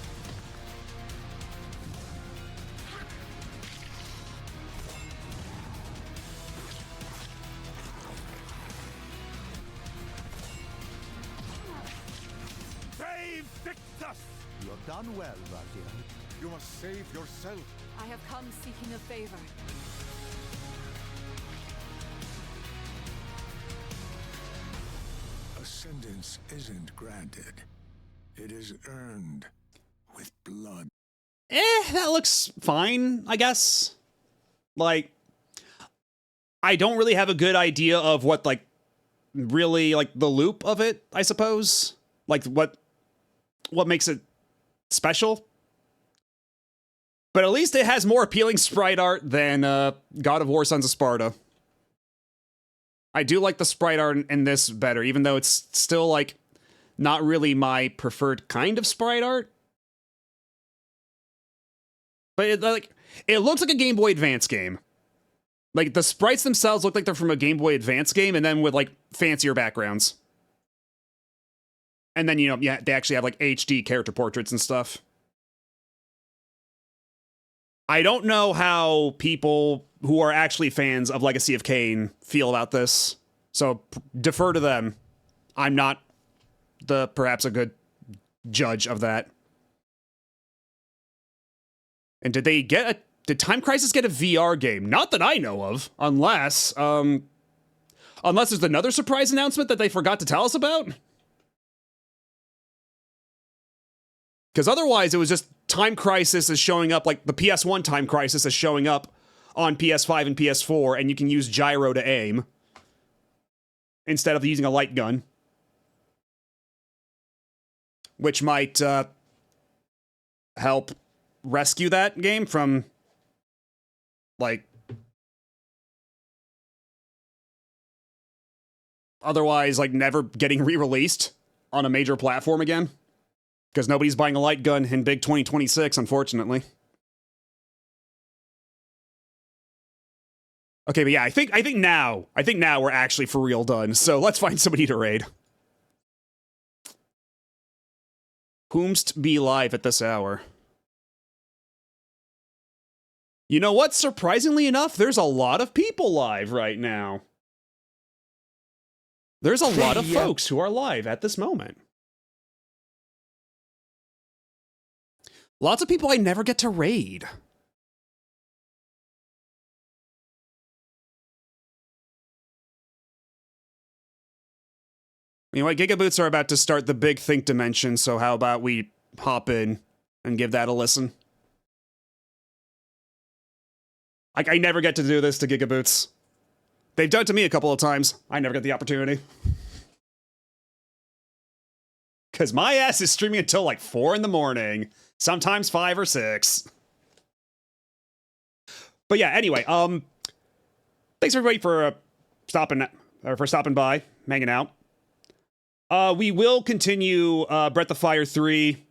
Save Victus! You have done well, Raziel. You must save yourself. I have come seeking a favor. Ascendance isn't granted. It is earned with blood. That looks fine, I guess. Like, I don't really have a good idea of what, like, really, like, the loop of it, I suppose. Like, what makes it special. But at least it has more appealing sprite art than God of War Sons of Sparta. I do like the sprite art in this better, even though it's still, like, not really my preferred kind of sprite art. But it looks like a Game Boy Advance game. Like, the sprites themselves look like they're from a Game Boy Advance game, and then with, like, fancier backgrounds. And then, you know, yeah, they actually have, like, HD character portraits and stuff. I don't know how people who are actually fans of Legacy of Kain feel about this, so defer to them. I'm not perhaps a good judge of that. And did Time Crisis get a VR game? Not that I know of, unless there's another surprise announcement that they forgot to tell us about. Because otherwise, it was just Time Crisis is showing up, like the PS1 Time Crisis is showing up on PS5 and PS4, and you can use gyro to aim instead of using a light gun. Which might help rescue that game from, like, otherwise, like, never getting re-released on a major platform again. Because nobody's buying a light gun in big 2026, unfortunately. Okay, but yeah, I think now we're actually for real done. So let's find somebody to raid. Whomst be live at this hour? You know what? Surprisingly enough, there's a lot of people live right now. There's a lot of folks who are live at this moment. Lots of people I never get to raid. Anyway, Gigaboots are about to start the big Think Dimension, so how about we hop in and give that a listen? Like, I never get to do this to Gigaboots. They've done it to me a couple of times. I never get the opportunity. Because my ass is streaming until like 4 in the morning. Sometimes 5 or 6. But yeah, anyway, thanks everybody for stopping by, hanging out. We will continue Breath of Fire 3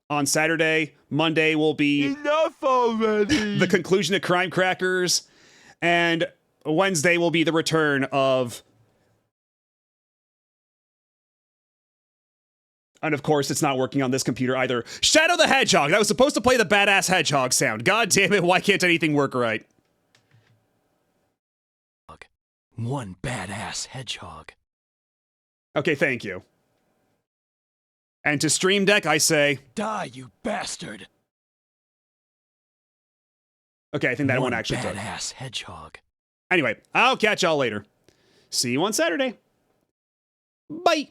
on Saturday. Monday will be enough already. The conclusion of Crime Crackers, and Wednesday will be the return of. And of course, it's not working on this computer either. Shadow the Hedgehog! That was supposed to play the badass hedgehog sound. God damn it, why can't anything work right? One badass hedgehog. Okay, thank you. And to Stream Deck, I say... Die, you bastard! Okay, I think that one actually took. Badass hedgehog. Anyway, I'll catch y'all later. See you on Saturday. Bye!